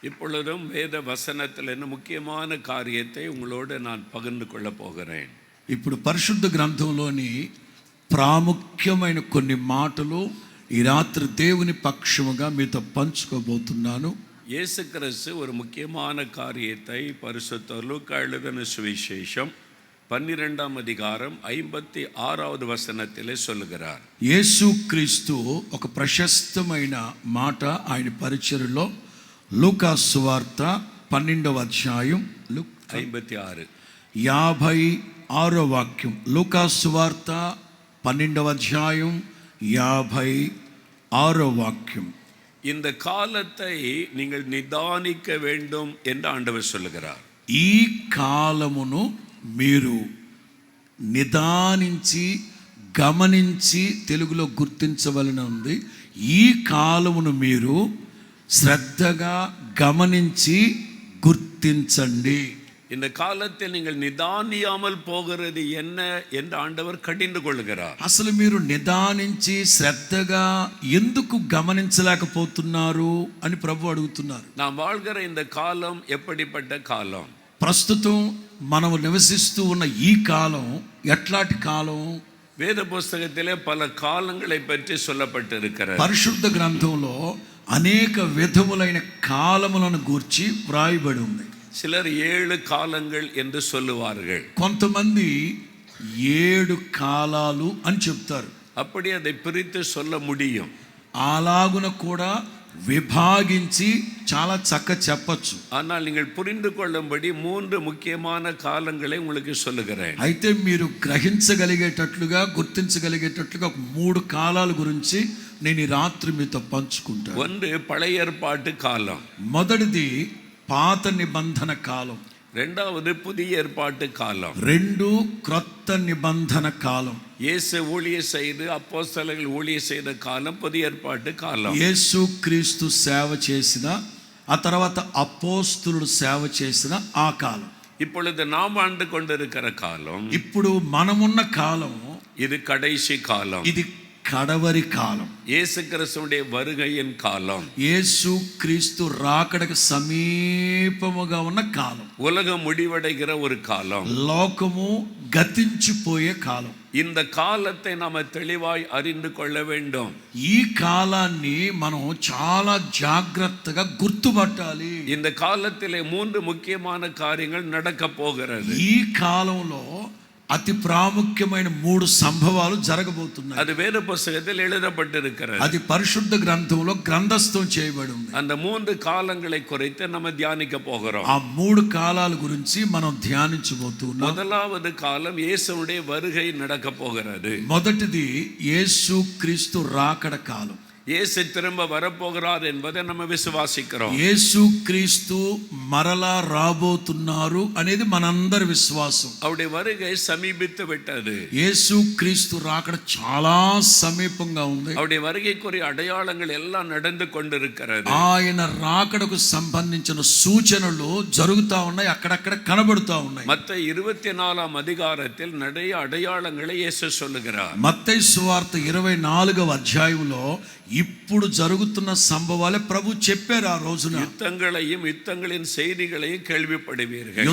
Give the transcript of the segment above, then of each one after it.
இப்பொழுதும் வேத வசனத்தில் முக்கியமான காரியத்தை உங்களோடு நான் பகிர்ந்து கொள்ளப் போகிறேன். ఇప్పుడు పరిశుద్ధ గ్రంథంలోని ప్రాముఖ్యమైన కొన్ని మాటలు ఈ రాత్రి దేవుని పక్షముగా మీతో పంచుకోబోతున్నాను. இயேசு கிறிஸ்து ஒரு முக்கியமான காரியத்தை பரிசுத்த லூக்கா எழுதின சுவிசேஷம் 12ஆம் அதிகாரம் 56வது వచనத்திலே சொல்லுகிறார். యేసు క్రీస్తు ఒక ప్రశస్తమైన మాట ఆయన పరిచర్యలో లూకా సువార్త 12వ అధ్యాయం 56వ వాక్యం. లూకా సువార్త 12వ అధ్యాయం 56వ వాక్యం. இந்த காலத்தை நீங்கள் நிதானிக்க வேண்டும் என்று ஆண்டவர் சொல்லுகிறார். ఈ కాలమును మీరు నిదానించి గమనించి తెలుగులో గుర్తించవలన ఉంది. ఈ కాలమును మీరు శ్రద్ధగా గమనించి గుర్తించండి. இந்த காலத்தில் நீங்கள் நிதானியாமல் போகிறது என்ன என்று ஆண்டவர் கடிந்து கொள்கிறார். అసలు మీరు నిదానించి శ్రద్ధగా ఎందుకు గమనించలేకపోతున్నారు అని ప్రభు అడుగుతున్నారు. நாம் வாழ்கிற இந்த காலம் எப்படிப்பட்ட காலம்? ప్రస్తుతం మనం నివసిస్తూ ఉన్న ఈ కాలం ఎట్లాంటి కాలం? వేద పుస్తకத்திலே పల కాలంகளை పற்றி சொல்லப்பட்டிருக்கிறது. పరిశుద్ధ గ్రంథంలో అనేక విధములైన కాలములను గూర్చి వ్రాయబడి ఉంది. சிலர் 7 కాలంகள் என்று சொல்லுவார்கள். కొంతమంది 7 కాలాలు అని చెప్తారు. அப்படி அதை பிரித்து சொல்ல முடியும். అలాగున కూడా విభాగించి చాలా చక్క చెప్పచ్చు. ஆனால் நீங்கள் புரிந்து கொள்ளும்படி 3 முக்கியமான காலங்களை உங்களுக்கு சொல்லுகிறேன். అయితే మీరు గ్రహించగలిగేటట్లుగా గుర్తించగలిగేటట్లుగా 3 కాలాల గురించి నేను ఈ రాత్రి మీతో పంచుకుంటాను. ஒன்று பழைய ஏற்பாட்டு காலம், మొదటిది పాత నిబంధన కాలం. இரண்டாவது புதிய ஏற்பாட்டு காலம், 2 క్రొత్త నిబంధన కాలం. இயேசு ஊழியம் செய்து அப்போஸ்தலர்கள் ஊழியம் செய்த காலம் புதிய ஏற்பாட்டு காலம். యేసు క్రీస్తు సేవ చేసిన ఆ తర్వాత అపోస్తలుడు సేవ చేసిన ఆ కాలం. இப்பொழுது நாம் ஆண்டு கொண்டிருக்கிற காலம், ఇప్పుడు మనమున్న కాలం இது கடைசி காலம். ఇది కడవరి కాలం. இயேசு கிறிஸ்துவுடைய வருகையின் காலம், యేసు క్రీస్తు రాకడకు సమీపముగా ఉన్న కాలం. உலகம் முடிவடைகிற ஒரு காலம், లోకము గతించిపోయే కాలం. இந்த காலத்தை நாம தெளிவாய் அறிந்து கொள்ள வேண்டும். ఈ కాలాన్ని మనం చాలా జాగ్రత్తగా గుర్తుపట్టాలి. இந்த காலத்திலே 3 முக்கியமான காரியங்கள் நடக்க போகிறது. ఈ కాలంలో అతి ప్రాముఖ్యమైన 3 సంభవాలు జరగబోతున్నాయి. அது வேத புத்தகத்தில் எழுதப்பட்டிருக்கிறது. అది పరిశుద్ధ గ్రంథంలో గ్రంథస్థం చేయబడి ఉంది. அந்த 3 காலங்களை குறித்து நம்ம தியானிக்க போகிறோம். ఆ 3 కాలాల గురించి మనం ధ్యానించబోతున్నాం. முதலாவது காலம் இயேசுவுடைய வருகை நடக்க போகிறது. మొదటిది యేసు క్రీస్తు రాకడ కాలం. இயேசு திரும்ப வரப்போகிறார் என்பதை நம்ம விசுவாசிக்கிறோம். యేసు క్రీస్తు మరలా రాబోతున్నారు అనేది మనందరి విశ్వాసం. அவருடைய வருகை సమీపిத்து விட்டது. యేసు క్రీస్తు రాకడ చాలా సమీపంగా ఉంది. அவருடைய வருகைக்குரிய அடையாளங்கள் எல்லாம் நடந்து கொண்டிருக்கிறது. ఆయన రాకడకు సంబంధించిన సూచనలు జరుగుతా ఉన్నాయి, అక్కడక్కడ కనబడుతూ ఉన్నాయి. மத்தேயு 24ஆம் அதிகாரத்தில் நிறைய அடையாளங்களை இயேசு சொல்லுகிறார். మత్తయి సువార్త 24వ అధ్యాయంలో ఇప్పుడు జరుగుతున్న సంభవాలే ప్రభు చెప్పారు. ఆ రోజున யுத்தங்களையும் யுத்தங்களின் செய்திகளையும் கேள்விப்படுவீர்கள்.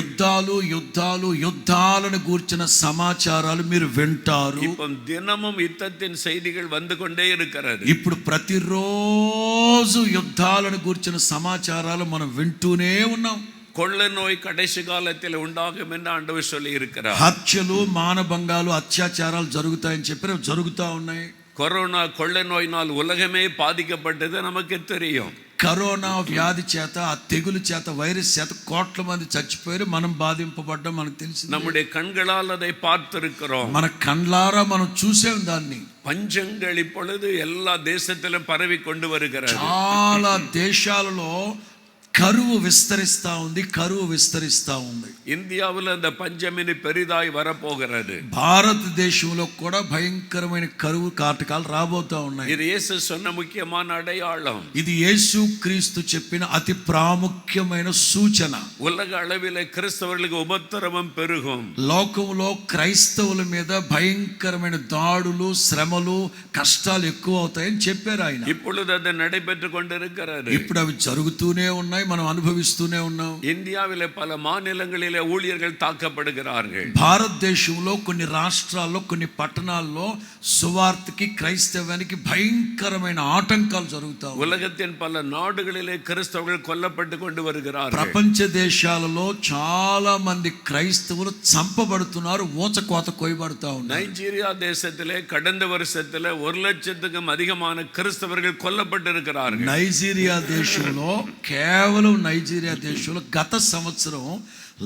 యుద్ధాలను గూర్చిన సమాచారాలు మీరు వింటారు. இப்போ தினமும் யுத்தத்தின் செய்திகள் வந்து கொண்டே இருக்கிறது. ఇప్పుడు ప్రతిరోజు యుద్ధాలను గూర్చిన సమాచారాలు మనం వింటూనే ఉన్నాం. கொள்ள நோய் கடைசி காலத்தில் உண்டாகும் என்று ஆண்டவர் சொல்லி இருக்கிறார். హత్యలు, మానభంగాలు, అత్యాచారాలు జరుగుతాయని చెప్పారు, జరుగుతూ ఉన్నాయి. கொரோனா கொள்ள நோயினால் உலகமே பாதிக்கப்பட்டது நமக்கு தெரியும். కరోనా వ్యాధి చేత, ఆ తెగులు చేత, వైరస్ చేత కోట్ల మంది చచ్చిపోయారు. మనం బాధింపబడ్డం మనకు తెలిసి நம்முடைய கண்களால் அதை பார்த்திருக்கிறோம். మన కళ్ళారా మనం చూసాం దాన్ని. பஞ்சங்கள் இப்பொழுது எல்லா தேசத்திலும் பரவி கொண்டு வருகிறது. చాలా దేశాలలో కరువు విస్తరిస్తా ఉంది. இந்தியாவில் அந்த பஞ்சமிని பெரிదాய் வரப்போகிறது. భారతదేశంలో కూడా భయంకరమైన కరువు కాటకాలు రాబోతా ఉన్నాయి. இது இயேசு சொன்ன முக்கியமான அடையாளం. ఇది యేసు క్రీస్తు చెప్పిన అతి ప్రాముఖ్యమైన సూచన. உலக அளவில் கிறிஸ்தவர்களுக்கு உபத்திரவம் பெருகும். లోకంలో క్రైస్తవుల మీద భయంకరమైన దాడులు, శ్రమలు, కష్టాలు ఎక్కువ అవుతాయని చెప్పారు ఆయన. இப்பொழுது அது நடைபெற்று கொண்டிருக்கிறது. ఇప్పుడు అవి జరుగుతూనే ఉన్నాయి, ఉన్నాయి, మనం అనుభవిస్తూనే ఉన్నాం. இந்தியாவிலே பல மாநிலங்களிலே ஊழியர்கள் தாக்கப்படுகிறார்கள். భారతదేశంలో కొన్ని రాష్ట్రాల్లో కొన్ని పట్టణాల్లో సువార్తకి క్రైస్తవానికి భయంకరమైన ఆటంకాలు జరుగుతాయి. உலகத்தின் பல நாடுகளிலே கிறிஸ்தவர்கள் கொல்லப்பட்டு கொண்டு வருகிறார்கள். ప్రపంచ దేశాలలో చాలా మంది క్రైస్తవులు చంపబడుతున్నారు, ఊచకోత కోయబడతా ఉన్నారు. நைஜீரியா தேசத்திலே கடந்த வருஷத்துல 1,00,000க்கும் அதிகமான கிறிஸ்தவர்கள் கொல்லப்பட்டிருக்கிறார்கள். నైజీరియా దేశంలో కేవలం నైజీరియా దేశంలో గత సంవత్సరం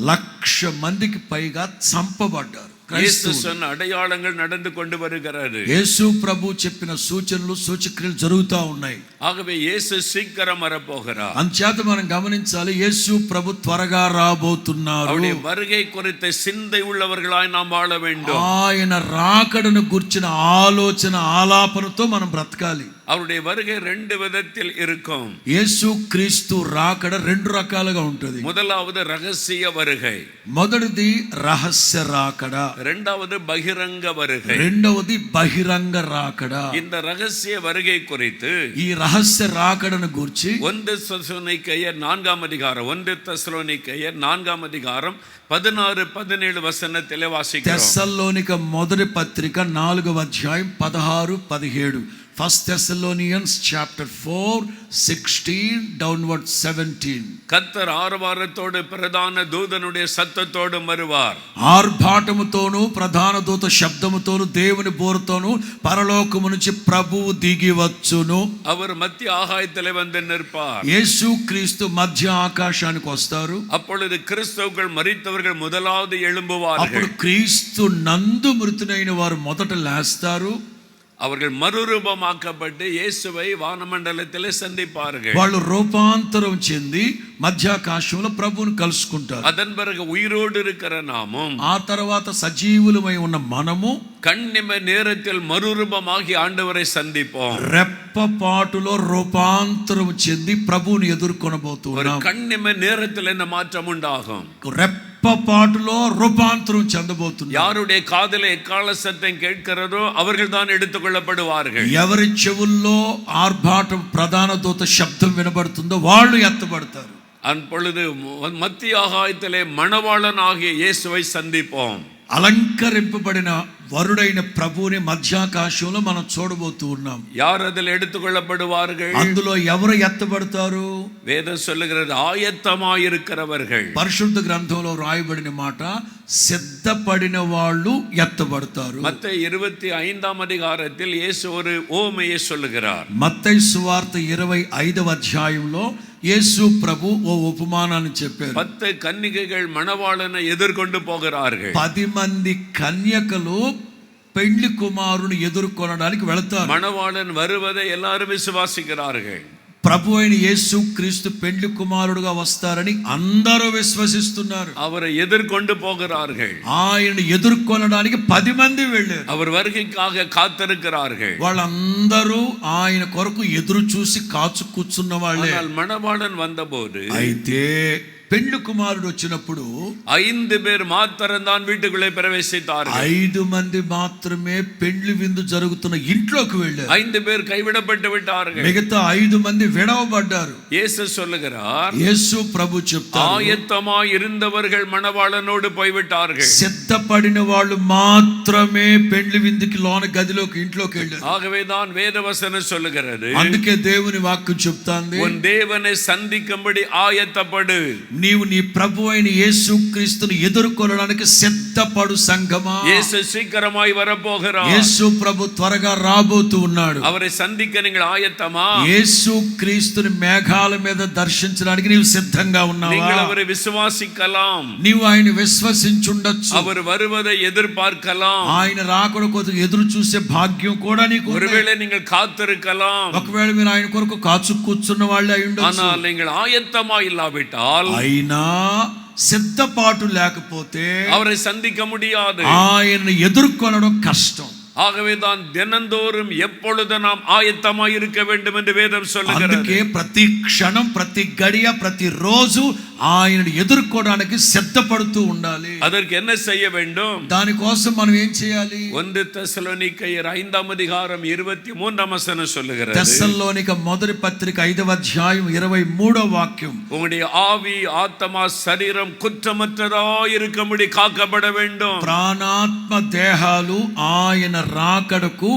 1,00,000 మందికి పైగా చంపబడ్డారు. యేసు சொன்ன అடையாளங்கள் நடந்து கொண்டு வருகிறது. యేసు ప్రభు చెప్పిన సూచనలు సూచక్రియలు జరుగుతూ ఉన్నాయి. ஆகவே యేసు சீக்கிரம் வரப்போகிறார். అంచేత మనం గమనించాలి, యేసు ప్రభు త్వరగా రాబోతున్నారు. அவருடைய வருகை குறித்த சிந்தை உள்ளவர்களாய் நாம் வாழ வேண்டும். ఆయన రాకడను గుర్చిన ఆలోచన ఆలాపనతో మనం బ్రతకాలి. அவருடைய வருகை 2 விதத்தில் இருக்கும். యేసు క్రీస్తు రాకడ 2 రకాలుగా ఉంటుంది. முதலாவது ரகசிய வருகை, మొదటిది రహస్య రాకడ, இரண்டாவது பகிரங்க வருகை. రెండవది బహిరంగ రాకడ. இந்த ரகசிய வருகை குறித்து ఈ రహస్య రాకడను గురించి 1 தெசலோனிக்கேயர் 4ஆம் அதிகாரம் 16-17 வசனத்திலே வாசிக்கிறோம். తెస్సలోనిక మొదటి పత్రిక 4వ అధ్యాయం 16-17. 1 Thessalonians chapter 4:16 downward 17. கர்த்தர் ஆரவாரத்தோடு பிரதான தூதனுடைய சத்தத்தோடு வருவார். ఆర్భాటముతోను ప్రధాన దూత శబ్దముతోను దేవుని బోరుతోను పరలోకము నుంచి ప్రభువు దిగి వచ్చును. அவர் மத்திய ஆகாயத்திலே வந்து நிற்பார். యేసు క్రీస్తు మధ్య ఆకాశానికి వస్తారు. அப்பொழுது கிறிஸ்தவர்கள் மரித்தவர்கள் முதலாவது எழும்புவார்கள். అప్పుడు క్రీస్తు నందు మృతులైన వారు మొదట లేస్తారు. அவர்கள் மறுரூபமாக்கப்பட்டு இயேசுவை வானமண்டலத்திலே சந்திப்பார்கள். వాళ్ళు రూపాంతరం చెంది మధ్యాకాశంలో ప్రభువుని కలుసుకుంటారు. அதன் பிறகு உயிரோடு இருக்கிற நாமும் ఆ తర్వాత సజీవులమై ఉన్న మనము கண்ணிம நேரத்தில் மறுரூபமாகி ஆண்டவரை சந்திப்போம். రెప్పపాటులో రూపాంతరం చెంది ప్రభువుని ఎదుర్కొనబోతున్నాం. கண்ணிம நேரத்தில் இந்த மாற்றம் உண்டாகும். రెప్పపాటులో రూపాంతరం చెందబోతున్నాం. யாருடைய காதிலே எக்கால சத்தம் கேட்கிறதோ அவர்கள் தான் எடுத்துக்கொள்ளப்படுவார்கள். ఎవరి చెవుల్లో ఆర్భాటం ప్రధాన దూత శబ్దం వినబడుతుందో వాళ్ళు ఎత్తబడతారు. அப்பொழுது மத்திய ஆகாயத்திலே மணவாளன் ஆகிய இயேசுவை சந்திப்போம். అలంకరింపబడిన వరుడైన ప్రభువుని మధ్యాకాశంలో మనం చూడబోతూ ఉన్నాం. யார் அதில் எடுத்துக்கொள்ளப்படுவார்கள்? అందులో ఎవరు ఎత్తబడతారు? வேதம் சொல்லுகிறது ஆயத்தமாயிருக்கிறவர்கள். పరిశుద్ధ గ్రంథంలో రాయబడిన మాట సిద్ధపడిన వాళ్ళు ఎత్తబడతారు. மத்தேயு 25ஆம் அதிகாரத்தில் இயேசு ஒரு ஓமையை சொல்லுகிறார். మత్తయి సువార్త 25వ అధ్యాయంలో యేసు ప్రభు ఓ ఉపమానాన్ని చెప్పారు. 10 కన్యకகள் మణవాళனை ఎదుర్కొంటూ పోகிறார்கள். 10 మంది కన్యకలు పెళ్లి కుమారుని ఎదుర్కొనడానికి వెళతారు. మణవాళన్ வருவதை எல்லாரும் விசுவாசிக்கிறார்கள். ప్రభు అయిన యేసు క్రీస్తు పెళ్లి కుమారుడుగా వస్తారని అందరూ విశ్వసిస్తున్నారు. அவரை ఎదుర్కొంటూ పోகிறார்கள். ఆయన ఎదుర్కొనడానికి 10 మంది వెళ్ళారు. அவர் வருகைக்காக காத்திருக்கிறார்கள். వాళ్ళందరూ ఆయన కొరకు ఎదురు చూసి కాచు కూర్చున్న వాళ్ళే. ஆனால் மணவாளன் வந்தபோது అయితే పెళ్లి కుమారుడు వచ్చినప్పుడు 5 பேர் మాత్రం వీட்டுக்குள்ளே ప్రవేశించారు. 5 మంది మాత్రమే పెళ్లి విందు జరుగుతున్న ఇంట్లోకి వెళ్ళారు. 5 பேர் கைவிடப்பட்டு விட்டார்கள். మిగతా 5 మంది విడవబడ్డారు. இயேசு சொல்லுகிறார், యేసు ప్రభు చెప్తారు, ஆயத்தமாய் இருந்தவர்கள் மணவாளனோடு போய்விட்டார்கள். సిద్ధపడిన వాళ్ళు మాత్రమే పెళ్లి విందుకి లోన గదిలోకి ఇంట్లోకి వెళ్ళారు. ஆகவே தான் வேதவசனம் சொல்லுகிறது, అందుకే దేవుని వాక్యం చెప్తాంది, உன் தேவனை சந்திக்கும்படி ஆயத்தப்படு. నీవు నీ ప్రభు అయిన యేసు క్రీస్తుని ఎదుర్కొనడానికి సిద్ధపడు సంగమా. இயேசு சீக்கிரமாய் வரப்போகிறார். యేసు ప్రభు త్వరగా రాబోతూ ఉన్నాడు. அவரை சந்திக்க நீங்கள் ஆயத்தமா? యేసు క్రీస్తుని మేఘాల మీద దర్శించడానికి నీవు సిద్ధంగా ఉన్నావా? நீங்கள் அவரை விசுவாசிக்கலாம். నీవు ఆయన విశ్వసించుండొచ్చు. அவர் வருவதை எதிர்பார்க்கலாம். ఆయన రాకడ కొరకు ఎదురు చూసే భాగ్యం కూడా నీకు ఉంది. ஒருவேளை நீங்கள் காத்திருக்கலாம். ఒకవేళ మీరు ఆయన కొరకు కాచు కూర్చున్న వాళ్ళే అయి ఉండొచ్చు. ஆனால் நீங்கள் ஆயத்தமா இல்லாவிட்டால், అయినా సిద్ధపాటు లేకపోతే அவரை சந்திக்க முடியாது. ఆయన్ని ఎదుర్కొనడం కష్టం. ஆகவே தான் தினந்தோறும் எப்பொழுது நாம் ஆயத்தமாய் இருக்க வேண்டும் என்று வேதம் சொல்லுகிறது. అందుకే ప్రతి క్షణం ప్రతి గడియ ప్రతి రోజు ఆయనను ఎదుర్కోవడానికి సిద్ధపడుతూ ఉండాలి. அதற்கு என்ன செய்ய வேண்டும்? దానికోసం మనం ఏం చేయాలి? 1 தெசலோனிக்கேயர் 5ஆம் அதிகாரம் 23ஆம் வசனம் சொல்லுகிறது. తెస్సలోనిక మొదటి పత్రిక 5వ అధ్యాయం 23వ వాక్యం. உங்களுடைய ஆவி ஆத்மா சரீரம் குற்றமற்றதாய் இருக்கும்படி காக்கப்பட வேண்டும். ప్రాణాత్మ దేహాలు ఆయన రాకడకు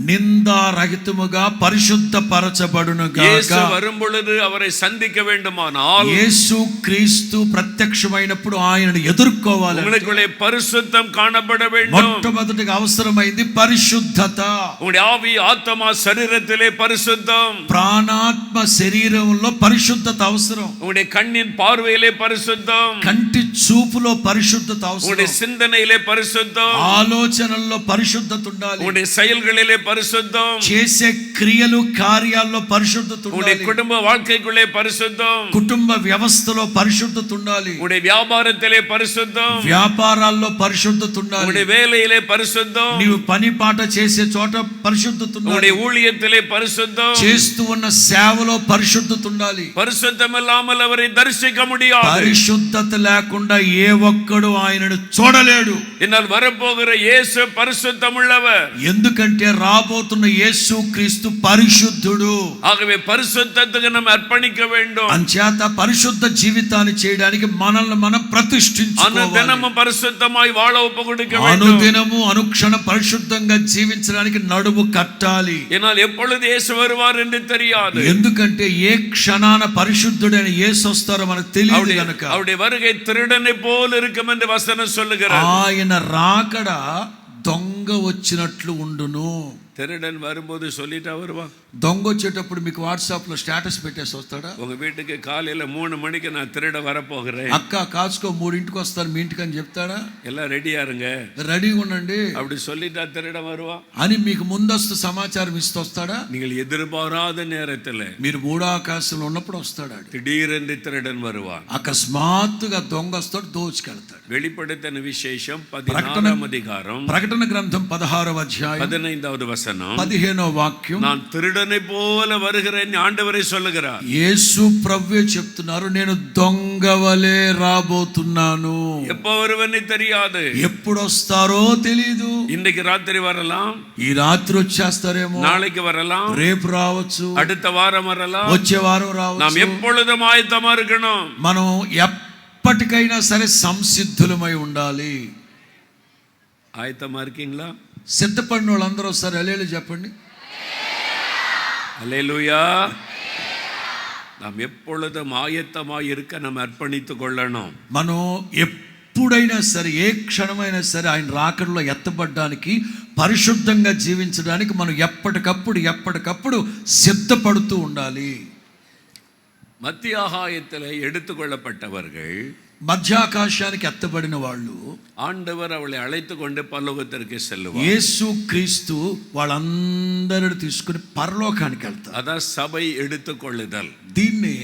నిందారహితముగా పరిశుద్ధపరచబడును இயேசு గాక. வரும் பொழுது அவரை சந்திக்க வேண்டுமானால் యేసు క్రీస్తు ప్రత్యక్షమైనప్పుడు ఆయనను ఎదుర్కోవాలి. உங்களுக்குள்ளே பரிசுத்தம் காணப்பட வேண்டும். మొట్టమొదటిగా అవసరమైంది పరిశుద్ధత. உங்களுடைய ஆவி ஆத்மா சரீரத்திலே பரிசுத்தம், ప్రాణాత్మ శరీరంలో పరిశుద్ధత అవసరం. உங்களுடைய கண்ணின் பார்வையிலே பரிசுத்தம், కంటి చూపులో పరిశుద్ధత உங்களுடைய అవసరం. சிந்தனையிலே பரிசுத்தம், ఆలోచనల్లో పరిశుద్ధత ఉండాలి. உங்களுடைய செயல்களிலே பரிசுத்தம், చేసే క్రియలు కార్యాల్లో పరిశుద్ధత உங்களுடைய ఉండాలి. குடும்ப வாழ்க்கைக்குள்ளே பரிசுத்தம், కుటుంబ వ్యవస్థలో పరిశుద్ధత ఉండాలి. உங்களுடைய வியாபாரத்திலே பரிசுத்தம், వ్యాపారాల్లో పరిశుద్ధత ఉండాలి. உங்களுடைய வேலையிலே பரிசுத்தம், నీవు పని పాట చేసే చోట పరిశుద్ధత ఉండాలి. உங்களுடைய ஊழியத்திலே பரிசுத்தம். చేస్తూ ఉన్న సేవలో పరిశుద్ధత ఉండాలి. பரிசுத்தம் இல்லாமல் அவரை தரிசிக்க முடியாது. పరిశుద్ధత లేకుండా ఏ ఒక్కడు ఆయనను చూడలేడు. என்னால் வரப்போகிற இயேசு பரிசுத்தம் உள்ளவர். ఎందుకంటే రాబోతున్న యేసు క్రీస్తు పరిశుద్ధుడు. ஆகவே பரிசுத்தத்துக்கு நம்ம அர்ப்பணிக்க வேண்டும். అంచేత పరిశుద్ధ జీవితాన్ని చేయడానికి మనల్ని మనం ప్రతిష్ఠించుకోవాలి. అనుదినము పరిశుద్ధமாய் வாழ ஒப்பு கொடுக்க வேண்டும். అనుదినము అనుక్షణ పరిశుద్ధంగా జీవించడానికి నడుము కట్టాలి. என்னால் எப்பொழுது இயேசு வருவார் என்று தெரியாது. ఎందుకంటే ఏ క్షణాన పరిశుద్ధుడైన యేసు వస్తారో మనకు తెలియదు గనుక. அவருடைய வருகை திருடனை போல் இருக்கும் என்று வசனம் சொல்லுகிறது. ఆయన రాకడ దొంగ వచ్చినట్లు ఉండును. திருடன் வரும்போது சொல்லிட்டா வருவான். దొంగ వచ్చేటప్పుడు మీకు వాట్సాప్ లో స్టేటస్ పెట్టేసి వస్తాడా? உங்க வீட்டுக்கு காலையில 3 மணிக்கு நான் திருட வரப்போகிறேன், అక్క కాచుకో 3ంటికి వస్తాను మీ ఇంటికి అని చెప్తాడా? எல்லாம் ரெடியா இருங்க రెడీగా ఉండండి அப்படி சொல்லிட்டா திருடன் வருவான். అని మీకు ముందస్తు సమాచారం ఇస్తూ వస్తాడా? நீங்கள் ఎదురుபாராத நேரத்தில் మీరు మూడో ఆకాశంలో ఉన్నప్పుడు వస్తాడు. திடீரென்று திருடன் வருவான். అకస్మాత్తుగా దొంగ వస్తాడు, దోచుకెళ్తాడు. வெளிப்படுத்தின விசேஷம் 16ஆம் அதிகாரம் ప్రకటన గ్రంథం 16వ అధ్యాయం 15வது வசனம், 15వ వాక్యం. நான் திருடனை போல வருகிறேன் ஆண்டவரே சொல்லுகிறார். యేసు ప్రభువే చెప్తున్నారు, నేను దొంగవలే రాబోతున్నాను. எப்போ வருவன்னு தெரியாது, ఎప్పుడు వస్తారో తెలీదు. இன்னைக்கு ராத்திரி வரலாம், ఈ రాత్రి వచ్చేస్తారేమో, நாளைக்கு வரலாம், రేపు రావచ్చు, அடுத்த வாரம் வரலாம். వచ్చే వారం நாம் రావచ్చు. எப்பொழுதும் ஆயத்தமா இருக்கணும். మనం ఎప్పటికైనా సరే సంసిద్ధులమై ఉండాలి. ஆயத்தமா இருக்கீங்களா? సిద్ధపడిన వాళ్ళందరూ ఒకసారి హల్లెలూయా చెప్పండి. அல்லேலூயா. நாம் எப்பொழுதும் ஆயத்தமாய் இருக்க நம்ம அர்ப்பணித்துக் கொள்ளணும். మనం ఎప్పుడైనా సరే ఏ క్షణమైనా సరే ఆయన రాకడలో ఎత్తబడడానికి పరిశుద్ధంగా జీవించడానికి మనం ఎప్పటికప్పుడు సిద్ధపడుతూ ఉండాలి. மத்திய ஆகாயத்தில் எடுத்துக்கொள்ளப்பட்டவர்கள், మధ్యాకాశానికి ఎత్తబడిన వాళ్ళు, ஆண்டவர் அவளை அழைத்து கொண்டு பரலோகத்திற்கு செல்லுவார். యేసు క్రీస్తు వాళ్ళందరిని తీసుకుని పరలోకానికి వెళ్తారు. அதான் சபை எடுத்துக்கொள்ளுதல். దీన్నే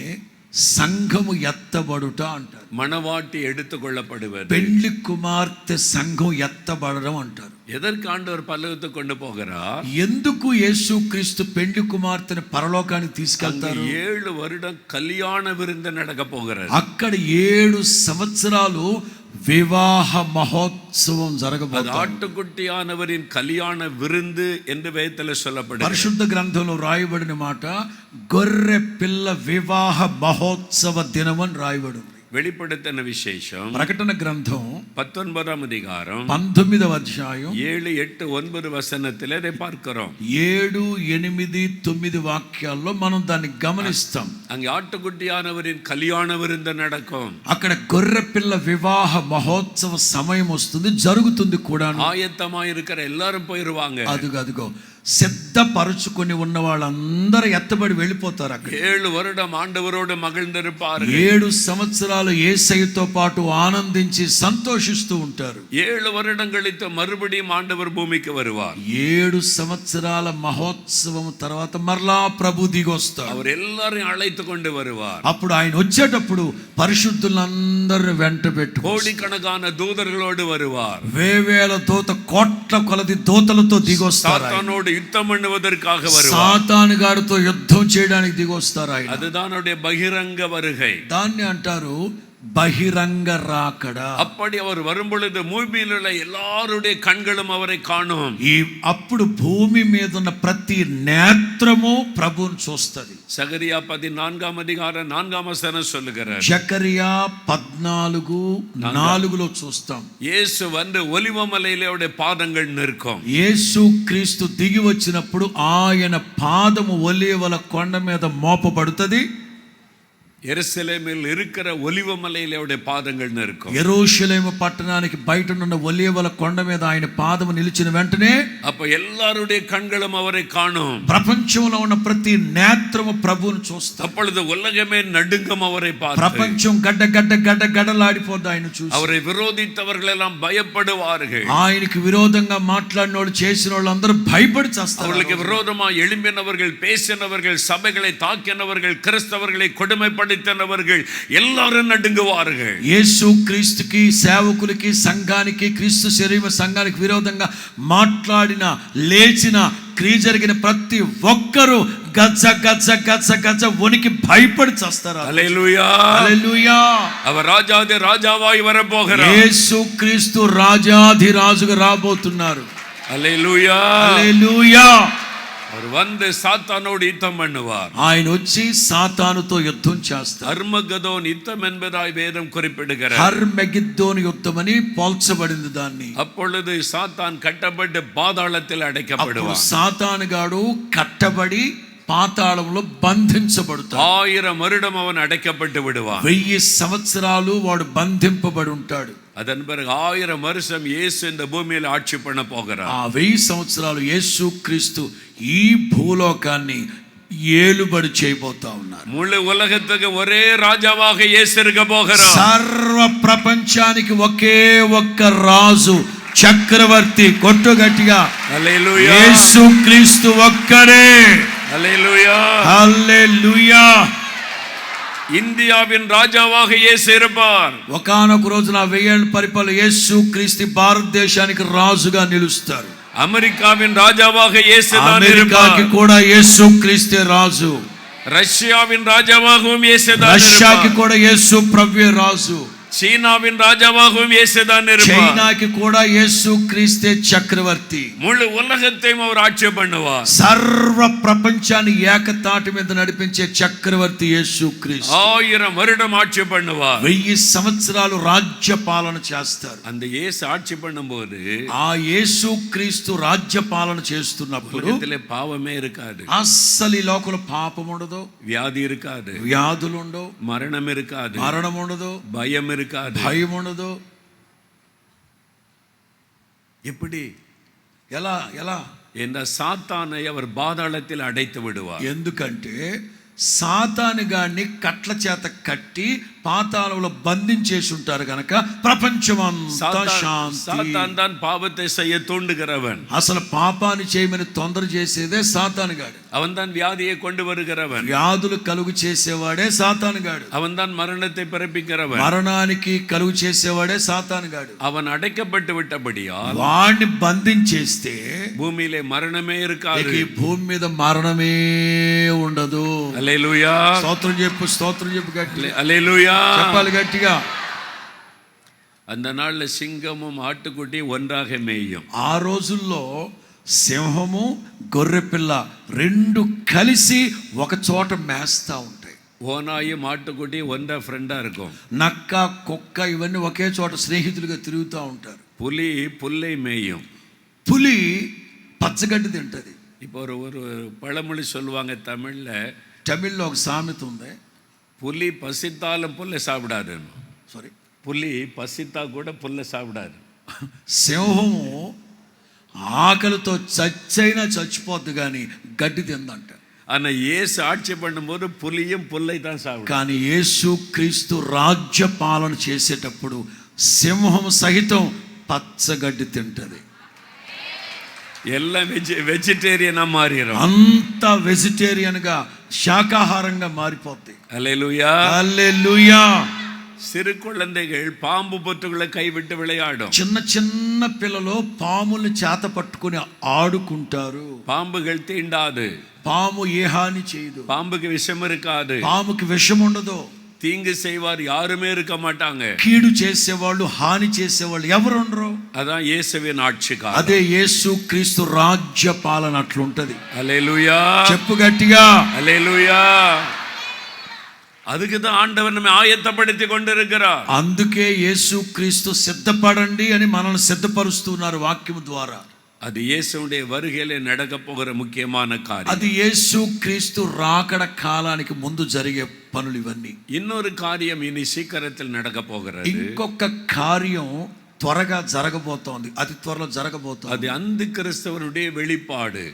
సంఘము ఎత్తబడుట అంటారు. மணவாட்டி எடுத்துக்கொள்ளப்படுவது. పెండ్లి కుమార్తె సంఘం ఎత్తబడడం అంటారు. எதற்கு ஆண்டவர் பரலோகத்துக்கு கொண்டு போகிறார்? ఎందుకు యేసు క్రీస్తు పెండ్లి కుమార్తెను పరలోకానికి తీసుకెళ్తారు? 7 வருடம் கல்யாண விருந்து நடக்க போகிறது. అక్కడ 7 సంవత్సరాలు వివాహ మహోత్సవం జరగబోతుంది. ஆட்டுக்குட்டியானவரின் கல்யாண விருந்து என்று வேதத்தில் சொல்லப்படுகிறது. పరిశుద్ధ గ్రంథంలో రాయబడిన మాట గొర్రె పిల్ల వివాహ మహోత్సవ దినం అని రాయబడింది. வெளிப்படுத்தின விசேஷம் ప్రకటన గ్రంథం 19ஆம் அதிகாரம் 19వ అధ్యాయం 7, 8, 9 வசனத்தில் இதை பார்க்கிறோம். 7, 8, 9 వాక్యాల్లో మనం దాన్ని గమనిస్తాం. அங்கே ஆட்டுக்குட்டியானவரின் கல்யாண விருந்து நடக்கும். అక్కడ గొర్రె పిల్ల వివాహ మహోత్సవ సమయం వస్తుంది, జరుగుతుంది కూడా. ஆயத்தமா இருக்கிற எல்லாரும் போயிருவாங்க. అదిగో సిద్ధపరుచుకొని ఉన్న వాళ్ళందరూ ఎత్తబడి వెళ్ళిపోతారు. అక్కడ 7 வருடம் ஆண்டவரோடு மகிழ்ந்திருப்பார்கள். 7 సంవత్సరాలు యేసయ్యతో పాటు ఆనందించి సంతోషిస్తూ ఉంటారు. 7 வருடம் கழித்து மறுபடியும் ஆண்டவர் பூமிக்கு வருவார். 7 సంవత్సరాల మహోత్సవం తర్వాత మరలా ప్రభు దిగొస్తారు. அவர் எல்லாரையும் அழைத்து கொண்டு வருவார். అప్పుడు ఆయన వచ్చేటప్పుడు పరిశుద్ధులందరిని వెంట పెట్టు, கோடிக்கணக்கான தூதர்களோடு வருவார். వేవేల దూత, కోట్ల కొలది దూతలతో దిగొస్తారు. சாத்தானோடு யுத்தம் பண்ணுவதற்காக வருவார். సాతాను గాడితో యుద్ధం చేయడానికి దిగొస్తారు ఆయన. அதுதான் அவருடைய பகிரங்க வருகை. దాన్ని అంటారు బహిరంగ రాకడ. அப்படி அவர் வரும்பொழுது பூமியில் உள்ள எல்லாருடைய கண்களும் அவரை காணும். అప్పుడు భూమి మీద ఉన్న ప్రతి నేత్రము ప్రభువుని చూస్తది. சகரியா 14 அதிகாரம் 4 வசனம் சொல்லுகிறார். జకరియా 14:4 చూస్తాం. இயேசு வந்து ஒலிவமலையிலே அவருடைய பாதங்கள் நிற்கும். యేసు క్రీస్తు దిగి వచ్చినప్పుడు ఆయన పాదము ఒలీవల కొండ మీద మోపబడుతుంది. எருசலேமில் இருக்கிற ஒலிவமலையிலே அவருடைய பாதங்கள் நிற்கும். యెరూషలేము పట్టణానికి బయట ఉన్న ఒలీవల కొండ మీద ఆయన పాదము నిలిచిన వెంటనే அப்ப எல்லாருடைய கண்களும் அவரை காணும். ప్రపంచంలో ఉన్న ప్రతి నేత్రము ప్రభువుని చూస్తారు. அப்பொழுது உலகமே நடுங்கும் அவரை பார்த்து. ప్రపంచం గడ్డ గడ్డ గడ్డ గడ్డలాడిపోద్ది ఆయన చూసి. அவரை விரோதித்தவர்கள் எல்லாம் பயப்படுவார்கள். ఆయనకి విరోధంగా మాట్లాడిన వాళ్ళు, చేసిన వాళ్ళు అందరూ భయపడి చేస్తారు. அவர்களுக்கு விரோதமா எழும்பினவர்கள், பேசினவர்கள், சபைகளை தாக்கினவர்கள், கிறிஸ்தவர்களை கொடுமைப்படுத்தினவர்கள் எல்லாரும் நடுங்குவார்கள். యేసు క్రీస్తుకి, సేవకులకి, సంఘానికి, క్రీస్తు శరీర సంఘానికి విరోధంగా మాట్లాడిన, లేచిన, క్రియ జరిగిన ప్రతి ఒక్కరూ గజ్జ గజ్జ గజ్జ గజ్జ వణికి భయపడి చేస్తారు. హల్లెలూయా, హల్లెలూయా. அவர் ராஜாதி ராஜாவாய் வரப்போகிறார். యేసు క్రీస్తు రాజాధి రాజుగా రాబోతున్నారు. హల్లెలూయా, హల్లెలూయా. அவர் வந்து சாத்தானோடு யுத்தம் பண்ணுவார். ఆయన వచ్చి సాతానుతో యుద్ధం చేస్తారు. அர்மகதோன் யுத்தம் என்பதாய் வேதம் குறிப்பிடுகிறார். హర్మెగిద్దోను యుద్ధం అని పోల్చబడింది దాన్ని. அப்பொழுது சாத்தான் கட்டப்பட்டு பாதாளத்தில் அடைக்கப்படுவார். సాతాను గాడు కట్టబడి పాతాళంలో బంధించబడతాడు. 1000 வருடம் அவன் அடைக்கப்பட்டு விடுவான். 1000 సంవత్సరాలు వాడు బంధింపబడి ఉంటాడు. அதன் பிறகு 1000 வருஷம் இயேசு இந்த பூமியில் ஆட்சி பண்ண போகிறார். ఆ 1000 సంవత్సరాలు యేసు క్రీస్తు ఈ భూలోకాన్ని ఏలుబడి చేయబోతా ఉన్నారు. முழு உலகத்துக்கு ஒரே ராஜாவாக இயேசு இருக்க போகிறார். సర్వ ప్రపంచానికి ఒకే ఒక్క రాజు, చక్రవర్తి. కొట్టు గట్టిగా హల్లెలూయా, యేసు క్రీస్తు ఒక్కడే. హల్లెలూయా, హల్లెలూయా. இந்தியாவின் ராஜாவாக இயேசு இருப்பார். ఒకానొక రోజున 1000 ఏళ్ల పరిపాలన యేసు క్రీస్తు భారతదేశానికి రాజుగా నిలుస్తారు. அமெரிக்காவின் ராஜாவாக இயேசு தான் இருப்பார். అమెరికాకి కూడా యేసు క్రీస్తే రాజు. ரஷ்யாவின் ராஜாவாகவும் இயேசு தான் రష్యాకి இருப்பார். కూడా యేసు ప్రభువే రాజు. சீனாவின் ராஜாவாகவும் இயேசு தான் இருப்பார். చైనాకి కూడా యేసు క్రీస్తే చక్రవర్తి. முழு உலகத்தையும் அவர் ஆட்சி பண்ணுவார். సర్వ ప్రపంచాన్ని ఏకతాటి మీద నడిపించే చక్రవర్తి యేసు క్రీస్తు. 1000 வருடம் ஆட்சி பண்ணுவார். 1000 సంవత్సరాలు రాజ్య పాలన చేస్తారు. அந்த இயேசு ஆட்சி பண்ணும்போது ఆ యేసు క్రీస్తు రాజ్య పాలన చేస్తున్నప్పుడు உலகத்திலே பாவமே இருக்காது. అస్సలు ఈ లోకంలో పాపం ఉండదు, வியாதி இருக்காது, వ్యాధులు ఉండవు, மரணம் இருக்காது, మరణం ఉండదు, பயம் இருக்காது. భయం ఉండదు. எப்படி? ఎలా ఎలా இந்த சாத்தானை அவர் பாதாளத்தில் அடைத்து விடுவார். ఎందుకంటే సాతాను గాడిని కట్ల చేత కట్టి పాతాళంలో బంధించేసి ఉంటారు కనుక ప్రపంచమంతా శాంతి. சாத்தான் தான் பாவத்தை செய்ய தூண்டுகிறவன். అసలు పాపాన్ని చేయమని తొందర చేసేదే సాతాను గాడు. அவன் தான் வியாதியை கொண்டு வருகிறவன். వ్యాధులు కలుగు చేసేవాడే సాతాను గాడు. அவன் தான் మరణத்தை பிறப்பிக்கிறவன். మరణానికి కలుగు చేసేవాడే సాతాను గాడు. அவன் అடைக்கப்பட்டு విట్టబడియాల్ వాడిని బంధించేస్తే భూమిలో మరణమే இருக்காது. ఈ భూమి మీద మరణమే ఉండదు. హల్లెలూయా, స్తోత్రం చెప్పు, స్తోత్రం చెప్పు గట్టి. హల్లెలూయా, చెప్పాలి గట్టిగా. அந்த நாள்ல சிங்கமும் ஆட்டுக்குட்டி ஒன்றாக மேயும். ఆ రోజుల్లో సింహము గొర్రెపిల్ల రెండు కలిసి ఒక చోట మేస్తా ఉంటాయి. ஓனாயும் ஆட்டுக்குட்டி ஒன்றா ஃப்ரெண்டா இருக்கும். నక్క, కుక్క ఇవన్నీ ఒకే చోట స్నేహితులుగా తిరుగుతూ ఉంటారు. புலி புல்லை மேயும். పులి పచ్చగడ్డి తింటది. இப்போ ஒரு பழமொழி சொல்லுவாங்க தமிழ்ல, తమిళ్లో ఒక సామెత ఉంది. புலி பசித்தாலும் புல்லை சாப்பிடாதுன்னு. సారీ, புலி பசித்தா கூட புல்லை சாப்பிடாது. సింహము ఆకలితో చచ్చైనా చచ్చిపోద్దు కానీ గడ్డి తిందంట. ஆனா இயேசு ஆட்சி பண்ணும்போது புலியும் புல்லை தான் சாப்பிடும். కానీ యేసు క్రీస్తు రాజ్య పాలన చేసేటప్పుడు సింహం సహితం పచ్చగడ్డి తింటది. எல்லாம் வெஜிடேரியனா மாறிடும். అంత వెజిటేరియన్ గా శాకాహారంగా మారిపోద్ది. హల్లెలూయా, హల్లెలూయా. சிறு குழந்தைகள் பாம்பு பொத்துகளை கைவிட்டு விளையாடும். చిన్న చిన్న పిల్లలు పాముల్ని చేత పట్టుకొని ఆడుకుంటారు. பாம்புகள் தீண்டாது. పాము ఏ హాని చేయదు. பாம்புக்கு விஷம் இருக்காது. పాముకి విషం ఉండదు. தீங்கு செய்வார் யாருமே இருக்க மாட்டாங்க. కీడు చేసేవాళ్ళు హాని చేసేవాళ్ళు ఎవరు ఉండరు. அதான் இயேசுவின் ஆட்சி காலம். అదే యేసు క్రీస్తు రాజ్య పాలన అట్లుంటది. ஹல்லேலூயா. చెప్పు గట్టిగా ஹல்லேலூயா. அதுக்கு தான் ஆண்டவர் நம்மை ஆயத்தப்படுத்தி கொண்டிருக்கிறார். అందుకే యేసు క్రీస్తు సిద్ధపడండి అని మనల్ని సిద్ధపరుస్తున్నారు వాక్యం ద్వారా. அது இயேசுவுடைய வருகையிலே நடக்க போகிற முக்கியமான காரியம். అది యేసు క్రీస్తు రాకడ కాలానికి ముందు జరిగే పనులు ఇవన్నీ. இன்னொரு காரியம் இனி சீக்கிரத்தில் நடக்க போகிறது. ఇంకొక కార్యం త్వరగా జరగబోతోంది. అతి త్వరలో జరగబోతోంది. அது அந்தி கிறிஸ்தவனுடைய வெளிப்பாடு.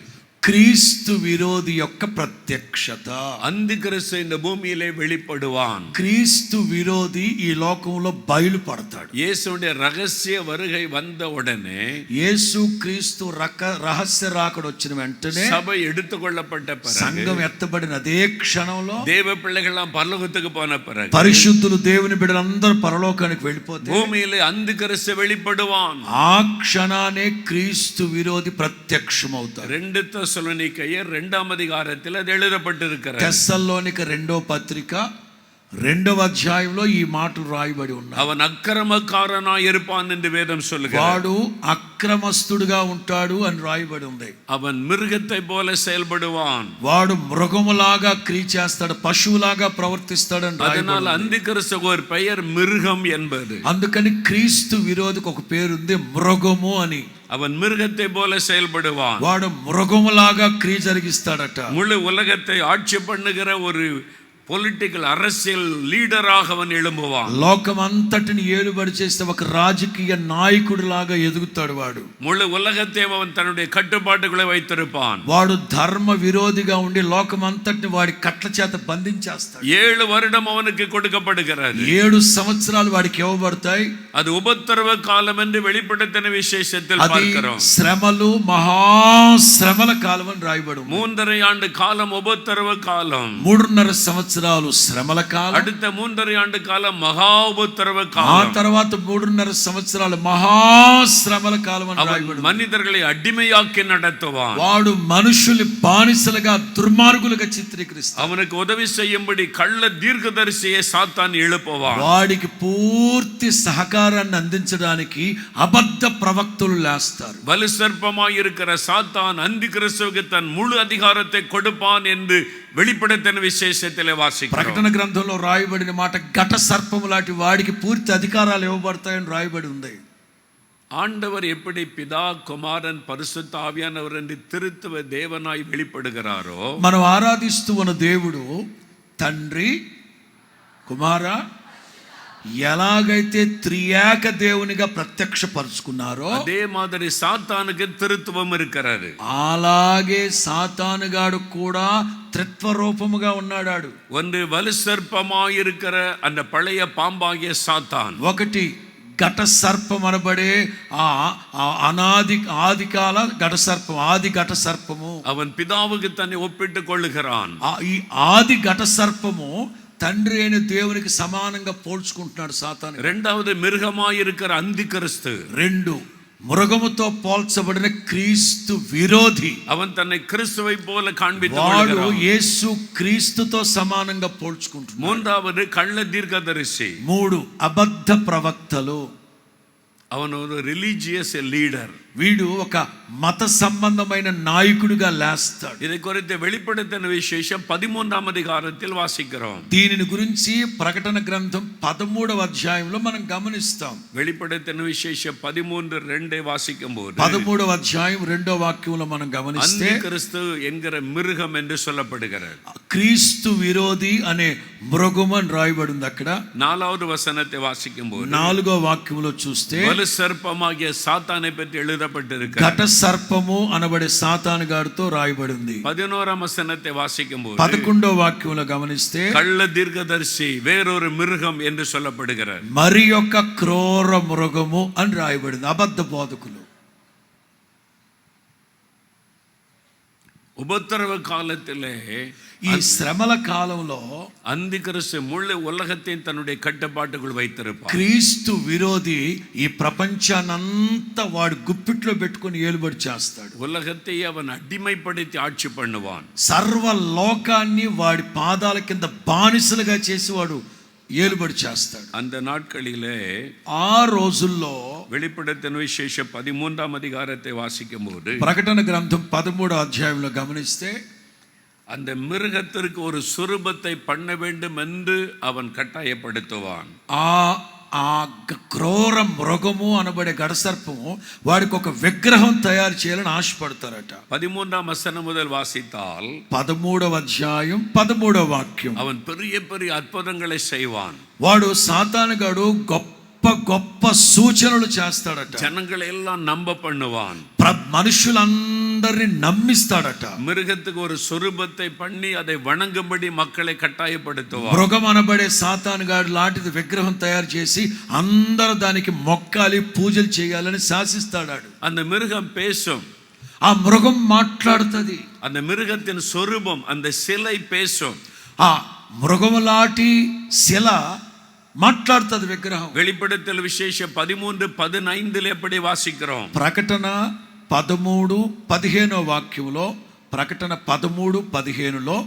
క్రీస్తు విరోధి యొక్క ప్రత్యక్షత. அந்தி கிறிஸ்து இந்த பூமியிலே வெளிப்படுவான். క్రీస్తు విరోధి ఈ లోకంలో బయలుపడతాడు. இயேசுவுடைய ரகசிய வருகை வந்த உடனே, యేసు క్రీస్తు రహస్య రాకడ వచ్చిన వెంటనే, சபை எடுத்துக்கொள்ளப்பட்ட பிறகு, సంఘం ఎత్తబడిన అదే క్షణంలో, தேவ பிள்ளைகள்லாம் பரலோகத்துக்கு போன பிறகு, పరిశుద్ధులు దేవుని బిడ్డలందరూ పరలోకానికి వెళ్ళిపోతే பூமியிலே அந்தி கிறிஸ்து வெளிப்படுவான். ఆ క్షణానే క్రీస్తు విరోధి ప్రత్యక్షమవుతాడు. 2 தெசலோனிக்கேயர் 2ஆம் அதிகாரத்தில் அது எழுதப்பட்டிருக்கிறது. తెస్సలోనిక 2వ పత్రిక 2వ అధ్యాయంలో ఈ మాటలు రాయబడి ఉన్నాయి. அவன் அக்கிரமக்காரனாய் இருப்பான் என்று வேதம் சொல்லுகிறது. వాడు అక్రమస్తుడుగా ఉంటాడు అని రాయబడి ఉంది. அவன் மிருகத்தை போல செயல்படுவான். వాడు మృగములాగా క్రియ చేస్తాడు, పశువులాగా ప్రవర్తిస్తాడు అని రాయబడి அதனால் ఉంది. அந்தி கிறிஸ்துவுக்கு ஒரு பெயர் மிருகம் என்பது. అందుకని క్రీస్తు విరోధికి ఒక పేరు ఉంది, మృగము అని. அவன் மிருகத்தை போல செயல்படுவான். వాడు మృగములాగా క్రియ జరిగిస్తాడట. முழு உலகத்தை ஆட்சி பண்ணுகிற ஒரு పొలిటికల్ அரசியல் లీడరాக அவன் எழும்புவான். లోకమంతటిని ఏలుబడి చేస్తే ఒక రాజకీయ నాయకుడిలాగా ఎదుగుతాడు. వాడు முழு ఉలగத்தை அவன் தன்னுடைய கட்டுப்பாட்டுக்குள்ளே வைத்திருப்பான். వాడు ధర్మ విరోధిగా ఉండి లోకమంతటిని వాడి కట్ల చేత బంధించేస్తాడు. 7 வருடம் அவனுக்கு கொடுக்கப்படுகிறது. 7 సంవత్సరాలు వాడికి ఇవ్వబడతాయి. அது உபத்திரவ காலம் என்று வெளிப்படுத்தின விசேஷத்தில் అది பார்க்கிறோம். శ్రమలు, మహాశ్రమల కాలం అని రాయబడి ఉంది. 3.5 ஆண்டு காலம் உபத்திரவ காலம். 3.5 సంవత్సరాలు శ్రమల కాలం. அடுத்த 3.5 ஆண்டு காலம் மகா உபத்திரவ ఆ காலம். తర్వాత 3.5 సంవత్సరాలు మహాశ్రమల కాలం అని அவன் రాయబడి ఉంది. மனிதர்களை அடிமையாக்கி நடத்துவான். వాడు మనుషుల్ని బానిసలుగా, దుర్మార్గులుగా చిత్రీకరిస్తాడు. அவனுக்கு உதவி செய்யும்படி கள்ள தீர்க்கதரிசியை சாத்தான் எழுப்புவான். వాడికి పూర్తి సహకారాన్ని అందించడానికి అబద్ధ ప్రవక్తలు లేస్తారు. வலு சர்ப்பமாய் இருக்கிற சாத்தான் அந்தி கிறிஸ்துவுக்கு தன் முழு அதிகாரத்தை கொடுப்பான் என்று வெளிப்படுத்தின விசேஷத்திலே வாசிக்கிறோம். ప్రకటన గ్రంథంలో రాయబడిన మాట, ఘట సర్పము లాంటి వాడికి పూర్తి అధికారాలు ఇవ్వబడతాయని రాయబడి ఉంది. ஆண்டவர் எப்படி பிதா, குமாரன், பரிசுத்த ஆவியானவர் என்று திருத்துவ தேவனாய் வெளிப்படுகிறாரோ, మనం ఆరాధిస్తూ ఉన్న దేవుడు తండ్రి, కుమార, ఎలాగైతే త్రియేక దేవునిగా ప్రత్యక్షపరుచుకున్నారో அதே மாதிரி சாத்தானுக்கு திருத்துவம் இருக்கிறது. అలాగే సాతానుగాడు కూడా త్రిత్వ రూపముగా ఉన్నాడు. ஒன்று வலு சர்ப்பமாய் இருக்கிற அந்த பழைய பாம்பாகிய சாத்தான். ఒకటి ఘట సర్పం అనబడే ఆ ఆదికాల ఘట సర్పం, ఆది ఘట సర్పము. அவன் பிதாவுக்கு தன்னை ஒப்பிட்டுக் கொள்ளுகிறான். ఈ ఆది ఘట సర్పము తండ్రి అయిన దేవునికి సమానంగా పోల్చుకుంటున్నాడు సాతాను. இரண்டாவது மிருகமாய் இருக்கிற அந்தி கிறிஸ்து. 2 మృగముతో పోల్చబడిన క్రీస్తు విరోధి. அவன் தன்னை கிறிஸ்துவை போல காண்பித்துக் వాడు கொள்கிறான். యేసు క్రీస్తుతో సమానంగా పోల్చుకుంటున్నాడు. மூன்றாவது கள்ள தீர்க்கதரிசி. 3 అబద్ధ ప్రవక్తలు. அவன் ஒரு ரிலீஜியஸ் லீடர். వీడు ఒక మత సంబంధమైన నాయకుడిగా లేస్తాడు. இதை குறித்து வெளிப்படுத்தின விசேஷம் 13ஆம் அதிகாரத்தில் வாசிக்கிறோம். దీనిని గురించి ప్రకటన గ్రంథం 13వ అధ్యాయంలో మనం గమనిస్తాం. வெளிப்படுத்தின விசேஷம் 13:2 வாசிக்கும் போது 13వ అధ్యాయం 2వ వాక్యంలో మనం గమనిస్తే அந்தி கிறிஸ்து என்கிற மிருகம் என்று சொல்லப்படுகிறது. క్రీస్తు విరోధి అనే మృగము అని రాయబడి ఉంది. అక్కడ 4வது வசனத்தை வாசிக்கும் போது 4వ వాక్యంలో చూస్తే வலு சர்ப்பமாகிய சாத்தானை பற்றி எழுதப்பட்டிருக்கிறது. ఘట సర్పము అనబడే సాతాను గాడితో రాయబడి ఉంది. 11ஆம் வசனத்தை வாசிக்கும் போது 11వ వాక్యంలో గమనిస్తే கள்ள தீர்க்கதரிசி வேறொரு மிருகம் என்று சொல்லப்படுகிறது. మరి యొక్క క్రూర మృగము అని రాయబడింది. అబద్ధ బోధకులు. உபத்திரவ காலத்திலே ఈ శ్రమల కాలంలో அந்தி கிறிஸ்து முழு உலகத்தையும் தன்னுடைய கட்டுப்பாட்டுக்குள் வைத்திருப்பார். క్రీస్తు విరోధి ఈ ప్రపంచానంతా వాడి గుప్పిట్లో పెట్టుకొని ఏలుబడి చేస్తాడు. உலகத்தை அவன் அடிமைப்படுத்தி ஆட்சி பண்ணுவான். సర్వ లోకాన్ని వాడి పాదాల కింద బానిసలుగా చేసి వాడు ఏలుబడి చేస్తాడు. அந்த நாட்களிலே ఆ రోజుల్లో வெளிப்படுத்தின விசேஷ 13ஆம் அதிகாரத்தை வாசிக்கும் போது ప్రకటన గ్రంథం 13వ అధ్యాయంలో గమనిస్తే அந்த மிருகத்திற்கு ஒரு சுரூபத்தை பண்ண வேண்டும் என்று அவன் கட்டாயப்படுத்துவான். ఆ క్రూర మృగము అనబడే గడసర్పము వాడికి ఒక విగ్రహం తయారు చేయాలని ఆశపడతారట. 13ஆம் வசனம் முதல் வாசித்தால் 13వ అధ్యాయం 13వ వాక్యం. அவன் பெரிய பெரிய அற்புதங்களை செய்வான். వాడు సాతానుగాడు గొప్ప గొప్ప సూచనలు చేస్తాడట. ஜனங்களை எல்லாம் நம்ப பண்ணுவான். మనుషులందరినీ నమ్మిస్తాడట. மிருகத்துக்கு ஒரு சுரூபத்தை பண்ணி அதை வணங்கும்படி மக்களை கட்டாயப்படுத்துவான். మృగం అనబడే సాతానుగాడు లాంటిది విగ్రహం తయారు చేసి అందరూ దానికి మొక్కాలి, పూజలు చేయాలని శాసిస్తాడు. அந்த மிருகம் பேசும். ఆ మృగం మాట్లాడుతుంది. அந்த மிருகத்தின் சொரூபம் அந்த சிலை பேசும். ఆ మృగం లాంటి శిల మాట్లాడుతుంది విగ్రహం. வெளிப்படுத்தல் விசேஷ 13:15 எப்படி வாசிக்கிறோம்? ప్రకటన 13:15 వాక్యంలో, ప్రకటన 13:15లో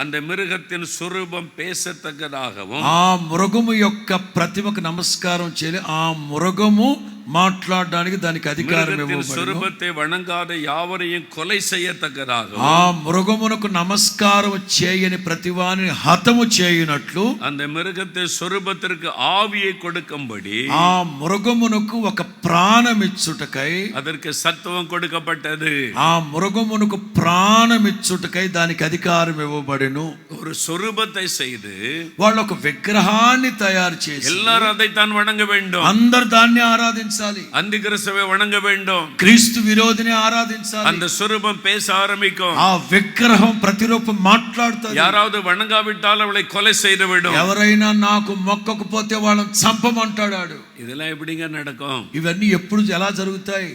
அந்த மிருகத்தின் சுரூபம் பேசத்தக்கதாகவும் ఆ మృగము యొక్క ప్రతిమకు నమస్కారం చేయాలి, ఆ మృగము మాట్లాడడానికి దానికి అధికారం ఇవ్వబడింది. சுரூபத்தை வணங்காத யாவரையும் கொலை செய்யத்தக்கதாகவும் ఆ మృగమునకు నమస్కారం చేయని ప్రతివాని హతము చేయునట్లు அந்த மிருகத்தின் சுரூபத்திற்கு ஆவியை கொடுக்கும்படி ఆ మృగమునకు ఒక ప్రాణమిచ్చుటకై அதற்கு சத்துவம் கொடுக்கப்பட்டது. ఆ మృగమునకు ప్రాణమిచ్చుటకై దానికి అధికారం ఇవ్వబడెను. ஒரு சொரூபத்தை செய்து వాళ్ళు ఒక విగ్రహాన్ని తయారు చేసి எல்லாரும் அதைத்தான் வணங்க வேண்டும். అందరు దాన్ని ఆరాధించాలి. அந்தி கிறிஸ்துவை வணங்க வேண்டும். క్రీస్తు విరోధిని ఆరాధించాలి. அந்த சொரூபம் பேச ஆரம்பிக்கும். ఆ విగ్రహం ప్రతిరూపం మాట్లాడుతుంది. யாராவது வணங்காவிட்டால் அவளை கொலை செய்து விடும். ఎవరైనా నాకు మొక్కకపోతే వాళ్ళని చంపమంటాడు. இதெல்லாம் எப்படிங்க நடக்கும்? ఇవన్నీ ఎప్పుడు ఎలా జరుగుతాయి?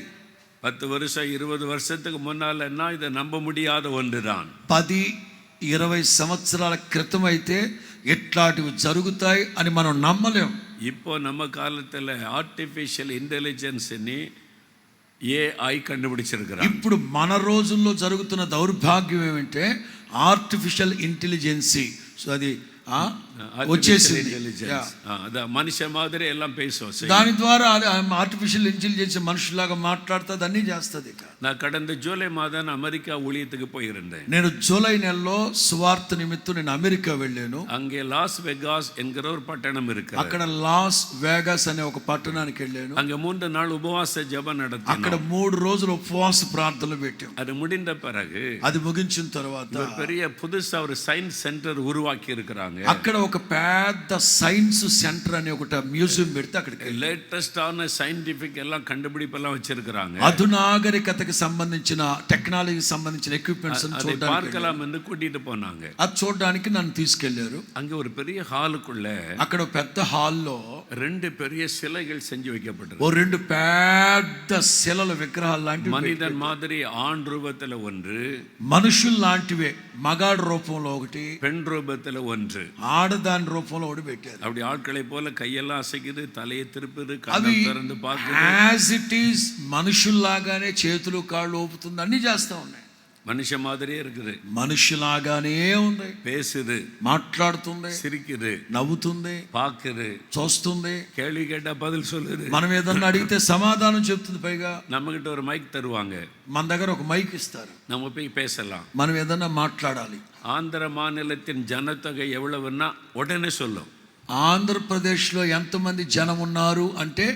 10 வருஷம் 20 வருஷத்துக்கு முன்னாலன்னா இதை நம்ப முடியாத ஒன்றுதான். 10-20 సంవత్సరాల క్రితం అయితే ఇట్లాంటివి జరుగుతాయి అని మనం నమ్మలేం. இப்போ நம்ம காலத்தில் ஆர்டிஃபிஷியல் இன்டெலிஜென்ஸ்ని ఏఐ కண்டுபிடிச்சிருக்கிறாங்க. ఇప్పుడు మన రోజుల్లో జరుగుతున్న దౌర్భాగ్యం ఏమంటే ఆర్టిఫిషియల్ ఇంటెలిజెన్సీ. సో అది వచ్చేసింది. మనిషి మాదిరి ఎல்லாம் పేసం. దాని ద్వారా ఆర్టిఫిషియల్ ఇంటెలిజెన్స్ మనుషులాగా మాట్లాడుతుంది, అన్ని చేస్తుంది. நான் கடந்த ஜூலை மாதம் அமெரிக்கா ஊழியத்துக்கு போயிருந்தேன். నేను జూలై నెలలో సువార్త నిమిత్తం నేను అమెరికా వెళ్ళాను. அங்கே லாஸ் வெகாஸ் என்கிற ஒரு பட்டணம் இருக்கு. అక్కడ లాస్ వేగాస్ అనే ఒక పట్టణానికి వెళ్ళాను. அங்க 3 நாள் உபவாச ஜெபம் நடத்தினோம். అక్కడ 3 రోజులు ఉపవాస ప్రార్థనలు పెట్టాం. அது முடிந்த பிறகு అది ముగించిన తర్వాత பெரிய புதுசா ஒரு சயின்ஸ் சென்டர் உருவாக்கி இருக்கிறாங்க. అక్కడ ఒక పెద్ద సైన్స్ సెంటర్ అనే ఒక మ్యూజియం పెడితే అక్కడికి లేటెస్టాன సైంటిఫిక్ எல்லாம் கண்டுபிடிப்பெல்லாம் வச்சிருக்காங்க. అధునాగరికతకి సంబంధించిన టెక్నాలజీకి సంబంధించిన ఎక్విప్మెంట్స్ பார்க்கலாம் கூட்டிட்டு போனாங்க. అది చూడడానికి నన్ను తీసుకెళ్లారు. அங்க ஒரு பெரிய ஹாலுக்குள்ள అక్కడ ఒక పెద్ద హాల్లో 2 பெரிய சிலைகள் செஞ்சு வைக்கப்பட்டது. ఓ 2 పెద్ద శిలల విగ్రహాలు లాంటివి, மனிதன் மாதிரி ஆண் ரூபத்துல ஒன்று, మనుషులు లాంటివే మగాడు రూపంలో ఒకటి, பெண் రూపத்துல ஒன்று, ఆడదాని రూపంలో ఒకటి పెట్టారు. அப்படி ஆட்களை போல கையெல்லாம் అసைக்குது, தலையை திருப்புது, అవి కళ్ళు తెరందు పాకుது. యాజ్ ఇట్ ఈస్ మనుషుల్లాగానే చేతులు కాళ్ళు ఊపుతుంది, అన్ని చేస్తా ఉన్నాయి. மனுஷ மாதிரியே இருக்குது, మనుషులాగానే ఉంది, பேசுது, మాట్లాడుతుంది, சிரிக்குது, నవ్వుతుంది, பாக்குது, చూస్తుంది, கேள்வி கேட்டா பதில் சொல்லுது. మనం ఏదన్నా అడిగితే సమాధానం చెప్తుంది. పైగా நம்ம கிட்ட ஒரு மைக் தருவாங்க, మన దగ్గర ఒక మైక్ ఇస్తారు, நம்ம போய் பேசலாம். మనం ఏదన్నా మాట్లాడాలి. ஆந்திர மாநிலத்தின் ஜனத்தொகை எவ்வளவுன்னா உடனே சொல்லும். ఆంధ్రప్రదేశ్లో ఎంతమంది జనం ఉన్నారు అంటే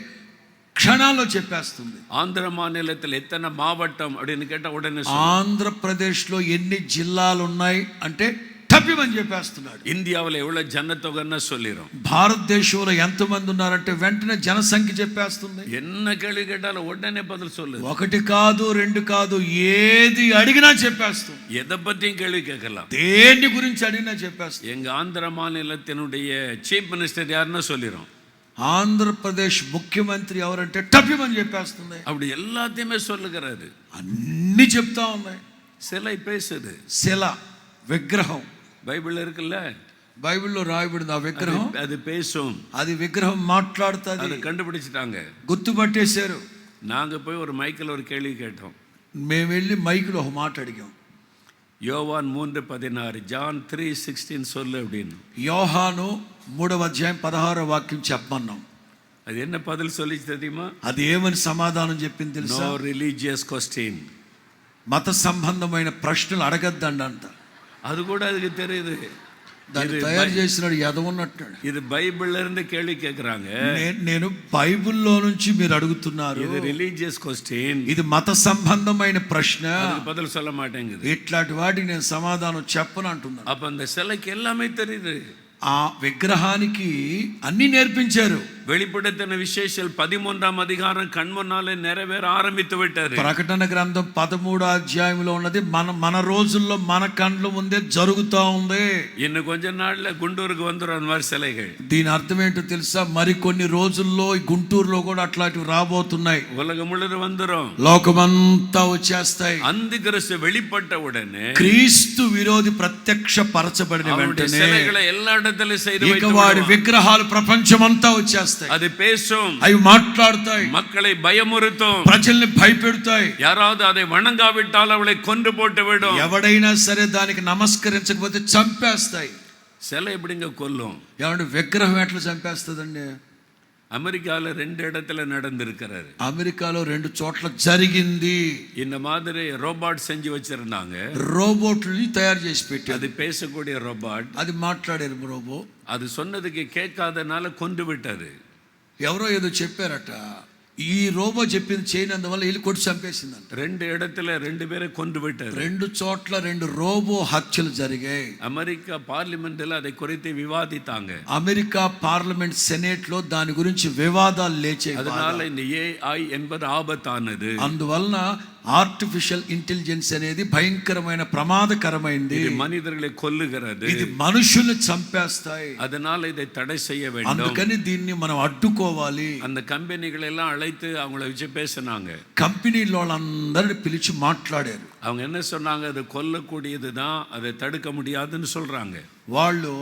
క్షణాల్లో చెప్పేస్తుంది. ఆంధ్ర మాநிலத்தில் ఎత్తన మావట్టం அப்படின்னு கேட்டா உடனே ఆంధ్రప్రదేశ్లో ఎన్ని జిల్లాలు ఉన్నాయి అంటే టప్పిమని చెప్పేస్తున్నాడు. ఇండియాలో ఎவ்வளவு జనతొగన్నా சொல்லிரும். భారతదేశంలో ఎంతమంది ఉన్నారంటే వెంటనే జనసంఖ్య చెప్పేస్తుంది. என்ன கேள்வி கேட்டாலும் உடனே பதில் சொல்லுது. 1 కాదు 2 కాదు, ఏది అడిగినా చెప్పేస్తుంది. எதை பத்தியும் கேள்வி கேட்கலாம், దేని గురించి అడిగినా చెప్పేస్తుంది. எங்க ఆంధ్ర மாநிலத்தினுடைய చీఫ్ మినిస్టర్ யாருன்னா சொல்லிரும். ఆంధ్రప్రదేశ్ ముఖ్యమంత్రి ఎవరంటే టప్పిమని చెప్పేస్తుంది. அப்படி எல்லாத்தையுமே சொல்லுகிறாரு, అన్ని చెప్తా ఉన్నాయి. சிலை பேசுது. శిల విగ్రహం பைபிள் இருக்குல்ல, బైబిల్లో రాయబడింది. ఆ విగ్రహం அது பேசும். అది విగ్రహం మాట్లాడుతుంది. அதை కண்டுபிடிச்சிட்டாங்க. గుర్తుపట్టేశారు. நாங்க போய் ஒரு மைக்கில் ஒரு கேள்வி கேட்டோம். మేము వెళ్ళి మైకులో ఒక మాట అడిగాం. யோவான் 3:16 ஜான் 3:16 சொல்லு அப்படின்னு. యోహాను 3:16 చెప్పమన్నాం. அது என்ன பதில் சொல்லிச்சு தெரியுமா? అది ఏమని సమాధానం చెప్పింది తెలుసా? No religious question. మత సంబంధమైన ప్రశ్నలు అడగద్దండి అంట. அது கூட அதுக்கு தெரியுது. దాన్ని తయారు చేసినాడు ఎదవన్నట్టు. ఇది బైబిల్లో இருந்து కేள்வி கேக்குறாங்க. నేను బైబిల్లో నుంచి మీరు అడుగుతున్నారు. ఇది రిలీజియస్ క్వశ్చన్. ఇది మత సంబంధమైన ప్రశ్న. அதுக்கு பதில் சொல்ல மாட்டேங்குது. ఇట్లాంటి వాటికి నేను సమాధానం చెప్పను అంటున్నాను. அப்ப அந்த சிலைக்கு எல்லாமே தெரியுது. ఆ విగ్రహానికి అన్ని నేర్పించారు. வெளிப்படுத்தின விசேஷம் 13ஆம் அதிகாரம் கண்முன்னாலே நிறைவேற ஆரம்பித்து விட்டாரு. ప్రకటన గ్రంథం 13వ అధ్యాయంలో ఉన్నది మన రోజుల్లో మన కళ్ళ ముందే జరుగుతా ఉంది. இன்னும் கொஞ்ச நாள்ல గుంటూరుకు வந்துரும் அந்த மாதிரி சிலைகள். దీని అర్థం ఏంటో తెలుసా? మరి కొన్ని రోజుల్లో ఈ గుంటూరులో కూడా అట్లాంటివి రాబోతున్నాయి. உலகம் முழுவதும் வந்துரும். లోకమంతా వచ్చేస్తాయి. అంత్యక్రీస్తు வெளிப்பட்ட உடனே క్రీస్తు విరోధి ప్రత్యక్ష పరచబడిన వెంటనే சிலைகளை எல்லா இடத்திலும் செய்து ఇక వాడి విగ్రహాలు ప్రపంచమంతా వచ్చేస్తాయి. அது பேசும். అవి మాట్లాడతాయి. மக்களை பயமுறுத்தும். ప్రజల్ని భయపెడతాయి. யாராவது அதை வணங்காவிட்டால் அவளை கொன்று போட்டு விடும். ఎవడైనా సరే దానికి నమస్కరించకపోతే చంపేస్తాయి. சிலை எப்படிங்க கொல்லும்? ఏమంటే విగ్రహం ఎట్లా చంపేస్తుందండి? அமெரிக்கால 2 இடத்துல நடந்திருக்கிறாரு. అమెరికాలో 2 చోట్ల జరిగింది. இந்த மாதிரி ரோபாட் செஞ்சு வச்சிருந்தாங்க. రోబోట్లని తయారు చేసి పెట్టారు. அது பேசக்கூடிய ரோபாட். అది మాట్లాడే రోబో. அது சொன்னதுக்கு கேட்காதனால கொண்டு விட்டது. ఎవరో ఏదో చెప్పారట. ఈ రోబో చెప్పింది చేయనందువల్ల వెళ్ళి కొట్టి చంపేసిందంట. 2 இடத்துல 2 பேரை கொண்டு விட்டது. 2 చోట్ల 2 రోబో హత్యలు జరిగాయి. అమెరికా పార్లమెంట్లో அதை குறித்து వివాదితాంగ. అమెరికా పార్లమెంట్ సెనేట్ లో దాని గురించి వివాదాలు లేచాయి. அதனால இந்த AI என்பது ఆபத்தானது. అందువలన ఆర్టిఫిషియల్ ఇంటెలిజెన్స్ అనేది భయంకరమైన ప్రమాదకరమైంది. ఇది మనుషుల్ని కొల్లుகிறது. ఇది మనుషుల్ని చంపేస్తాయి. அதனால இதை தடை செய்ய வேண்டும். అందుకని దీన్ని మనం అడ్డుకోవాలి. அந்த కంపెనీகள் எல்லாம் அழைத்து அவங்கள வச்சு பேசினாங்க. కంపెనీలో వాళ్ళందరిని పిలిచి మాట్లాడారు. அவங்க என்ன சொன்னாங்க? அது கொல்லக்கூடியதுதான், அதை தடுக்க முடியாதுன்னு சொல்றாங்க. వాళ్ళు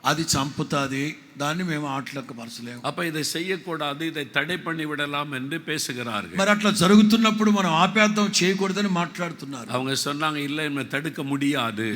అది చంపుతాది, దాన్ని మేము ఆటలకు పరచలేము. அப்ப இதை செய்யக்கூடாது, இதை தடை பண்ணி விடலாம் என்று பேசுகிறார்கள். మరి అట్లా జరుగుతున్నప్పుడు మనం ఆపేద్దాం, చేయకూడదని మాట్లాడుతున్నారు. அவங்க சொன்னாங்க, இல்ல நம்ம தடுக்க முடியாது.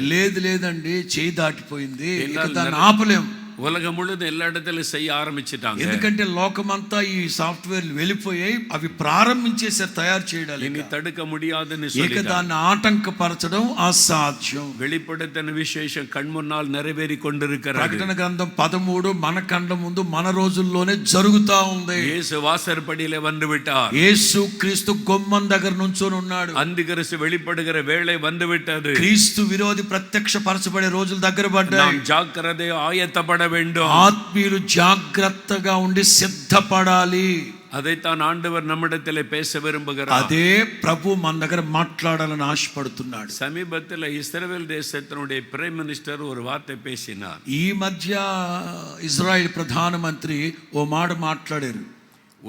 లేదండి, చేయి దాటిపోయింది, ఇక దాన్ని ఆపలేము. உலகம் முழுவதும் எல்லா இடத்துல செய்ய ஆரம்பிச்சிட்டாங்க. ఎందుకంటే లోకమంతా ఈ సాఫ్ట్వేర్లు వెళ్ళిపోయాయి, అవి ప్రారంభించేసారు తయారు చేయడానికి. ఇని తడుక முடியாதுன்னு ఇక சொல்லிட்டாங்க. దాన్ని ఆటంకపరచడం అసాధ్యం. வெளிப்படுத்தின విశేషం కన్మున్నాల్ నెరవేరి கொண்டிருக்கிறது. ప్రకటన గ్రంథం 13 మన కళ్ళ ముందు మన రోజుల్లోనే జరుగుతా ఉంది. యేసు వాసరపడిలే வந்து விட்டார். యేసు క్రీస్తు గుమ్మం దగ్గర నుంచొని ఉన్నాడు. అంత్యక్రీస్తు வெளிப்படுகிற வேளை வந்து விட்டது. క్రీస్తు విరోధి ప్రత్యక్షపరచబడే రోజులు దగ్గర పడ్డాయి. நாம் జాగ్రత్తగా ఆయత్తపడ வேண்டும். ఆత్మీయులు జాగ్రత్తగా ఉండి సిద్ధపడాలి. అதைத்தான் ఆండவர் நம்மிடத்திலே பேச விரும்புகிறார். అదే ప్రభు మన దగ్గర మాట్లాడాలని ఆశపడుతున్నాడు. సమీపத்தில் ఇశ్రాయేల్ దేశத்தினுடைய பிரைம் மினிஸ்டர் ஒரு வார்த்தை பேசினார். ఈ మధ్య ఇజ్రాయెల్ ప్రధానమంత్రి ఓ మాట మాట్లాడారు.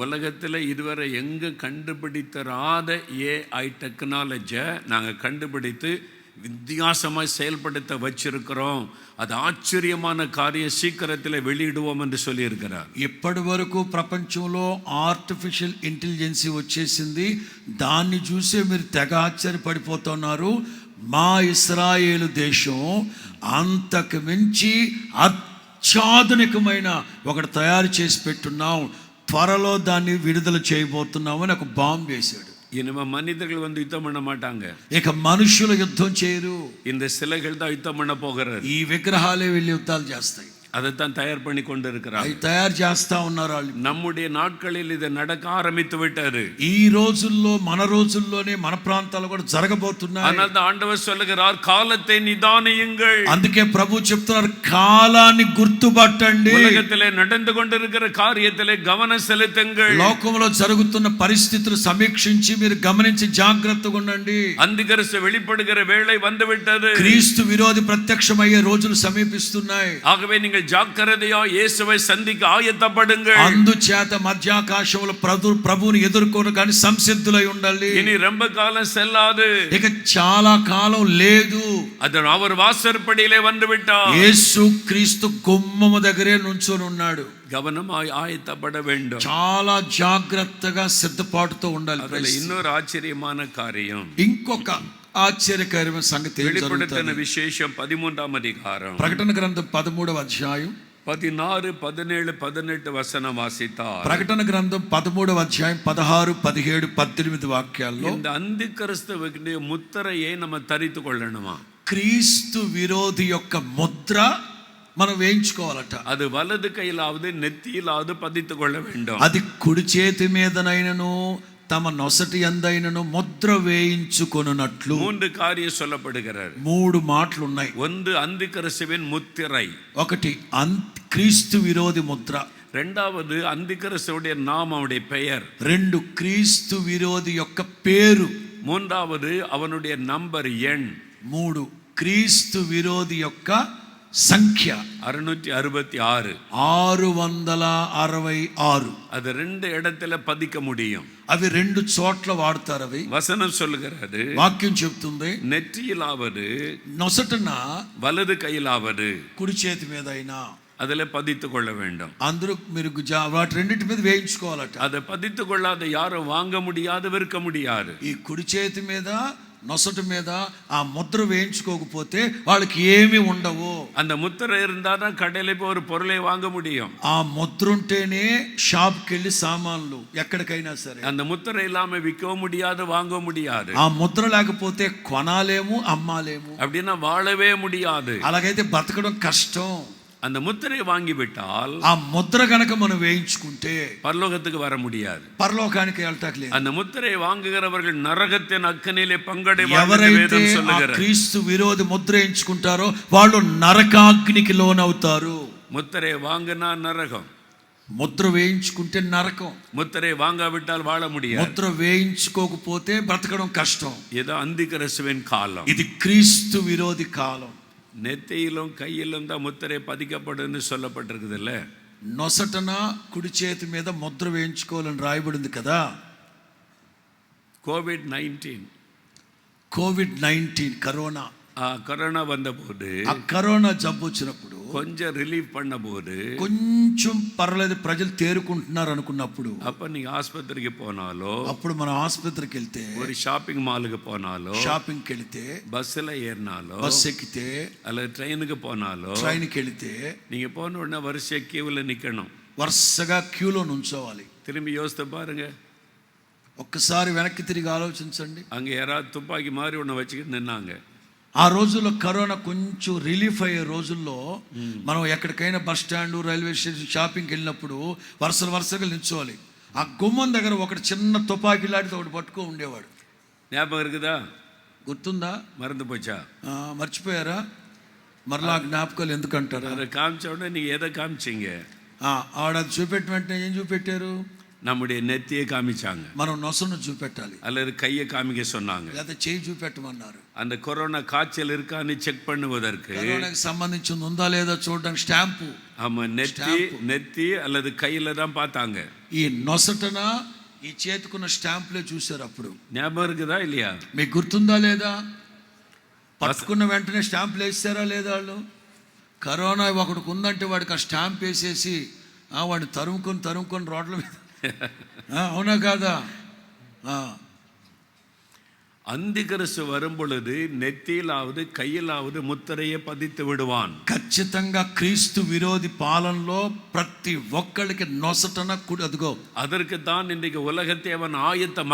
உலகத்தில் இதுவரை எங்க கண்டுபிடித்தராத AI டெக்னாலஜியை நாங்கள் கண்டுபிடித்து வித்தியாசமாய் செயல்படுத்த வச்சிருக்கிறோம். அது ఆశ్చర్యமான காரியம், சீக்கிரத்தில் வெளியிடுவோம் என்று சொல்லி இருக்கிறார். ఇప్పటి వరకు ప్రపంచంలో ఆర్టిఫిషియల్ ఇంటెలిజెన్స్ వచ్చేసింది. దాన్ని చూసే మీరు తెగ ఆశ్చర్యపడిపోతున్నారు. మా ఇశ్రాయేలు దేశం అంతకు మించి అత్యాధునికమైన ఒకటి తయారు చేసి పెట్టున్నాం, త్వరలో దాన్ని విడుదల చేయబోతున్నామని ఒక బాంబు వేశాడు. இனிமே மனிதர்கள் வந்து யுத்தம் பண்ண மாட்டாங்க. ఇక మనుషులు యుద్ధం చేయరు. இந்த சிலைகள் தான் யுத்தம் பண்ண போகிறது. ఈ విగ్రహాలే వెళ్ళి యుద్ధాలు చేస్తాయి. அதைத்தான் தயார் பண்ணி கொண்டு இருக்கிறார். అవి తయారు చేస్తా ఉన్నారు వాళ్ళు. நம்முடைய నాட்களில் ఇది நடக்க ఆరంభిத்து విட்டாరు. ఈ రోజుల్లో మన రోజుల్లోనే మన ప్రాంతాల్లో కూడా జరగబోతున్నాయి. அதனால ஆண்டவர் சொல்லுகிறார், காலத்தை நிதானியுங்கள். అందుకే ప్రభు చెప్తున్నారు, కాలాన్ని గుర్తుపట్టండి. உலகத்திலே நடந்து கொண்டிருக்கிற காரியத்திலே கவனம் செலுத்துங்கள். లోకంలో జరుగుతున్న పరిస్థితులు సమీక్షించి మీరు గమనించి జాగ్రత్తగా ఉండండి. అంత్యక్రీస్తు வெளிப்படுகிற வேளை வந்து விட்டது. క్రీస్తు విరోధి ప్రత్యక్షమయ్యే రోజులు సమీపిస్తున్నాయి. ஆகவே நீங்கள் ஜாக்கிரதையா இயேசுவை சந்திக்க ஆயத்தப்படுங்கள். అందుచేత మధ్యాకాశంలో ప్రభువుని ఎదుర్కొనడానికి సంసిద్ధులై ఉండాలి. இனி ரொம்ப காலம் செல்லாது. ఇక చాలా కాలం లేదు. அது அவர் வாசற்படியிலே வந்து விட்டார். యేసు క్రీస్తు గుమ్మము దగ్గరే నుంచొని ఉన్నాడు. கவனமாய் ஆயத்தப்பட வேண்டும். చాలా జాగ్రత్తగా సిద్ధపాటుతో ఉండాలి. அதுல இன்னொரு ஆச்சரியமான காரியம், ఇంకొక ఆశ్చర్యకరమైన సంగతి வெளிப்படுத்தின விசேஷம் 13ஆம் அதிகாரம் ప్రకటన గ్రంథం 13వ అధ్యాయం 16, 17, 18 వசనం వాసిத்தார். ప్రకటన గ్రంథం 13వ అధ్యాయం 16, 17, 18 వాక్యాల్లో இந்த அந்தி கிறிஸ்துவுடைய முத்திரையை நம்ம தரித்து கொள்ளணுமா? క్రీస్తు విరోధి యొక్క ముద్ర మనం వేయించుకోవాలట. அது வலது கையிலாவது நெத்தியிலாவது பதித்து கொள்ள வேண்டும். అది కుడి చేతి మీదనైనను తమ నొసటి యందైనను ముద్ర వేయించుకొనున్నట్లు 3 காரியம் சொல்லப்படுகிறது. 3 మాటలు ఉన్నాయి. ஒன்று அந்தி கிறிஸ்துவின் முத்திரை, ఒకటి క్రీస్తు విరోధి ముద్ర, இரண்டாவது அந்தி கிறிஸ்துவுடைய நாமம், அவருடைய பெயர், 2 క్రీస్తు విరోధి యొక్క పేరు, மூன்றாவது அவனுடைய நம்பர் எண், 3 క్రీస్తు విరోధి యొక్క సంఖ్య 666. 666. அது 2 இடத்துல பதிக்க முடியும். అవి 2 చోట్ల వాడతారు. అవి வசனம் சொல்லுகிறது, వాక్యం చెప్తుంది, நெற்றியிலாவது నొసటన வலது கையிலாவது కుడి చేతి మీద అయినా அதுல பதித்து கொள்ள வேண்டும். అందరూ మీరు వాటి రెండింటి మీద వేయించుకోవాలట. அதை பதித்து கொள்ளாத யாரும் வாங்க முடியாது, விற்க முடியாது. ఈ కుడి చేతి మీద నొసటి మీద ఆ ముద్ర వేయించుకోకపోతే వాళ్ళకి ఏమీ ఉండవు. அந்த முத்திரை இருந்தாதான் கடையில போய் ஒரு பொருளை வாங்க முடியும். ఆ ముద్ర ఉంటేనే షాప్కి వెళ్ళి సామాన్లు ఎక్కడికైనా సరే. அந்த முத்திரை இல்லாம விற்கவும் முடியாது, வாங்க முடியாது. ఆ ముద్ర లేకపోతే కొనాలేము, అమ్మాలేము. அப்படின்னா வாழவே முடியாது. అలాగైతే బతకడం కష్టం. அந்த முத்திரை வாங்கி விட்டால், ఆ ముద్ర గనక మనం వేయించుకుంటే பரலோகத்துக்கு வர முடியாது. పరలోకానికి వెళ్ళటానికి அந்த முத்திரை வாங்குகிறவர்கள் நரகத்தின் அக்கினியிலே பங்கடைவார்கள் என்று ఎవరైతే வேதம் ఆ சொல்லுகிறது. క్రీస్తు విరోధి ముద్ర వేయించుకుంటారో వాళ్ళు నరకాగ్నికి లోనవుతారు. முத்திரை வாங்கினா நரகம், ముద్ర వేయించుకుంటే నరకం. முத்திரை வாங்காவிட்டால் வாழ முடியாது. ముద్ర వేయించుకోకపోతే బ్రతకడం కష్టం. ஏதோ அந்தி கிறிஸ்துவின் காலம். ఇది క్రీస్తు విరోధి కాలం. நெத்தியிலும் கையிலும் தான் முத்திரை பதிக்கப்படும் சொல்லப்பட்டிருக்குது இல்ல. నొసటన కుడి చేతి మీద ముద్ర వేయించుకోవాలని రాయబడింది కదా. కోవిడ్-19 కరోనా வந்தபோது, ఆ కరోనా జబ్బు వచ్చినప్పుడు கொஞ்சம் ரிலீவ் பண்ணபோது, కొంచెం పర్లేదు ప్రజలు తేరుకుంటున్నారు అనుకున్నప్పుడు, அப்ப நீங்க ஆஸ்பத்திரிக்கு போனாலோ, అప్పుడు మనం ఆసుపత్రికి వెళ్తే, ஒரு ஷாப்பிங் மாலுக்கு போனாலோ, షాపింగ్కి వెళితే, பஸ்ல ஏறினாலோ, బస్ ఎక్కితే, அல்லது ட்ரெயினுக்கு போனாலோ, ట్రైన్కి వెళితే நீங்க போன உடனே வரிசை கியூவில் நிக்கணும். వరుసగా క్యూలో నుంచోవాలి. திரும்பி யோசித்து பாருங்க, ఒక్కసారి వెనక్కి తిరిగి ఆలోచించండి. அங்க யாராவது துப்பாக்கி மாதிரி ஒண்ணு வச்சுக்கிட்டு நின்னாங்க. ఆ రోజుల్లో కరోనా కొంచెం రిలీఫ్ అయ్యే రోజుల్లో మనం ఎక్కడికైనా బస్ స్టాండ్, రైల్వే స్టేషన్, షాపింగ్కి వెళ్ళినప్పుడు వరుసగా నిల్చోవాలి. ఆ గుమ్మం దగ్గర ఒకటి చిన్న తుపాకీ లాంటిది ఒకటి పట్టుకో ఉండేవాడు. ஞாபகம் இருக்குதா? గుర్తుందా? மறந்து போச்சா? మర్చిపోయారా? మరలా జ్ఞాపకాలు ఎందుకంటారు? அதை காமிச்ச உடனே நீங்க எதை காமிச்சீங்க? ఆవిడ అది చూపెట్టిన వెంటనే ఏం చూపెట్టారు? நம்முடைய நெத்தியை காமிச்சாங்க. మనం నొసను చూపెట్టాలి, அல்லது கையை காமிக்க சொன்னாங்க. లేదా చేయి చూపెట్టమన్నారు. அந்த கொரோனா காய்ச்சல் இருக்கான்னு செக் பண்ணுவதற்கு, కరోనాకి సంబంధించింది ఉందా లేదా చూడడానికి స్టాంపు. ஆமா, நெத்தி அல்லது கையில தான் பார்த்தாங்க. ఈ నొసటన ఈ చేతుకున్న స్టాంపులే చూశారు. అప్పుడు ஞாபகம் இருக்குதா இல்லையா? మీకు గుర్తుందా లేదా? పట్టుకున్న వెంటనే స్టాంపులు వేసారా లేదా? వాళ్ళు కరోనా ఒకడికి ఉందంటే వాడికి ఆ స్టాంప్ వేసేసి వాడిని తరుముకొని రోడ్ల మీద, అవునా కాదా? அந்தி கிறிஸ்து வரும் பொழுது நெத்தியிலாவது கையிலாவது முத்திரையை பதித்து விடுவான். ఖచ్చితంగా క్రీస్తు విరోధి పాలనలో ప్రతి ఒక్కరికి నొసటన కుడి, అదిగో அதற்கு தான் இன்றைக்கு உலகத்தை அவன்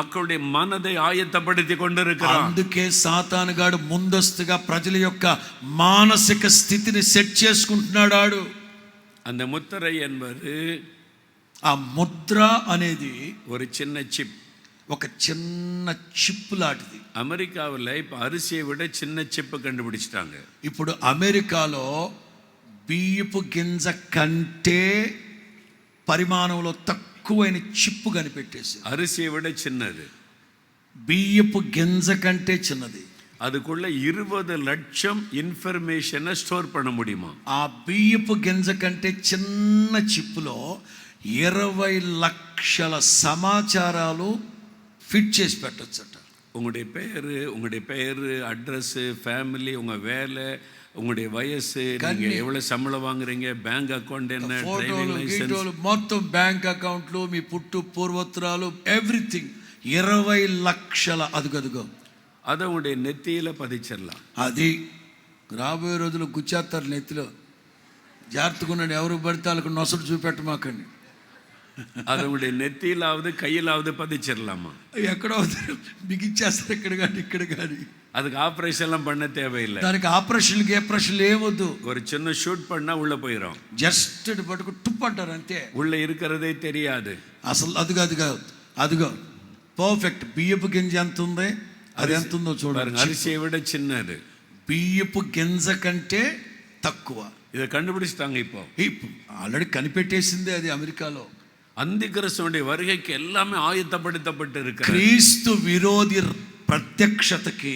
மக்களுடைய மனதை ஆயத்தப்படுத்தி கொண்டிருக்கிறான். అందుకే సాతానుగాడు ముందస్తుగా ప్రజల యొక్క మానసిక స్థితిని సెట్ చేసుకుంటున్నాడు. அந்த முத்திரை என்பது, ఆ ముద్ర అనేది ஒரு சின்ன சிப், ఒక చిన్న చిప్ లాంటిది. అమెరికాவில் இப்போ అరిసిயை విட చిన్న చిప్ కண்டுபிடிச்சிட்டாங்க. ఇప్పుడు అమెరికాలో బియ్యపు గింజ కంటే పరిమాణంలో తక్కువైన చిప్పు కనిపెట్టేసి, అరిసిயை విட చిన్నది, బియ్యపు గింజ కంటే చిన్నది. அதுக்குள்ள 20 லட்சம் இன்ஃபர்மேஷனை ஸ்டோர் பண்ண முடியுமா? ఆ బియ్యపు గింజ కంటే చిన్న చిప్పులో 20 లక్షల సమాచారాలు ఫిట్ చేసి పెట్టొచ్చట. உங்களுடைய பெயர், அட்ரஸ், ஃபேமிலி, உங்க வேலை, உங்களுடைய வயசு, நீங்க எவ்வளவு சம்பளம் வாங்குறீங்க, பேங்க் அக்கౌంట్ என்ன, டிரைவிంగ్ లైసెన్స్, మొత్తం బ్యాంక్ అకౌంట్లు, మీ పుట్టు పూర్వోత్తరాలు, ఎవ్రీథింగ్ 20 లక్షల. అదుగదుగో அதை உங்களுடைய நெத்தியில பதிச்சிடலாம். అది రాబోయే రోజులు గుచ్చేస్తారు నెత్తిలో. జాగ్రత్తగా ఉండండి, ఎవరు పడితే వాళ్ళకి నొసడు చూపెట్టమాకండి. அதை உங்களுடைய நெத்தியிலாவது கையிலாவது பதிச்சிடலாமா? ఎక్కడో బిగించేస్తారు, ఇక్కడ కానీ. அதுக்கு ஆபரேஷன் எல்லாம் பண்ண தேவையில்லை. దానికి ఆపరేషన్కి ఏమొద్దు. ஒரு சின்ன ஷூட் பண்ணா உள்ள போயிடும். జస్ట్ పట్టుకు టుప్ అంటారు అంతే, உள்ள இருக்கிறதே தெரியாது. అసలు అదిగో పర్ఫెక్ట్. బియ్యపు గింజ ఎంత ఉంది, అది ఎంత ఉందో చూడండి. அரிசியை விட சின்னது, బియ్యపు గింజ కంటే తక్కువ. இதை கண்டுபிடிச்சிட்டாங்க. இப்போ ఆల్రెడీ కనిపెట్టేసిందే అది అమెరికాలో. అంత్యక్రిస్తువుடைய வருகைக்கு எல்லாமே ஆயத்தப்படுத்தப்பட்டு இருக்கு. క్రీస్తు విరోధి ప్రత్యక్షతకి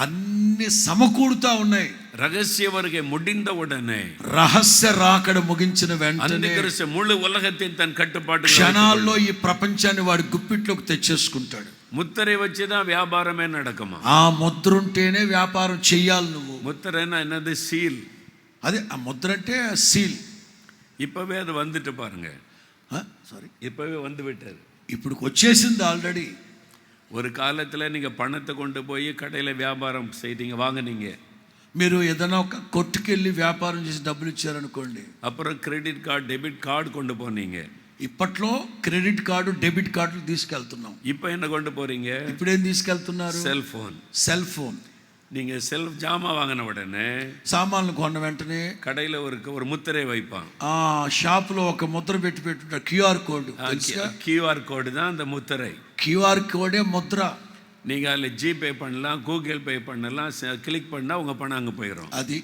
అన్ని సమకూడుతా ఉన్నాయి. రహస్య வருகை முடிந்த உடனே, రహస్య రాకడ ముగించిన వెంటనే అంత్యక్రిస్తు ముళ్ళు ఉలగத்தை తన కట్టుబాటు క్షణాల్లో ఈ ప్రపంచాన్ని వాడి గుప్పిట్లోకి తెచ్చేసుకుంటాడు. ముత్తரை వచ్చేதான் వ్యాపారమే நடக்குமா? ఆ ముద్ర ఉంటేనే వ్యాపారం చెయ్యాలి నువ్వు. ముత్తరైనా என்னது? సీల్. అదే ఆ ముద్ర అంటే సీల్. இப்பவே அது வந்துட்டு பாருங்க. సారీ, இப்பவே வந்து விட்டது. ఇప్పుడు వచ్చేసింది ఆల్రెడీ. ஒரு காலத்தில் நீங்கள் பணத்தை கொண்டு போய் கடையில் வியாபாரம் செய்தீங்க, வாங்கினீங்க. మీరు ఏదైనా ఒక కొట్టుకెళ్ళి వ్యాపారం చేసి డబ్బులు ఇచ్చారనుకోండి, அப்புறம் கிரெடிட் கார்டு, டெபிட் கார்டு கொண்டு போனீங்க. ఇప్పట్లో క్రెడిట్ కార్డు, డెబిట్ కార్డులు తీసుకెళ్తున్నాం. இப்போ என்ன கொண்டு போறீங்க? ఇప్పుడేం తీసుకెళ్తున్నారు? Cell phone. நீங்கள் ஜாமான் வாங்கின உடனே, సామాన్లు కొన్న వెంటనే கடையில் ஒரு முத்திரை வைப்பான். షాపులో ఒక Mudra పెట్టుంటారు, QR code. QR code தான் அந்த முத்திரை. క్యూఆర్ కోడే ముద్ర. நீங்கள் அதில் ஜிபே பண்ணலாம், கூகுள் பே பண்ணலாம், கிளிக் பண்ணால் உங்கள் பணம் அங்கே போயிடும். అది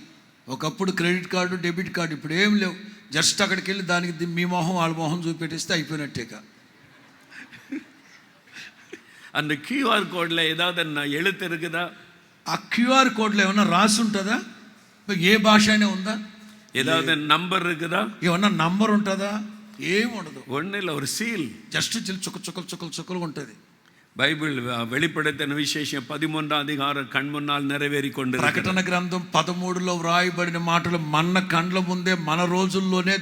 ఒకప్పుడు క్రెడిట్ కార్డు, డెబిట్ కార్డు. ఇప్పుడు ఏం లేవు. జస్ట్ అక్కడికి వెళ్ళి దానికి మీ మొహం వాళ్ళ మొహం చూపెట్టేస్తే అయిపోయినట్టేక. அந்த கியூஆர் கோடில் ஏதாவது எழுத்து இருக்குதா? ఆ క్యూఆర్ కోడ్లో ఏమన్నా రాసి ఉంటుందా? ఏ భాష అయినా ఉందా? ஏதாவது நம்பர் இருக்குதா? ఏమన్నా నంబర్ ఉంటుందా? ఏముండదు. ஒன்றும் இல்லை, ஒரு సీల్. జస్ట్ చుక్కలు ఉంటుంది. బైబిల్ வெளிப்படுத்தின விசேஷம் 13వ అధికారం కణ్ మున్నాల్ నెరవేరి కొండ. ప్రకటన గ్రంథం 13లో వ్రాయబడిన మాటలు మన కండ్ల ముందే మన రోజుల్లోనే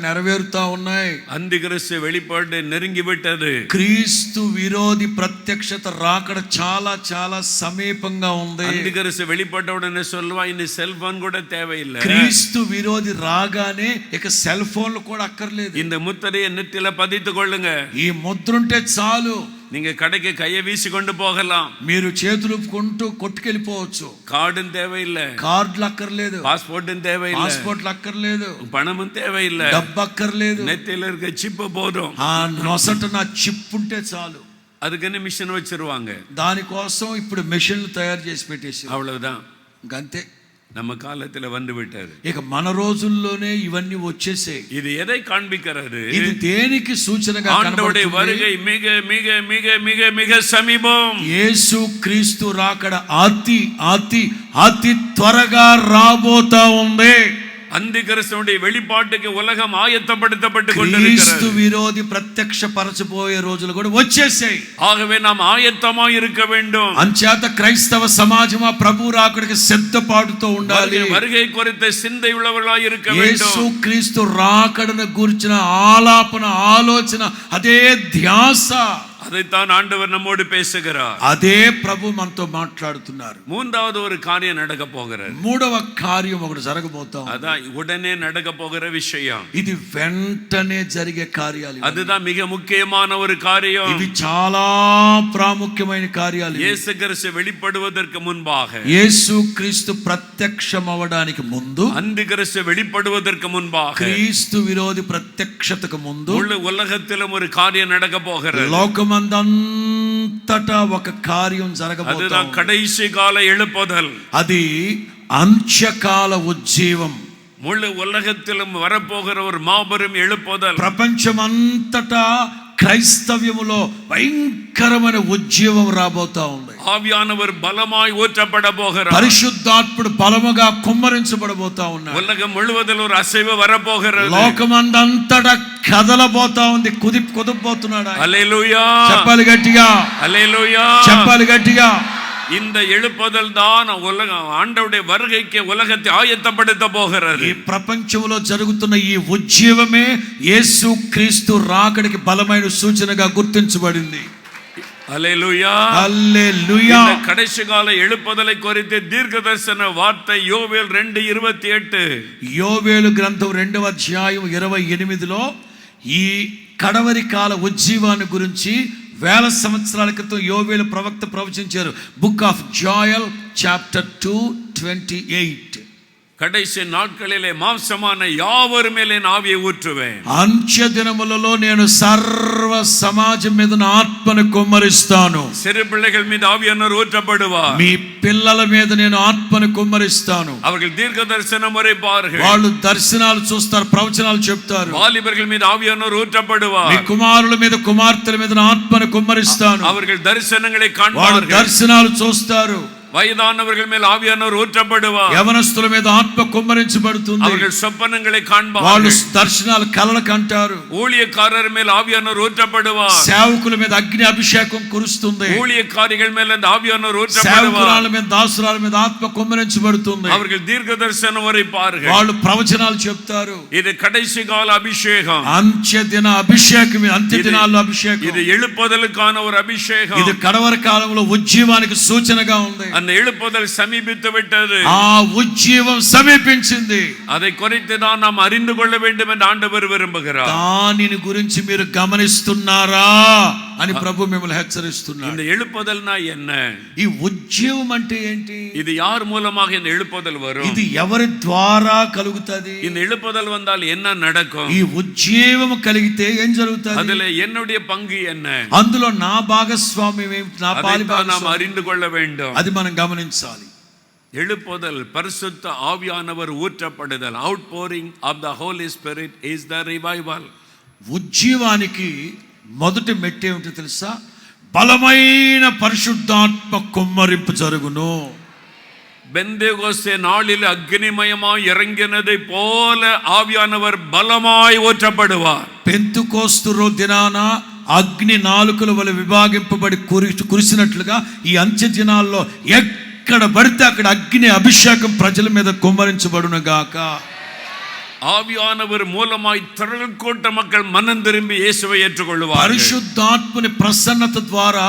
నెరవేరుతా ఉన్నాయి. అంత్యక్రిస్తు வெளிப்பாடு நெருங்கி விட்டது. క్రీస్తు విరోధి ప్రత్యక్షత రాకడ చాలా చాలా సమీపంగా ఉంది. అంత్యక్రిస్తు வெளிப்பட்ட உடனே சொல்வா, ఇన్ని సెల్ ఫోన్ కూడా தேவையில்லை. క్రీస్తు విరోధి రాగానే ఇక సెల్ ఫోన్లు కూడా అక్కర్లేదు. இந்த முத்திரையை நெத்தில பதித்துக் கொள்ளுங்க. ఈ ముద్రుంటే చాలు. நீங்க கடைக்கு கையை வீசி கொண்டு போகலாம். మీరు చేతులు ఊపుకుంటూ కొట్టుకెళ్ళిపోవచ్చు. కార్డుం தேவையில்லை, కార్డులు అక్కర్లేదు. పాస్పోర్ట్ தேவையில்லை, పాస్పోర్ట్లు అక్కర్లేదు. పణము தேவையில்லை, డబ్బు అక్కర్లేదు. நெத்தில இருக்க சிப்பு போதும். ఆ నొసట నా చిప్ ఉంటే చాలు. அதுக்குன்னு மிஷின் வச்சிருவாங்க. దానికోసం ఇప్పుడు మెషిన్లు తయారు చేసి పెట్టేసి, அவ்வளவுதான். గంతే. நம்ம காலத்துல வந்து விட்டது. ఇక మన రోజుల్లోనే ఇవన్నీ వచ్చేసాయి. ఇది ఎதை కాண்பிக்கிறது? ఇది దేనికి సూచనగా కనబడుతుంది? ఆండవుడి வருகை மிக மிக மிக மிக மிக సమీపం. యేసు క్రీస్తు రాకడ అతి అతి అతి త్వరగా రాబోతా ఉంది. అంత్యక్రిస్తువుடைய வெளிப்பாட்டுக்கு உலகம் ஆயத்தப்படுத்தப்பட்டு கொண்டிருக்கிறது. క్రీస్తు విరోధి ప్రత్యక్షపరచబోయే రోజులు కూడా వచ్చేసాయి. ஆகவே நாம் ஆயத்தமாய் இருக்க வேண்டும். అంచేత క్రైస్తవ సమాజం ప్రభు రాకడకి సిద్ధపాటుతో ఉండాలి. வருகை குறித்த சிந்தை உள்ளவர்களாய் இருக்க வேண்டும். యేసు క్రీస్తు రాకడను గురించిన ఆలాపన, ఆలోచన, అదే ధ్యాస, அதைத்தான் ஆண்டவர் நம்மோடு பேசுகிறார். అదే ప్రభు మనతో మాట్లాడుతున్నారు. மூன்றாவது ஒரு காரியம் நடக்க போகிறது. మూడవ కార్యం ఒకటి జరగబోతాం. அதான் உடனே நடக்க போகிற விஷயம். ఇది వెంటనే జరిగే కార్యాలు. அதுதான் மிக முக்கியமான ஒரு காரியம். ఇది చాలా ప్రాముఖ్యమైన కార్యాలు. இயேசு கிறிஸ்து வெளிப்படுவதற்கு முன்பாக, యేసు క్రీస్తు ప్రత్యక్షమవడానికి ముందు, అంత్యక్రిస్తు வெளிப்படுவதற்கு முன்பாக, క్రీస్తు విరోధి ప్రత్యక్షతకు ముందు முழு உலகத்திலும் ஒரு காரியம் நடக்க போகிறது. లోకమందంతటా ఒక కార్యం జరగబోతోంది. அதுதான் கடைசி கால எழுப்புதல். అది అంత్యకాల ఉజ్జీవం. முழு உலகத்திலும் வரப்போகிற ஒரு மாபெரும் எழுப்புதல். ప్రపంచమంతటా క్రైస్తవ్యములో భయంకరమైన ఉజ్జీవం రాబోతా ఉంది. ஆவியானவர் பலமாய் ஊற்றப்பட போகிறார். పరిశుద్ధాత్ముడు బలముగా కుమ్మరించబడబోతా ఉన్నాడు. உலகம் முழுவதில் ஒரு அசைவு வரப்போகிறது. లోకమందంతటా కదలబోతా ఉంది, కుదిపోతున్నాడు. హల్లెలూయా, చెప్పాలి గట్టిగా, హల్లెలూయా, చెప్పాలి గట్టిగా. இந்த எழுப்புதல் தான் ஆண்டவருடைய வருகைக்கு உலகத்தை ஆயத்தப்படுத்த போகிறது. ఈ ప్రపంచంలో జరుగుతున్న ఈ ఉజ్జీవమే యేసు క్రీస్తు రాకడికి బలమైన సూచనగా గుర్తించబడింది. హల్లెలూయా, హల్లెలూయా. இந்த கடைசி கால எழுப்புதலை குறித்து தீர்க்கதரிசன வார்த்தை யோவேல் 2:28. యోవేలు గ్రంథం 2వ అధ్యాయం 28లో ఈ కడవరి కాల ఉజ్జీవాన్ని గురించి వేల సంవత్సరాల క్రితం యోవేలు ప్రవక్త ప్రవచించారు. Book of Joel chapter 2:28. கடைசி நாட்களிலே மாம்சமான யாவர் மேலே நான் ஆவியை ஊற்றுவேன். అంత్య దినములలో నేను సర్వ సమాజం మీద నా ఆత్మను కుమ్మరిస్తాను. சிறு பிள்ளைகள் மீது ஆவியானவர் ஊற்றப்படுவார். మీ పిల్లల మీద నేను ఆత్మను కుమ్మరిస్తాను. அவர்கள் தீர்க்க தரிசனம் உரைப்பார்கள். వాళ్ళు దర్శనాలు చూస్తారు, ప్రవచనాలు చెప్తారు. வாலிபர்கள் மீது ஆவியானவர் ஊற்றப்படுவார். మీ కుమారుల మీద కుమార్తెల మీద నా ఆత్మను కుమ్మరిస్తాను. அவர்கள் தரிசனங்களை వాళ్ళు காண்பார்கள். దర్శనాలు చూస్తారు. வயதானவர்கள் மேல் ஆவியானவர் ஊற்றப்படுவார். యవనస్తుల మీద ఆత్మ కుమ్మరించబడుతుంది. அவர்கள் சொப்பனங்களை காண்பார்கள். వాళ్ళు దర్శనాలు కలలు కంటారు. ஊழியக்காரர் மேல் ஆவியானவர் ஊற்றப்படுவார். సేవకుల మీద అగ్ని అభిషేకం కురుస్తుంది. ஊழியக்காரிகள் மேல் அந்த ஆவியானவர் ஊற்றப்படுவார். సేవకురాల మీద దాసురాల మీద ఆత్మ కుమ్మరించబడుతుంది. அவர்கள் தீர்க்க தரிசனம் உரைப்பார்கள். వాళ్ళు ప్రవచనాలు చెప్తారు. இது கடைசி கால அபிஷேகம். అంత్య దిన అభిషేకం, అంత్య దినాల్లో అభిషేకం. இது எழுப்புதலுக்கான ஒரு అభిషేகம். ఇది కడవరి కాలంలో ఉజ్జీవానికి సూచనగా ఉంది. அந்த எழுப்புதல் சமீபித்து விட்டது. ఆ ఉజ్జీవం సమీపించింది. அதை குறித்து தான் நாம் அறிந்து கொள்ள வேண்டும் என்று ஆண்டவர் விரும்புகிறார். దానిని గురించి మీరు గమనిస్తున్నారా అని ప్రభు మిమ్మల్ని హెచ్చరిస్తున్నాడు. இந்த எழுப்புதல்னா என்ன? ఈ ఉజ్జీవం అంటే ఏంటి? இது யார் மூலமாக இந்த எழுப்புதல் வரும்? ఇది ఎవరి ద్వారా కలుగుతది? இந்த எழுப்புதல் வந்தால் என்ன நடக்கும்? ఈ ఉజ్జీవం కలిగితే ఏం జరుగుతది? அதிலே என்னுடைய பங்கு என்ன? అందులో నా భాగస్వామ్యం ఏమిటి? నా పాలి நாம் భాగస్వామ్యం அறிந்து கொள்ள வேண்டும். అది మనం గమనించాలి. எழுப்புதல் பரிசுத்த ஆவியானவர் ஊற்றப்படுதல், outpouring of the Holy Spirit is the revival. ఉజ్జీవానికి మొదటి మెట్టు ఏమిటో తెలుసా? బలమైన పరిశుద్ధాత్మ కుమ్మరింపు జరుగును. பெந்தேகோஸ்தே நாளில் அக்னிமயமாய் இறங்கினதை போல ஆவியானவர் பலமாய் ஊற்றப்படுவார். పెంతుకోస్తు దినాన అగ్ని నాలుకల వలె విభాగింపబడి కురిసినట్లుగా ఈ అంత్య దినాల్లో ఎక్కడ పడితే అక్కడ అగ్ని అభిషేకం ప్రజల మీద కుమ్మరించబడును గాక. ஆவியானவர் மூலமாய் திரள் கூட்ட மக்கள் மனம் திரும்பி இயேசுவை ஏற்றுக்கொள்வார்கள். పరిశుద్ధాత్మని ప్రసన్నత ద్వారా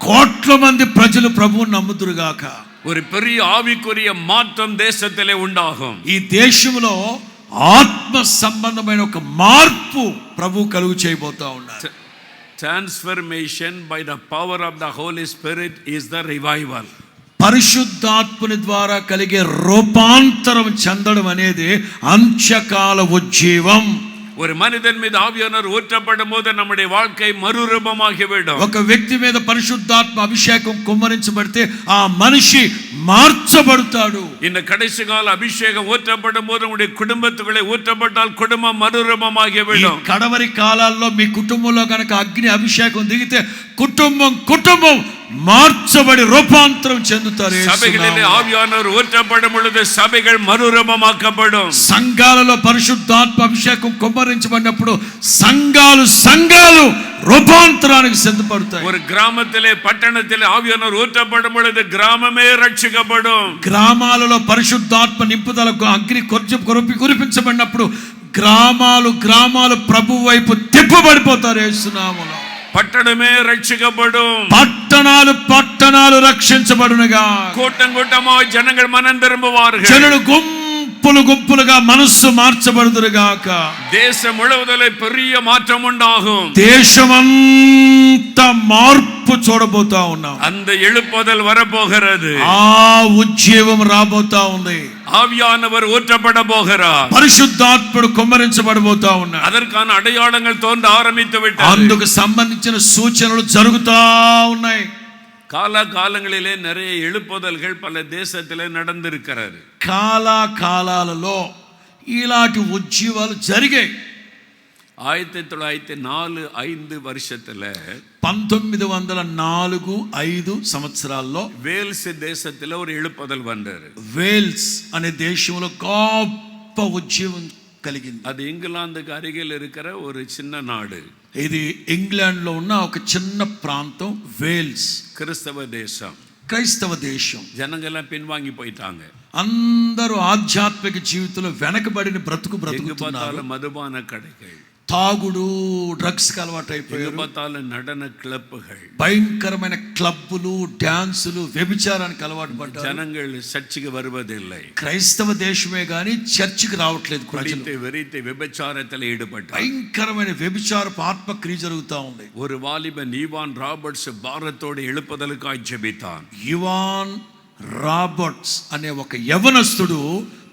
కోట్ల మంది ప్రజలు ప్రభువుని నమ్ముదురు గాక. ஒரு பெரிய ஆவிக்குரிய மாற்றம் தேசத்திலே உண்டாகும். ఈ దేశంలో ఆత్మ సంబంధమైన ఒక మార్పు ప్రభు కలుగు చేయబోతా ఉన్నారు. Transformation by the power of the Holy Spirit is the revival. పరిశుద్ధాత్మని ద్వారా కలిగే రూపాంతరం చెందడం అనేది అంత్యకాల ఉజ్జీవం. ஒரு மனிதன் மீது ஆவியானவர் ஊற்றப்படும் போது நம்முடைய வாழ்க்கை மறுரூபமாகிவிடும். ఒక వ్యక్తి మీద పరిశుద్ధాత్మ అభిషేకం కుమ్మరించబడితే ఆ మనిషి మార్చబడతాడు. இந்த கடைசி கால அபிஷேகம் ஊற்றப்படும் போது உங்களுடைய குடும்பத்துக்குள்ளே ஊற்றப்பட்டால் குடும்பம் மறுரூபமாகிவிடும். కడవరి కాలాల్లో మీ కుటుంబంలో కనుక అగ్ని అభిషేకం దిగితే కుటుంబం మార్చబడి రూపాంతరం చెందుతారు. సభகளிலே ఆవియానవర్ ஊற்றப்படும் பொழுது సభகள் மறுரூபமாக்கப்படும். సంఘాలలో పరిశుద్ధాత్మ అభిషేకం కుమ్మరించబడినప్పుడు సంఘాలు రూపాంతరానికి సిద్ధపడతాయి. ஒரு கிராமத்திலே పట్టణத்திலே ఆవియానవర్ ஊற்றப்படும் பொழுது గ్రామమే రక్షించబடும். గ్రామాలలో పరిశుద్ధాత్మ నింపుదలకు అగ్ని కురిపించబడినప్పుడు గ్రామాలు ప్రభు వైపు తిప్పబడిపోతారు. యేసునామములో పట్టణమే రక్షించబடும். పట్టణాలు రక్షించబడునుగా. கூட்டமாய் ஜனங்கள் மனம் திரும்புவார்கள். జనులు గుంపులుగా మనస్సు మార్చబడుదురుగాక. దేశం ముழுவதிலே பெரிய மாற்றம் உண்டாகும். దేశమంతా మార్పు చూడబోతా ఉన్నాం. அந்த எழுப்புதல் வரப்போகிறது. ఆ ఉజ్జీవం రాబోతా ఉంది. ஆவியானவர் ஊற்றப்பட போகிறார். పరిశుద్ధాత్ముడు కుమ్మరించబడబోతా ఉన్నాడు. அதற்கான அடையாளங்கள் தோன்ற ஆரம்பித்து விட்டது. అందుకు సంబంధించిన సూచనలు జరుగుతా ఉన్నాయి. కాలకాలంகளிலே நிறைய எழுப்புதல்கள் பல தேசத்திலே நடந்திருக்கிறது. కాలాలలో ఇలాంటి ఉజ్జీవాలు జరిగాయి. 1904-5 வருஷத்துல 1904-5 సంవత్సరాల్లో వేల్స్ దేశத்துல ஒரு எழுப்புதல் வந்தாரு. వేల్స్ అనే దేశంలో గొప్ప ఉద్యమం కలిగింది. అది ఇంగ్లాండ్కి అరిగిల్ இருக்கிற ஒரு చిన్న నాడు. ఇది ఇంగ్లాండ్ లో ఉన్న ఒక చిన్న ప్రాంతం వేల్స్. క్రైస్తవ దేశం. క్రైస్తవ దేశం. జనంగెல்லாம் పిన్వాంగి పోయిட்டாங்க. అందరూ ఆధ్యాత్మిక జీవితంలో వెనకబడిన బ్రతుకుతున్నారు. మధుపాన కడకై, తాగుడు, డ్రగ్స్ కి అలవాటు అయిపోయారు. నడన క్లబ్கள், భయంకరమైన క్లబ్బులు, డాన్సులు, వ్యభిచారానికి అలవాటు పడ్డారు. జనంగల్ చర్చికి வருவதில்லை. క్రైస్తవ దేశమే గాని చర్చికి రావట్లేదు. వెరితే వ్యభిచారத்தில் ஈடுபட்டார். భయంకరమైన వ్యభిచారపు ఆత్మక్రియ జరుగుతా ఉంది. ஒரு வாலிபன் ஈவான் ராபர்ட்ஸ் భారతోடு எழுப்புதலுக்காய் ஜெபித்தான். ఇవాన్ రాబర్ట్స్ అనే ఒక యవనస్తుడు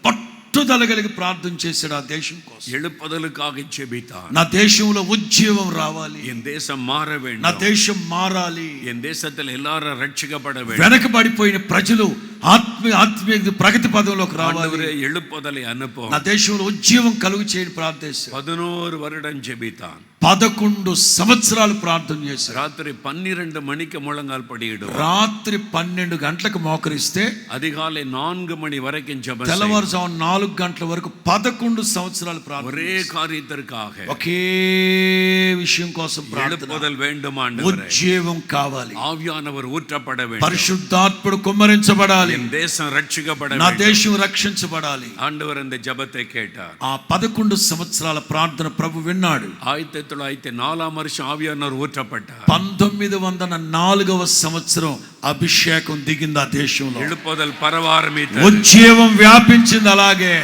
పట్టుదల కలిగి ప్రార్థన చేశాడు ఆ దేశం కోసం. எழுப்புதலுக்காக ஜெபித்தான். నా దేశంలో ఉద్యమం రావాలి, என் தேசம் மாற வேண்டும், నా దేశం మారాలి, என் தேசத்தில் எல்லாரும் రక్షించబడ வேண்டும், వెనకబడిపోయిన ప్రజలు ఆత్మీయ ప్రగతి పదంలోకి రావాలి, எழுப்புதலை అనుపం, నా దేశంలో ఉద్యమం కలుగు చేయని ప్రార్థించాడు. 11 வருடம் ஜெபித்தான். 11 సంవత్సరాలు ప్రార్థన చేశాడు. రాత్రి 12 మణికి ముళంగాల్ పడియడం. రాత్రి 12 గంటలకు మోకరిస్తే అధికాலை 4 మణి వరకు జపం. తెల్లవారుజాము 4 గంటల వరకు 11 సంవత్సరాలు ప్రార్థన. ఒరే కార్యத்திற்காக, ఒకే విషయం కోసం ప్రార్థన. எழுப்புதல் வேண்டும் ஆண்டவரே. ఉద్యమం కావాలి. ఆవియానవర్ ఊற்றపడ வேண்டும். పరిశుద్ధాత్ముడు కుమ్మరించబడాలి. என் தேசம் రక్షించబడ నా வேண்டும். దేశం రక్షించబడాలి. ఆండవర్ அந்த ஜெபத்தை கேட்டார். ఆ 11 సంవత్సరాల ప్రార్థన ప్రభు విన్నాడు. 1904 வருஷம் ఆవియానవర్ ఊற்றப்பட்டார். 1904వ సంవత్సరం అభిషేకం దిగింది ఆ దేశంలో. எழுப்புதல் பரவ ஆரம்பித்தது. ఉద్యమం వ్యాపించింది. అలాగే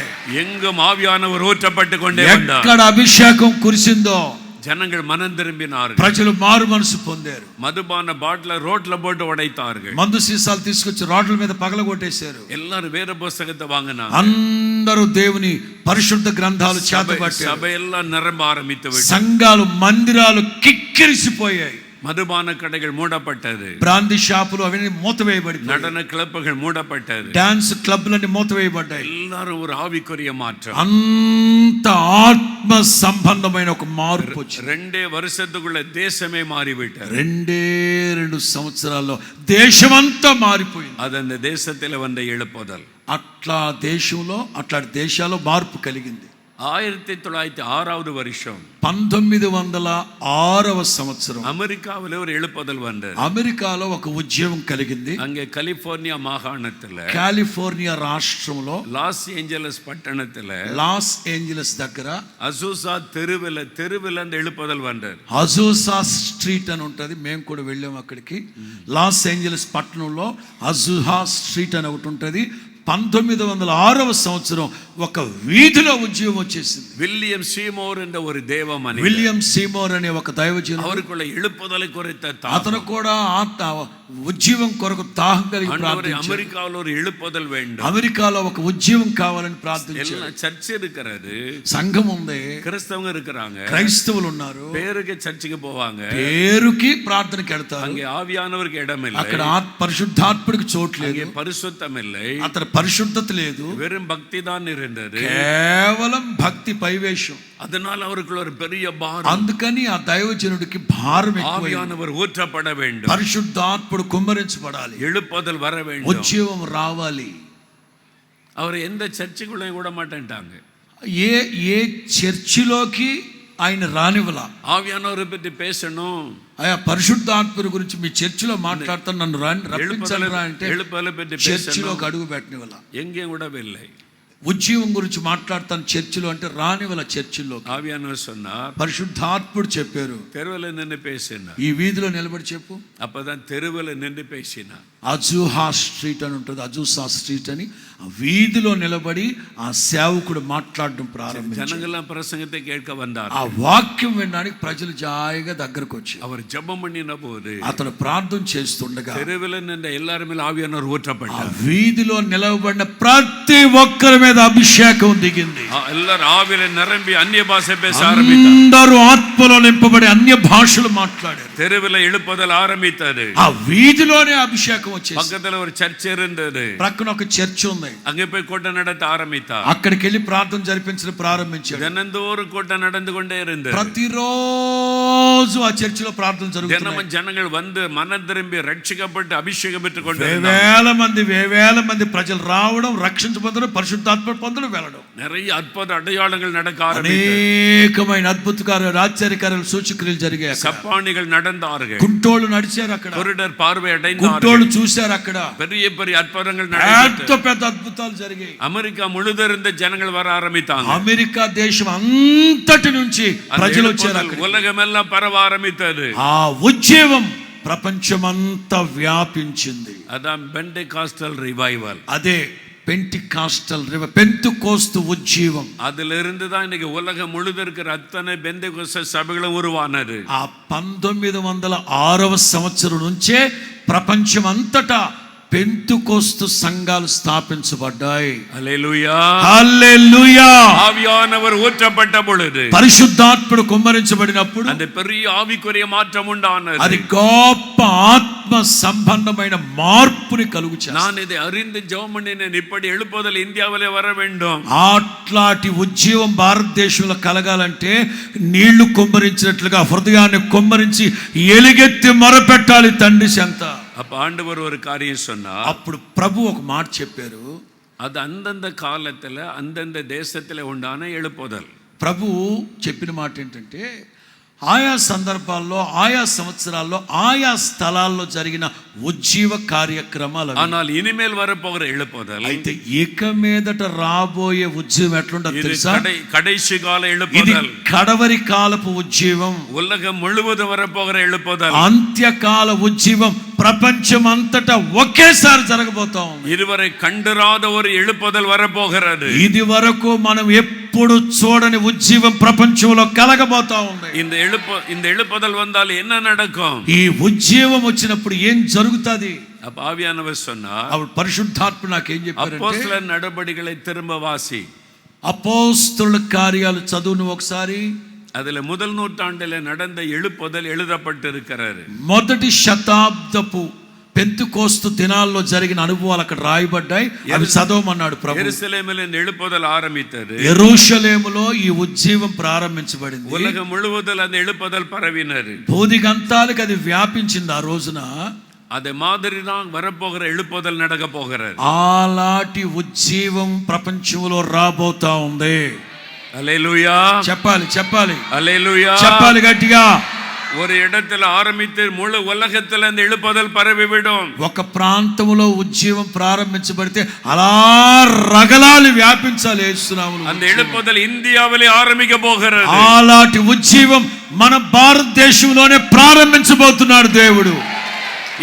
எங்கும் ஆவியானவர் ஊற்றப்பட்டு கொண்டே வந்தார். ఎక్కడ అభిషేకం కురిసిందో ஜனங்கள் மனம் திரும்பினார்கள். ప్రజలు మారు మనసు పొందారు. మధుపాన బాటిల్ రోడ్ల போட்டு உடைத்தார்கள். మందు సీసాలు తీసుకొచ్చి రోడ్ల మీద పగలగొట్టేశారు. எல்லாரும் வேத పుస్తకத்தை வாங்கினாங்க. అందరూ దేవుని పరిశుద్ధ గ్రంథాలు చేతపట్టారు. సభయెல்லாம் నిరంబ ఆరంభిத்து విட்டாరు. సంఘాలు, మందిరాలు కిక్కిరిసిపోయాయి. మధుపాన కడగలు మూడపట్టது. బ్రాందీ షాపులు అవన్నీ మూతవేయబడ్డాయి. நடன கிளப்புகள் மூடப்பட்டது. డాన్స్ క్లబ్లన్నీ మూతవేయబడ్డాయి. எல்லாரும் ஒரு ఆవికుரிய மாற்றம். అంత ఆత్మ సంబంధమైన ఒక మార్పు వచ్చింది. 2 வருஷத்துக்குள்ள தேசமே மாறிவிட்டது. 2 సంవత్సరాల్లో దేశమంతా మారిపోయింది. அது அந்த தேசத்தில் வந்த எழுப்புதல். అట్లా దేశంలో అట్లాంటి దేశాల్లో మార్పు కలిగింది. 1906வது வருஷம் 1906వ సంవత్సరం అమెరికాలో ஒரு எழுப்புதல் வந்தது. అమెరికాలో ఒక ఉద్యమం కలిగింది. அங்கே கலிபோர்னியா மாகாணத்துல, కాలిఫోర్నియా రాష్ట్రంలో, లాస్ ఏంజలస్ పట్టణத்துல, లాస్ ఏంజలస్ దగ్గర అజూసా தெருவில் அந்த எழுப்புதல் வந்தது. అజూసా స్ట్రీట్ అని ఉంటది. మేము కూడా వెళ్ళాము అక్కడికి. లాస్ ఏంజలస్ పట్టణంలో అజూసా స్ట్రీట్ అని ఒకటి ఉంటది. 1906వ సంవత్సరం ఒక వీధిలో ఉద్యమం వచ్చేసింది. విలియం సీమోర్ என்ற ஒரு தேவ மனிதர், విలియం సీమోర్ అనే ఒక దైవజనుడు, அவருக்குள்ள எழுப்புதலை குறித்த అతను కూడా ఉద్యమం కొరకు దాహం కలిగి ప్రార్థించాడు. అమెరికాలో ஒரு எழுப்புதல் வேண்டும், అమెరికాలో ఒక ఉద్యమం కావాలని ప్రార్థించాడు. எல்லாம் சர்ச் இருக்கிறது, సంఘం ఉంది, கிறிஸ்தவங்க இருக்கிறாங்க, క్రైస్తవులు ఉన్నారు. పేరుకి చర్చికి పోవాங்க, పేరుకి ప్రార్థనకి వెళ్తారు. அங்கே ஆவியானவருக்கு இடம் இல்லை, అక్కడ పరిశుద్ధాత్ముడికి చోటు లేదు, அங்கே பரிசுத்தம் இல்லை, అతని పరిశుద్ధత లేదు, வெறும் பக்தி தான் இருந்தது, కేవలం భక్తి పైవేషం. அதனால அவருக்குள்ள ஒரு பெரிய பாரம். అందుకని ఆ దైవజనుడికి భారం ఎక్కువ. ஆவியானவர் ஊற்றப்பட வேண்டும், పరిశుద్ధాత్ముడు కుమ్మరించబడాలి, எழுப்புதல் வர வேண்டும், ఉద్యమం రావాలి. அவர் எந்த చర్చికుள்ள கூட மாட்டேன்ட்டாங்க. ఏ చర్చిలోకి ఆయన రానివ్వలా. ஆவியானவரை பற்றி பேசணும், అయ్యా పరిశుద్ధాత్ముడి గురించి మీ చర్చిలో మాట్లాడతాను, నన్ను రప్పించండి రా అంటే చర్చిలోకి అడుగు పెట్టనివ్వలా. எங்கே விடவில்லை. ఉద్యమం గురించి మాట్లాడతాను చర్చిలో అంటే రానివ్వల. చర్చిలో ஆவியானவர் சொன்னார், పరిశుద్ధాత్ముడు చెప్పారు, தெருவில் நின்று பேசினார். ఈ వీధిలో నిలబడి చెప్పు. அப்பதான் தெருவில் நின்று பேசினார். అజూహా స్ట్రీట్ అని ఉంటుంది, అజూసా స్ట్రీట్ అని. ఆ వీధిలో నిలబడి ఆ సేవకుడు మాట్లాడడం ప్రారంభించారు. జనగెல்லாம் ప్రసంగத்தை கேட்க வந்தார். ఆ వాక్యం వినడానికి ప్రజలు జాయిగా దగ్గరకు వచ్చి அவர் ஜெபம் பண்ணின போது, అతను ప్రార్థన చేస్తుండగా தெருவில் நின்ற எல்லாரும் மேல் ஆவியானவர் ஊற்றப்பட்டார். వీధిలో నిలబడిన ప్రతి ఒక్కరి మీద అభిషేకం దిగింది. எல்லாரும் ஆவியில நிரம்பி அந்நிய பாஷை பேச ஆரம்பித்தார்கள். అందరూ ఆత్మలో నింపబడి అన్య భాషలు మాట్లాడారు. தெருவில் எழுப்புதல் ஆரம்பித்தது. ఆ వీధిలోనే అభిషేకం వచ్చేసింది. பக்கத்துல ஒரு சர்ச் இருந்தது. ప్రక్కన ఒక చర్చ్ ఉంది. அங்கே போய் கூட்டம் நடத்த ஆரம்பித்தார். అక్కడికి వెళ్ళి ప్రార్థన జరిపించడం ప్రారంభించాడు. தினந்தோறும் கூட்டம் நடந்து கொண்டே இருந்தது. ప్రతిరోజు ఆ చర్చిలో ప్రార్థన జరుగుతుంది. தினமும் ஜனங்கள் வந்து மனம் திரும்பி ரட்சிக்கப்பட்டு అభిషేకం పెట్టుకుంటూ వేల మంది ప్రజలు రావడం, రక్షణ పొందడం, పరిశుద్ధాత్మ పొందడం, వెళ్ళడం. நிறைய అద్భుత అடைయాళங்கள் நடக்க ஆரம்பித்தது. అనేకమైన అద్భుతకార్యాలు, ఆశ్చర్యకార్యాలు, సూచక్రియలు జరిగాయి. சப்பானிகள் நடந்தார்கள். కుంటోళ్ళు నడిచారు అక్కడ. குருடர் பார்வை அடைந்தார்கள். కుంటోళ్ళు చూశారు అక్కడ. பெரிய பெரிய అద్భుతங்கள் நடந்தது. పెద్ద అద్భుతాలు జరిగాయి. అమెరికా ముழுదిరుంద జనங்கள் వర ఆరంభితాங்க. అమెరికా దేశం అంతటి నుంచి ప్రజలు వచ్చారు అక్కడ. ఉలగమెల్లం పరవ ఆరంభితది. ఆ ఉజ్జీవం ప్రపంచమంతా వ్యాపించింది. అదా పెంటెకాస్టల్ రివైవల్. అదే பென்டிகாஸ்டல் பெந்தெகோஸ்து உஜ்ஜீவம். அதிலிருந்து தான் இன்னைக்கு உலகம் முழுதும் இருக்கிற அத்தனை பெந்தெகோஸ்து சபைகளும் உருவானது. ఆ 1906వ సంవత్సరం నుంచే ప్రపంచం అంతటా పెంతెకోస్తు సంఘాలు స్థాపించబడ్డాయి. హల్లెలూయా, హల్లెలూయా. ఆవియానవర్ ஊற்றப்பட்ட பொழுது, పరిశుద్ధాత్ముడు కుమ్మరించబడినప్పుడు அந்த பெரிய ఆవికుரிய మాత్రం ఉండానది. అది గొప్ప ఆత్మ సంబంధమైన మార్పుని కలుగుచేస్తుంది. நான் இதை அறிந்து ஜெபம் பண்ணினேன், இப்படி எழுப்புதல் இந்தியாவிலே வர வேண்டும். అట్లాంటి ఉజ్జీవం భారతదేశంలో కలగాలంటే నీళ్లు కుమ్మరించినట్లుగా హృదయాన్ని కుమ్మరించి ఎలుగెత్తి మొరపెట్టాలి తండ్రి చెంత. அப்ப ஆண்டவர் ஒரு காரியம் சொன்னார். అప్పుడు ప్రభు ఒక మాట చెప్పారు. அது அந்தந்த காலத்துல அந்தந்த தேசத்துல உண்டான எழுப்புதல். ప్రభు చెప్పిన మాట ఏంటంటే ఆయా సందర్భాల్లో, ఆయా సంవత్సరాల్లో, ఆయా స్థలాల్లో జరిగిన ఉజ్జీవ కార్యక్రమాలు. ஆனால் இனிமேல் வரப்போகிற எழுப்புதல், అయితే ఇక మీదట రాబోయే ఉజ్జీవం ఎట్లుంటది తెలుసా? கடைசி கால ఇది எழுப்புதல், కడవరి కాలపు ఉజ్జీవం. உலகம் முழுவதும் வரப்போகிற எழுப்புதல், అంత్యకాల ఉజ్జీవం ప్రపంచం అంతటా ఒకేసారి జరగబోతా ఉంది. இதுவரை கண்டிராத ஒரு எழுப்புதல் வரப்போகிறது. ఇది వరకు మనం ఎప్పుడు చూడని ఉజ్జీవం ప్రపంచంలో కలగబోతా ఉంది. இந்த எழுப்புதல் வந்தால் என்ன நடக்கும்? ఈ ఉజ్జీవం వచ్చినప్పుడు ఏం జరుగుతుంది? அப்ப ஆவியானவர் சொன்னார், అప్పుడు పరిశుద్ధాత్మ నాకేం చెప్పారంటే, అపోస్తలుల నడవడికలై తిరుம்ப వాసి. అపోస్తలుల కార్యాలు చదువును ఒకసారి. அதுல முதல் நூற்றாண்டில் நடந்த எழுப்புதல் எழுதப்பட்டிருக்கிறது. మొదటి శతాబ్దపు పెంతెకోస్తు దినాల్లో జరిగిన అనుభవాలు అక్కడ రాయబడ్డాయి. అవి చదవమన్నాడు ప్రభు. యెరూషలేములో எழுப்புதல் ஆரம்பித்தது. యెరూషలేములో ఈ ఉజ్జీవం ప్రారంభించబడింది. ఉలగం ముழுவதும் அந்த எழுப்புதல் பரவினது. భూదిగంతాలకు అది వ్యాపించింది. ఆ రోజున అదే மாதிரி தான் வரப்போகிற எழுப்புதல் நடக்க போகிறது. అలాంటి ఉజ్జీవం ప్రపంచంలో రాబోతా ఉంది. హల్లెలూయా. చెప్పాలి, చెప్పాలి, హల్లెలూయా, చెప్పాలి గట్టిగా. ஒரு இடத்துல ஆரம்பித்து முழு உலகத்துல அந்த எழுப்புதல் பரவிவிடும். ఒక ప్రాంతంలో ఉజ్జీవం ప్రారంభించబడితే అలా రగలాలు వ్యాపించాలి. యేసునామములో அந்த எழுப்புதல் இந்தியாவிலே ஆரம்பிக்க போகிறது. అలాంటి ఉజ్జీవం మన భారతదేశంలోనే ప్రారంభించబోతున్నాడు దేవుడు.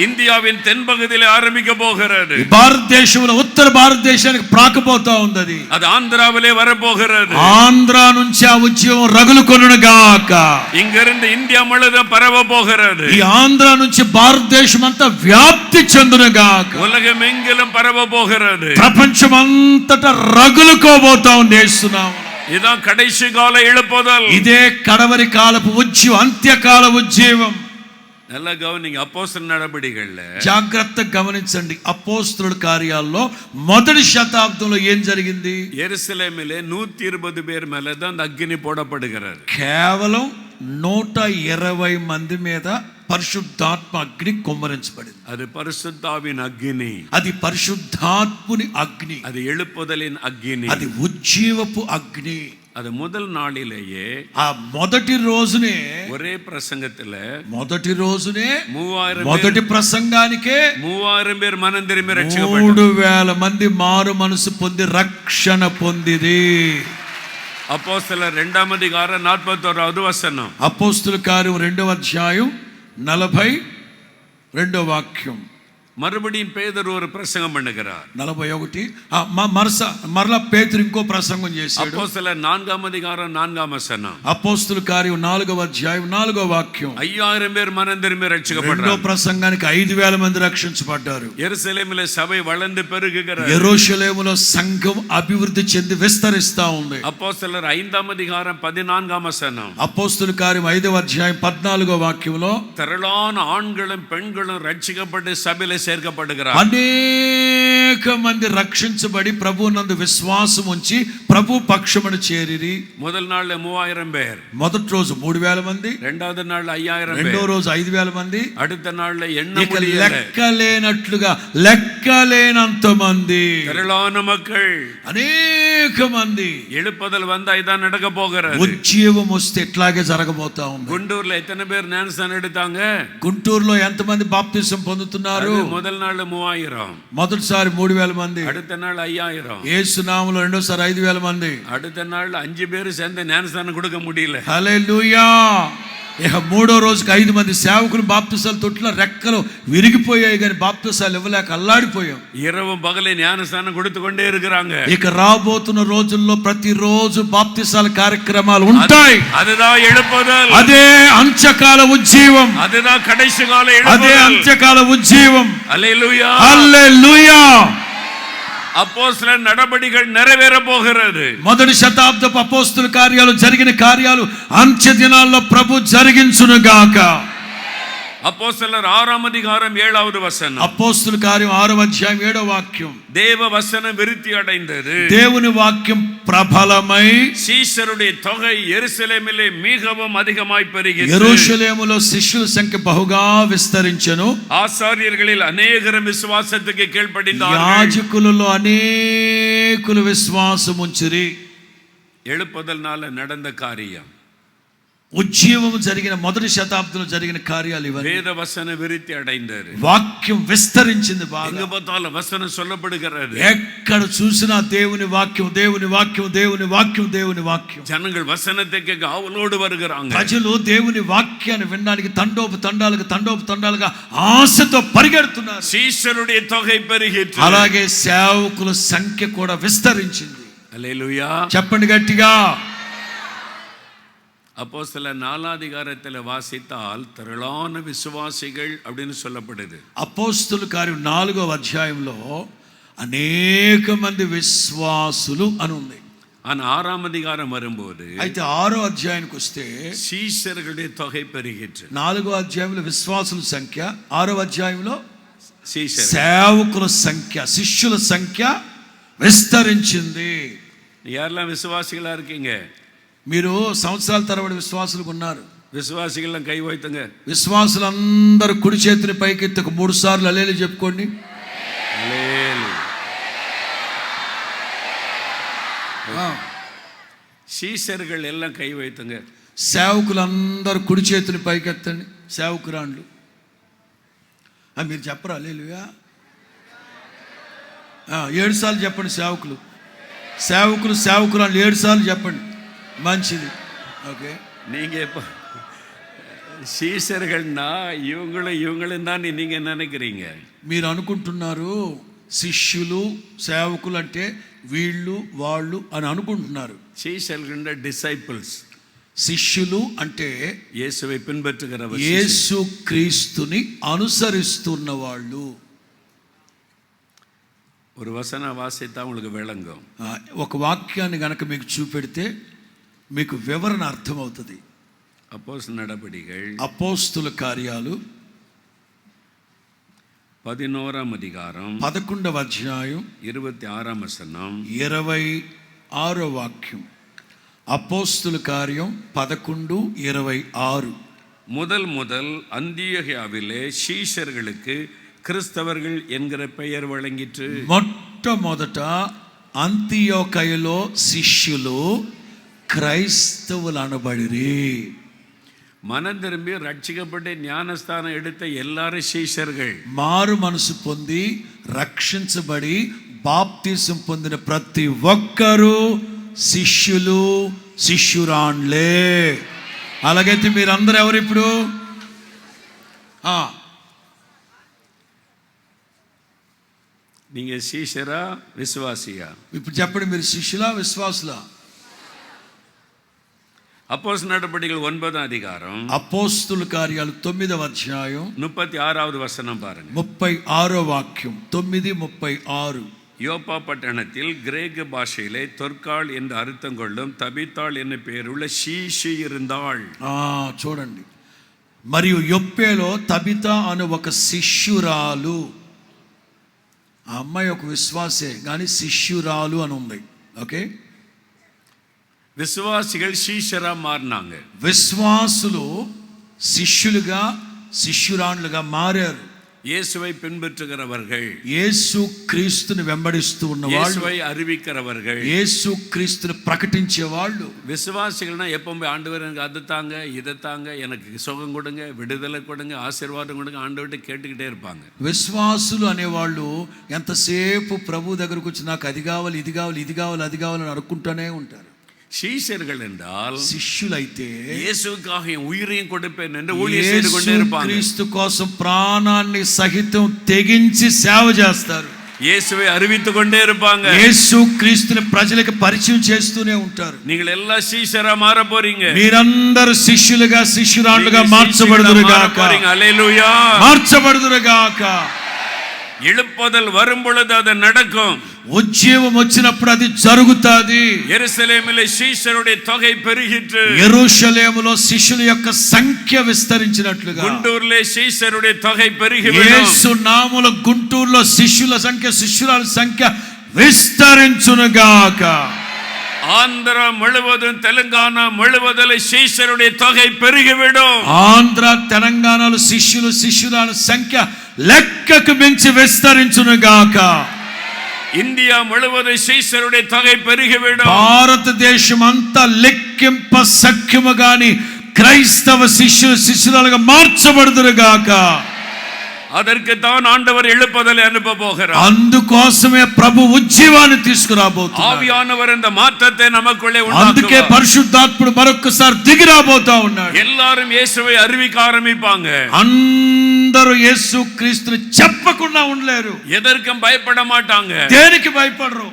ఇండియావిన్ తెన్పகுதியிலே ఆరంభిక పోகிறது. భారతదేశంలో ఉత్తర భారతదేశానికి ప్రాకపోతా ఉంది. అది ఆంధ్రావిలే வரப்போகிறது. ఆంధ్ర నుంచి ఆ ఉద్యమం రగులుకొనును గాక. ఇంగిருந்து ఇండియా ముழுதும் పరవ పోகிறது. ఈ ఆంధ్ర నుంచి భారతదేశం అంతా వ్యాప్తి చెందును గాక. ఉలగమెంగిలం పరవ పోகிறது. ప్రపంచం అంతటా రగులుకోబోతా ఉంది యేసునామములో. ఇదా కడైసి కాల எழுப்புதல். ఇదే కడవరి కాలపు ఉజ్జీవం, అంత్యకాల ఉజ్జీవం. நல்லா கவனிங்க. அப்போஸ்தல நடபடிகள்ல జాగ్రత్తగా గమనించండి. అపోస్తలుల కార్యాల్లో మొదటి శతాబ్దంలో ఏం జరిగింది? యెరూషలేమిலே 120 பேர் மேல தான் அந்த అగ్ని పోడப்படுகிறது. కేవలం 120 మంది మీద పరిశుద్ధాత్మ అగ్ని కుమ్మరించబడింది. అది పరిశుద్ధావిన్ అగ్ని. అది పరిశుద్ధాత్ముని అగ్ని. అది எழுப்புதலின் అగ్ని. అది ఉజ్జీవపు అగ్ని. அது முதல் நாளிலேயே, ఆ మొదటి రోజునే, ఒరే ప్రసంగத்துல మొదటి రోజునే 3000 మొదటి ప్రసంగానికే 3000 பேர் மனம் திரும்பி రక్షించబడ్డారు. 3000 మంది మారు మనసు పొంది రక్షణ పొందిది. అపోస్తలుల 2వ అధ్యాయం 41వ వచనం. అపోస్తలుల కార్యం 2వ అధ్యాయం 42వ వాక్యం. மறுபடியும் பேதுரு ஒரு பிரசங்கம் பண்ணுகிறார். 41 మరలా పేతురు ఇంకో ప్రసంగం చేశాడు. అపోస్తలుల 4వ అధికారం 4వ వచనం. అపోస్తలుల కార్యం 4వ అధ్యాయం 4వ వాక్యం. 5000 பேர் மனம் திரும்பி ரட்சிக்கப்பட்டார்கள். రెండో ప్రసంగానికి 5000 మంది రక్షించబడ్డారు. యెరూషలేములో సభ వளந்து పెరుగుகிறது. యెరూషలేములో సంఘం అభివృద్ధి చెంది విస్తరిస్తా ఉంది. అపోస్తలుల 5వ అధికారం 14వ వచనం. అపోస్తలుల కార్యం 5వ అధ్యాయం 14వ వాక్యంలో திரளான ஆண்களும் பெண்களும் ரட்சிக்கப்பட்டு சபையிலே சேர்க்கப்படுகிறார். అనేక మంది రక్షించబడి ప్రభువునందు విశ్వాసం ఉంచి ప్రభు పక్షమున చేరిరి. முதல் நாள்ல 3000 பேர், మొదటి రోజు 3000 మంది, இரண்டாவது நாள்ல 5000 பேர், రెండో రోజు 5000 మంది, அடுத்த நாள்ல లెక్కలేనంత మంది, திரளான மக்கள், అనేక మంది. எழுப்புதல் வந்தா இதான் நடக்க போகிறது. ఉజ్జీవం వస్తే ఎట్లాగే జరగబోతా ఉంది. గుంటూరులో ఎత్తన పేరు జ్ఞానస్నానం எடுத்தாங்க? గుంటూరులో ఎంతమంది బాప్తిసం పొందుతున్నారు? முதல் நாள்ல 3000, మొదటిసారి 3000 మంది, அடுத்த நாள் 5000, యేసు నామములో రెండోసారి 5000 మంది, அடுத்த நாள்ல 5 பேர் சேர்ந்து జ్ఞానస్నానం கொடுக்க முடியல. హల్లెలూయా. ఇక మూడో రోజుకి 5 మంది సేవకులు బాప్తిసాల తొట్టిలో రెక్కలు విరిగిపోయాయి, కానీ బాప్తిసాలు ఇవ్వలేక అల్లాడిపోయాం. இரவும் పగలే జ్ఞానస్నానం கொடுத்து கொண்டே இருக்கிறாங்க. ఇక రాబోతున్న రోజుల్లో ప్రతిరోజు బాప్తిసాల కార్యక్రమాలు ఉంటాయి. அதுதான் எழுப்புதல், అదే అంత్యకాల ఉజ్జీవం, அதுதான் கடைசி கால అదే எழுப்புதல். అంత్యకాల ఉజ్జీవం. హల్లెలూయా, హల్లెలూయా. అపోస్తలుల நடபடிகள் நிறைవేற போகிறது. మొదటి శతాబ్దపు అపోస్తల కార్యాలు జరిగిన కార్యాలు అంత్య దినాల్లో ప్రభు జరిగించునుగాక. అపోస్తలుల 6వ అధికారం 7వ వచనం. అపోస్తల కార్యం 6వ అధ్యాయం 7వ వాక్యం. தேவ வசனம் விருத்தி அடைந்தது, దేవుని వాక్యం ప్రబలమై சீஷருடைய தொகை యెరూషలేములో மிகவும் அதிகமாய் பெருகிற்று. యెరూషలేములో శిష్యుల సంఖ్య బహుగా విస్తరించెను. ஆசாரியர்களில் அநேகரும் விசுவாசத்துக்கு கீழ்ப்படிந்தார்கள். యాజకులలో అనేకులు విశ్వాసం ఉంచిరి. எழுப்புதல்னால நடந்த காரியம், ఉజ్జీవము జరిగిన మొదటి శతాబ్దంలో జరిగిన కార్యాలు ఇవన్నీ. வேத వசన விருத்தி அடைந்தது, వాక్యం విస్తరించింది బాగా. எங்க பார்த்தாலும் வசனம் சொல்லப்படுகிறது. ఎక్కడ చూసినా దేవుని వాక్యం, దేవుని వాక్యం, దేవుని వాక్యం, దేవుని వాక్యం. ஜனங்கள் வசனத்தை கேட்க ஆவலோடு வருகிறாங்க. ప్రజలు దేవుని వాక్యాన్ని వినడానికి తండోపు తండాలుగా ఆశతో పరిగెడుతున్నారు. சீஷருடைய தொகை பெருகிற்று, అలాగే సేవకుల సంఖ్య కూడా విస్తరించింది. హల్లెలూయా. చెప్పండి గట్టిగా. அப்போஸ்தலர் 4వ அதிகாரத்தில் வாசித்தால் திரளான விசுவாசிகள் அப்படின்னு சொல்லப்படுது. అపోస్తలుల కార్యం 4వ అధ్యాయంలో అనేక మంది విశ్వాసులు అని ఉంది. ஆனா 6వ அதிகாரம் வரும்போது, అయితే 6వ అధ్యాయానికి వస్తే சீஷர்களுடைய தொகை பெருகிற்று. 4వ అధ్యాయంలో విశ్వాసుల సంఖ్య, 6వ అధ్యాయంలో சீஷர், సేవకుల సంఖ్య, శిష్యుల సంఖ్య విస్తరించింది. யாரெல்லாம் விசுவாசிகளா இருக்கீங்க? మీరు సంవత్సరాల తరబడి విశ్వాసులకు ఉన్నారు. విశ్వాసిగళ్ళం కై వైతంగ. విశ్వాసులందరూ కుడి చేతిని పైకెత్తి 3 సార్లు హల్లెలూయా చెప్పుకోండి. சீஷர்கள் எல்லாம் கை வைத்துங்க. సేవకులందరూ కుడి చేతిని పైకెత్తండి. సేవకురాండ్లు మీరు చెప్పరా హల్లెలూయా? 7 సార్లు చెప్పండి. సేవకురాండ్లు 7 సార్లు చెప్పండి. మంచిది. ఓకే, நீங்க இப்போ சீஷர்கள்னா இவங்களும் தான் நீங்க நினைக்கிறீங்க. మీరు అనుకుంటున్నారు శిష్యులు సేవకులు అంటే వీళ్ళు వాళ్ళు అని అనుకుంటున్నారు. சீஷர்கள் డిసైపుల్స్. శిష్యులు అంటే యేసుவை பின்பற்றுகிறவர், యేసు క్రీస్తుని అనుసరిస్తున్న వాళ్ళు. ஒரு வசனம் வாசித்தா உங்களுக்கு விளங்கும். ఒక వాక్యాన్ని గనక మీకు చూపెడితే మీకు వివరణ అర్థమవుతుంది. அப்போஸ்தலர் நடபடிகள், అపోస్తుల కార్యాలు 11వ అధికారం 11వ అధ్యాయం 26వ వచనం 26వ వాక్యం. అపోస్తుల కార్యం 11:26. முதல் அந்தியோகியாவிலே சீஷர்களுக்கு கிறிஸ்தவர்கள் என்கிற பெயர் வழங்கிற்று. మొట్టమొదట అంతియోకయలో శిష్యులు క్రైస్తవులు అనబడిరి. மனம் திரும்பி ரட்சிக்கப்பட்டு ஞானஸ்தானம் எடுத்த எல்லாரும் சீஷர்கள். మారు మనసు పొంది రక్షించబడి బాప్తిసం పొందిన ప్రతి ఒక్కరూ శిష్యులు, శిష్యురాండ్లే. అలాగైతే మీరందరూ ఎవరు ఇప్పుడు? நீங்க சீஷரா விசுவாசியா? ఇప్పుడు చెప్పండి, మీరు శిష్యులా విశ్వాసులా? அப்போஸ்தலர் நடபடிகள் 9ஆம் அதிகாரம் అపోస్తుల కార్యాలు 9వ అధ్యాయం 36வது வசனம் பாருங்க. 36వ వాక్యం, 9:36. யோப்பா பட்டணத்தில் கிரேக்க பாஷையிலே தொற்காள் என்று அர்த்தம் கொள்ளும் தபித்தாள் என்ன பெயருள்ள శీషి இருந்தாள். చూడండి, మరియు యొప్పేలో తబిత అను ఒక శిష్యురాలు. ఆ అమ్మాయి ఒక విశ్వాసే కానీ శిష్యురాలు అని ఉంది. ఓకే, విశ్వాసిகள் శీషరా మారినాங்க. విశ్వాసులు శిష్యులుగా శిష్యురాళ్ళుగా మారారు. இயேசுவை பின்பற்றுகிறவர்கள், యేసు క్రీస్తుని వెంబడిస్తూ ఉన్నవాళ్ళు, இயேசுவை அறிவிக்கிறவர்கள், యేసు క్రీస్తుని ప్రకటించే వాళ్ళు. விசுவாசிகள்னா எப்பவுமே ஆண்டவர் எனக்கு அதை தாங்க இதை தாங்க, எனக்கு சுகம் கொடுங்க, விடுதலை கொடுங்க, ஆசீர்வாదం கொடுங்க, ஆண்டவர்கிட்ட கேட்டுக்கிட்டே இருப்பாங்க. విశ్వాసులు అనేవాళ్ళు ఎంతసేపు ప్రభు దగ్గరకు వచ్చి నాకు అది కావాలి, ఇది కావాలి, ఇది కావాలి, అది కావాలని అడుక్కుంటూనే ఉంటారు. சீஷர்கள் என்றால் శిష్యులైతే இயேசுவுக்காக என் உயிரையும் கொடுப்பேன் என்று ஊழியம் செய்து கொண்டே இருப்பாங்க. క్రీస్తు కోసం ప్రాణాన్ని సహితం తెగించి సేవ చేస్తారు. இயேசுவை அறிவித்துக் கொண்டே இருப்பாங்க. యేసు క్రీస్తుని ప్రజలకు పరిచయం చేస్తూనే ఉంటారు. நீங்கள் எல்லாம் சீஷரா மாற போறீங்க. మీరందరూ శిష్యులుగా శిష్యురాళ్ళుగా మార్చబడుదురుగాక. హల్లెలూయా, మార్చబడుదురుగాక. எழுப்புதல் வரும் பொழுது அது நடக்கும். ఉజ్జీవం వచ్చినప్పుడు అది జరుగుతాది. యెరూషలేములో శిష్యుల தொகை పెరిగిట్టు. యెరూషలేములో శిష్యుల యొక్క సంఖ్య విస్తరించినట్లుగా గుంటూరులో శిష్యుల தொகை పెరిగివిடும். యేసు నామములో గుంటూరులో శిష్యుల సంఖ్య, శిష్యురాల సంఖ్య విస్తరించునుగాక. ஆந்திர முழுவதும் தெலுங்கானா முழுவதும் శిష్యుల தொகை పెరిగివిடும். ఆంధ్ర తెలంగాణలో శిష్యులు శిష్యురాల సంఖ్య లెక్కకు మించి విస్తరించునుగాక. ఇండియా ముழுவதும் శిష్యుల தொகை పెరిగివిடும். భారతదేశం అంతా లెక్కింప సఖ్యము గాని క్రైస్తవ శిష్యులు శిష్యురాలుగా మార్చబడుదురుగాక. அதற்கு தான் ஆண்டவர் எழுப்புதலை அனுப்ப போகிறார். అందుకోసమే ప్రభు ఉజ్జీవాన్ని తీసుకురాబోతున్నారు. ஆவியானவர் இந்த மாற்றத்தை நமக்குள்ளே உண்டாக்குவார். అందుకే పరిశుద్ధాత్ముడు మరొకసారి దిగి రాబోతా ఉన్నాడు. எல்லாரும் இயேசுவை அறிவிக்க ஆரம்பிப்பாங்க. అందరూ యేసు క్రీస్తుని చెప్పకుండా ఉండలేరు. எதற்கும் பயப்பட மாட்டாங்க. దేనికి భయపడరు?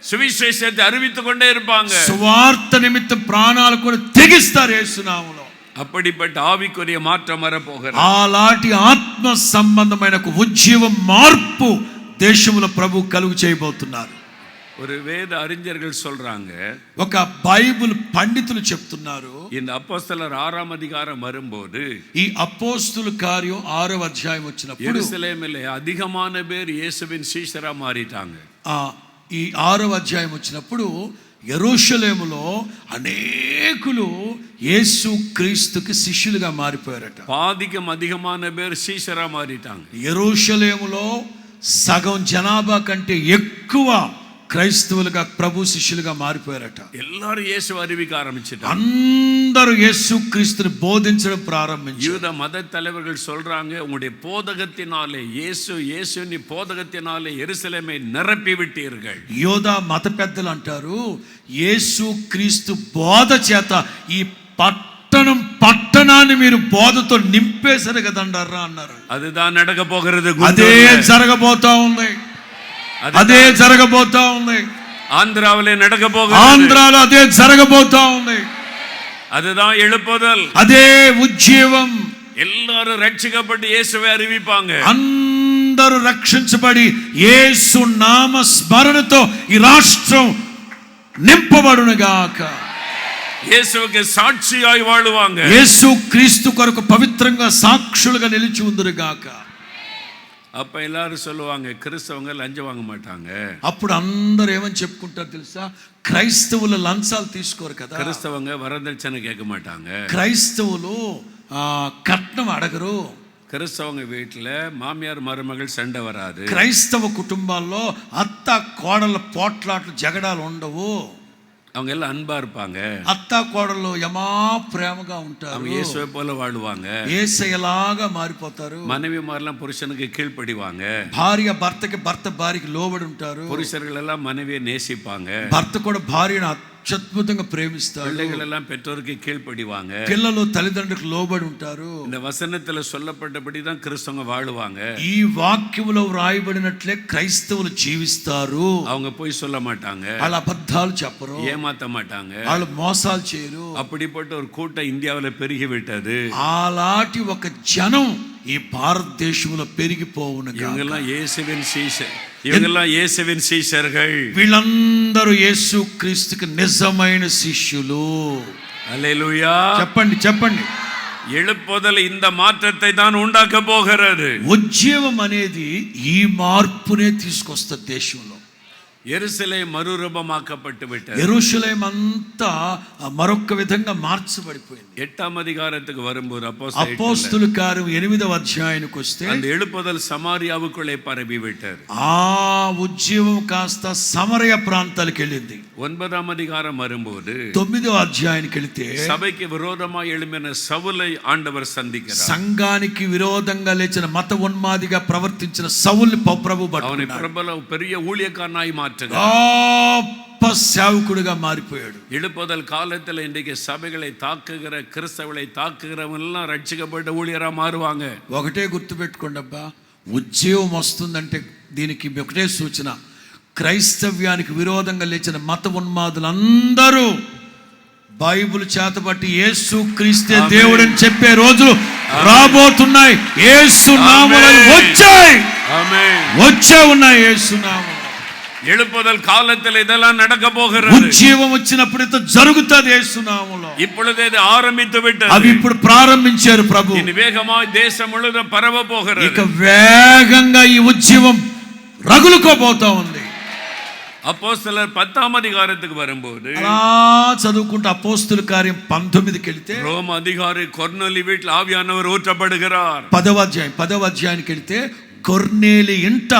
சுவிசேஷத்தை அறிவித்துக் கொண்டே இருப்பாங்க. సువార్త నిమిత్తం ప్రాణాలు కూడా తెగిస్తారు యేసు నామములో. அப்படிப்பட்ட ஆவிக்குரிய மாற்றம் வர போகிறது. అలాంటి ఆత్మ సంబంధమైన ఉజ్జీవం మార్పు దేశంలో ప్రభు కలుగు చేయబోతున్నారు. ஒரு வேத அறிஞர்கள் சொல்றாங்க, ఒక బైబిల్ పండితులు చెప్తున్నారు, இந்த அப்போஸ்தலர் 6ஆம் அதிகாரம் வரும்போது ఈ అపోస్తుల కార్యం 6వ అధ్యాయం వచ్చినప్పుడు యెరూషలేమిலே அதிகமான பேர் இயேசுவின் சீஷரா மாறிட்டாங்க. ఈ 6వ అధ్యాయం వచ్చినప్పుడు యెరూషలేములో అనేకులు యేసు క్రీస్తుకి శిష్యులుగా మారిపోయారట. பாதிக்கும் அதிகமான பேர் சீஷரா மாறிட்டாங்க. యెరూషలేములో సగం జనాభా కంటే ఎక్కువ క్రైస్తవులుగా ప్రభు శిష్యులుగా మారిపోయారట. எல்லாரும் இயேசு அறிவிக்க ஆரம்பிச்சிட்டாங்க. అందరూ యేసు క్రీస్తుని బోధించడం ప్రారంభించారు. யூத మత தலைவர்கள் சொல்றாங்க, உங்களுடைய போதகத்தினாலே இயேசு நீ పోదகத்தினாலே యెరూషలేமை నింపి విట్టీர்கள். యోధ మత పెద్దలు అంటారు, యేసు క్రీస్తు బోధ చేత ఈ పట్టణాన్ని మీరు బోధతో నింపేశారు కదంటారా అన్నారు. அதுதான் நடக்க போகிறது. అదే జరగబోతా ఉంది. అదే జరగబోతా ఉంది. ఆంధ్రాలో நடக்க போகிறது. ఆంధ్రాలో అదే జరగబోతా ఉంది. அதுதான் எழுப்புதல். అదే ఉజ్జీవం. எல்லாரும் ரட்சிக்கப்பட்டு இயேசுவை அறிவிப்பாங்க. అందరూ రక్షించబడి యేసు నామ స్మరణతో ఈ రాష్ట్రం నింపబడునుగాక. இயேசுவுக்கு சாட்சியாய் வாழுவாங்க. యేసు క్రీస్తు కొరకు పవిత్రంగా సాక్షులుగా నిలిచి ఉందురుగాక. அப்ப எல்லாரும் சொல்லுவாங்க, கிறிஸ்தவங்க லஞ்சம் வாங்க மாட்டாங்க. అప్పుడు అందరూ ఏమని చెప్పుకుంటారు తెలుసా? క్రైస్తవులు లంచాలు తీసుకోరు కదా. கிறிஸ்தவங்க வரதட்சணை கேட்க மாட்டாங்க. క్రైస్తవులు కట్నం అడగరు. கிறிஸ்தவங்க வீட்டுல மாமியார் மருமகள் சண்டை வராது. క్రైస్తవ కుటుంబాల్లో అత్త కోడళ్ళ పోట్లాట్లు జగడాలు ఉండవు. அவங்க எல்லாம் அன்பா இருப்பாங்க. అత్త కోడళ్ళు యమా ప్రేమగా ఉంటారు. அவங்க இயேசுவை போல வாழுவாங்க. యేసయ్యలాగా మారిపోతారు. மனைவிமாரெல்லாம் புருஷனுக்கு கீழ்ப்படிவாங்க. భార్య భర్తకి, భర్త భార్యకి లోబడి ఉంటారు. புருஷர்கள் எல்லாம் மனைவியை நேசிப்பாங்க. భర్త కూడా భార్యను అత్యద్భుతంగా ప్రేమిస్తాడు. பிள்ளைகள் எல்லாம் பெற்றோருக்கு கீழ்ப்படிவாங்க. పిల్లలు తల్లిదండ్రులకు లోబడి ఉంటారు. இந்த వசనத்துல சொல்லப்பட்டபடி தான் கிறிஸ்தவங்க வாழுவாங்க. ఈ వాక్యములో వ్రాయబడినట్లే క్రైస్తవులు జీవిస్తారు. அவங்க போய் சொல்ல మాటాంగ, వాళ్ళు అబద్ధాలు చెప్పరు, ஏமாத்த மாட்டாங்க, వాళ్ళు మోసాలు చేయరు. அப்படிப்பட்ட ஒரு கூட்டம் இந்தியாவில் பெருகி விட்டது. అలాంటి ఒక జనం ఈ భారతదేశంలో పెరిగిపోవును. இவங்கெல்லாம் இயேசுவின் சீஷர்கள். వీళ్ళందరూ యేసు క్రీస్తుకి నిజమైన శిష్యులు. హల్లెలూయా. చెప్పండి చెప్పండి. எழுப்புதல் இந்த மாற்றத்தை தான் உண்டாக்க போகிறது. ఉద్యమం అనేది ఈ మార్పునే తీసుకొస్తుంది దేశంలో. యెరూషలేము మరురూపమాக்கப்பட்டு విட்டது. యెరూషలేము అంతా మరొక విధంగా మార్చబడిపోయింది. 8వ అధికారத்துக்கு வரும்போது అపోస్తలుల కార్యం 8వ అధ్యాయానికి వస్తే அந்த எழுப்புதல் சமாரியாவுக்குள்ளே பரவி விட்டது. ఆ ఉద్యమం కాస్త సమరయ ప్రాంతాలకు వెళ్ళింది. 9వ అధికారం வரும்போது 9వ అధ్యాయానికి వెళితే సభకి విరోధమై எழும்பின సౌలుని ఆండవర్ సంధించారు. సంఘానికి విరోధంగా లేచిన మత ఉన్మాదిగా ప్రవర్తించిన సౌలుని ప్రభు அவனை పట్టుకున్నాడు. பிரபல பெரிய ஊழியக்காரனாய் மாற்றுகிறார். గొప్ప సేవకుడిగా మారిపోయాడు. எழுப்புதல் காலத்துல இன்றைக்கு சபைகளை தாக்குகிற கிறிஸ்தவங்களை தாக்குகிறவங்க எல்லாம் ரட்சிக்கப்பட்ட ஊழியரா மாறுவாங்க. ఒకటే గుర్తుపెట్టుకోండి అబ్బా, ఉద్యమం వస్తుందంటే దీనికి ఒకటే సూచన. క్రైస్తవ్యానికి విరోధంగా లేచిన మత ఉన్మాదులందరూ బైబిల్ చేతబట్టి యేసు క్రీస్తే దేవుడని చెప్పే రోజులు రాబోతున్నాయి. యేసు నామములో వచ్చాయి, వచ్చే ఉన్నాయి. యేసు నామములో எழுப்புதல் காலத்தில் இதெல்லாம் நடக்க போகிறது. ఉద్యమం వచ్చినప్పుడు ఇది జరుగుతుంది. యేసు నామములో இப்பொழுது இது ఆరంభించు విட்டது. అవి ఇప్పుడు ప్రారంభించారు ప్రభు. ఇన్ని వేగమాய் దేశం ముழுதும் పరవ పోகிறது. ఇక వేగంగా ఈ ఉద్యమం రగులుకోబోతా ఉంది. అపోస్తలర్ 10వ అధికారத்துக்கு வரும்போது అలా చదువుకుంటూ అపోస్తలుల కార్యం 19కి వెళ్తే రోమ అధికారి కొర్నేలి వీట్ల ఆవియానవర్ ఊచబడుகிறார். 10వ అధ్యాయానికి వెళ్తే కొర్నేలి ఇంట,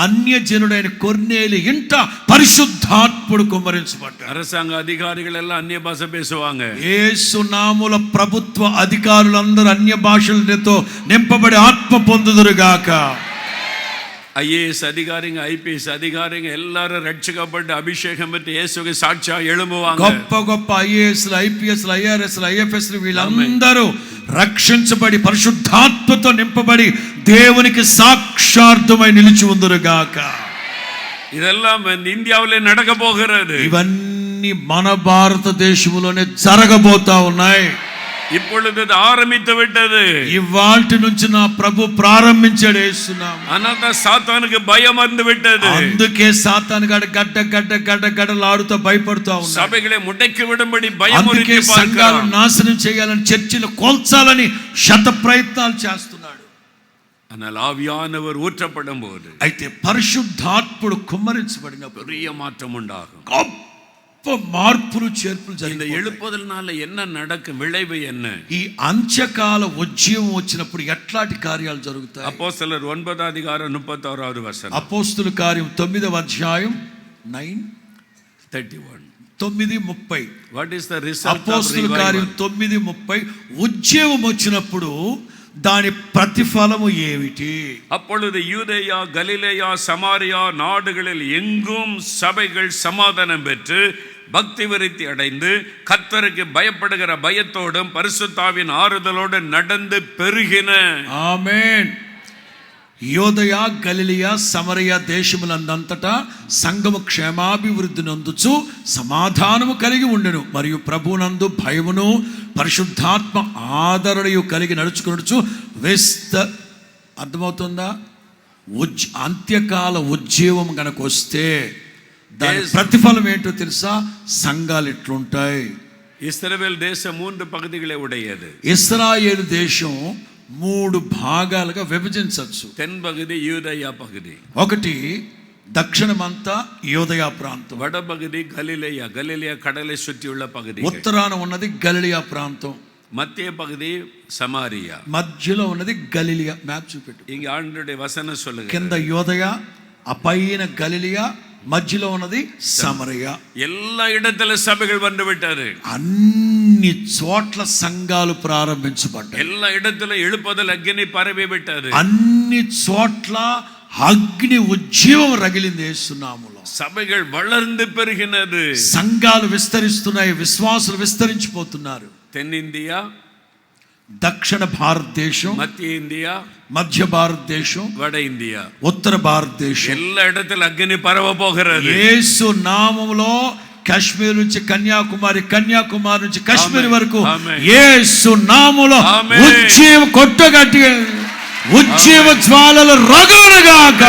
అన్యజనుడైన కొర్నేలి ఇంట పరిశుద్ధాత్ముడు కుమ్మరించబడ్డాడు. அரசாங்க அதிகாரிகள் எல்லாம் అన్య భాష பேசுவாங்க. యేసు నామముల ప్రభుత్వ అధికారులందరూ అన్య భాషలతో నింపబడి ఆత్మ పొందుదురుగాక. ஐஏஎஸ் அதிகாரிங்க, ஐபிஎஸ் அதிகாரிங்க எல்லாரும் ரட்சிக்கப்பட்டு அபிஷேகம் பெற்று இயேசுவுக்கு சாட்சியா எழும்புவாங்க. గొప్ప గొప్ప ఐఏఎస్లు, ఐపీఎస్లు, ఐఆర్ఎస్లు, ఐఎఫ్ఎస్లు వీళ్ళందరూ రక్షించబడి పరిశుద్ధాత్మతో నింపబడి దేవునికి సాక్షార్థమై నిలిచి ఉందురుగాక. இதெல்லாம் இந்தியாவிலே நடக்க போகிறது. ఇవన్నీ మన భారతదేశంలోనే జరగబోతా ఉన్నాయి. இப்பொழுது ஆரம்பித்து விட்டது. ఇవాల్టి నుంచి నా ప్రభు ప్రారంభించాడు. యేసునామం అనంత సాతానుకు భయం வந்து விட்டது. అందుకే సాతాను గాడు గడ్డ గడ్డ గడ్డ గడ్డలాడుతూ భయపడుతూ ఉన్నాడు. సభகளை ముడకి విడబడి భయమురితి అందుకే సంఘాలు నాశనం చేయాలని, చర్చిలు కోల్చాలని శత ప్రయత్నాలు చేస్తున్నాడు. ஆனால் ஆவியானவர் ஊற்றப்படும் போது, అయితే పరిశుద్ధాత్ముడు కుమ్మరించబడినప్పుడు பெரிய மாற்றம் உண்டாகும். మార్పులు చేర్పులు இந்த జరిగిన எழுப்புதல்னால என்ன நடக்கும், విளைவு என்ன? ఈ అంత్యకాల ఉద్యమం వచ్చినప్పుడు ఎట్లాంటి కార్యాలు జరుగుతాయి? అపోస్తలర్ 9వ అధికారం 36వ వచనం. అపోస్తలుల కార్యం 9వ అధ్యాయం 9:30. What is the result? అపోస్తలుల కార్యం 9:30. ఉద్యమం వచ్చినప్పుడు దాని ప్రతిఫలము ఏమిటి? அப்பொழுது யூதேயா, கலிலேயா, சமாரியா நாடுகளில் எங்கும் சபைகள் சமாதானம் பெற்று பக்தி விருத்தி அடைந்து கர்த்தருக்கு பயப்படுகிற பயத்தோடும் பரிசுத்தாவின் ஆறுதலோடு நடந்து பெருகின. ఆమేన్. యోదయ, గలిలయ, సమరయ దేశములందంతటా సంఘము క్షేమాభివృద్ధి నొందుచు సమాధానము కలిగి ఉండెను. మరియు ప్రభునందు భయమును పరిశుద్ధాత్మ ఆదరణయు కలిగి నడుచుకునొచ్చు అర్థమవుతుందా? అంత్యకాల ఉద్యమం గనక వస్తే దాని ప్రతిఫలం ఏంటో తెలుసా? సంఘాలు ఎట్లుంటాయి? ఇశ్రాయేల్ దేశం 3 పగదిகளே ఉడయ్యది. ఇశ్రాయేలు దేశం 3 భాగాలుగా విభజించవచ్చు. తెన్పగది యూదయ పగది, ఒకటి దక్షిణమంతా యోదయ ప్రాంతం, వడపగది గలిలయ, గలిలయ కడలై చుట్టి ఉన్న పగది, ఉత్తరాన ఉన్నది గలిలియా ప్రాంతం, మధ్య పగది సమారియా, మధ్యలో ఉన్నది గలిలియా. మ్యాప్ చూపెట్టు. ఇంక ఆండ్రుడే వసన சொல்லுங்க. కింద యోదయ, ఆ పైన గలిలియా, మధ్యలో ఉన్నది సమరయ. எல்லா இடத்துல சபைகள் வந்து விட்டாரு. అన్ని చోట్ల సంఘాలు ప్రారంభించబడ్డాయి. எல்லா இடத்துல எழுப்புதல் అగ్ని పరవి విட்டாరు. అన్ని చోట్ల అగ్ని ఉజ్జీవం రగిలింది యేసునామములో. సభைகள் வளர்ந்து பெருகினது. సంఘాలు విస్తరిస్తున్నాయి, విశ్వాసులు విస్తరించిపోతున్నారు. தென்னிந்தியா, దక్షిణ భారతదేశం, மத்திய இந்தியா, మధ్య భారతదేశం, வட இந்தியா, ఉత్తర భారతదేశం, எல்லா இடத்துல అగ్ని పరవ పోகிறது. యేసు నామములో కాశ్మీర్ నుంచి కన్యాకుమారి, కన్యాకుమారి నుంచి కాశ్మీర్ వరకు యేసు నామములో ఉజ్జీవ కొట్టగట్టి ఉజ్జీవ జ్వాలలు రగులుగాక,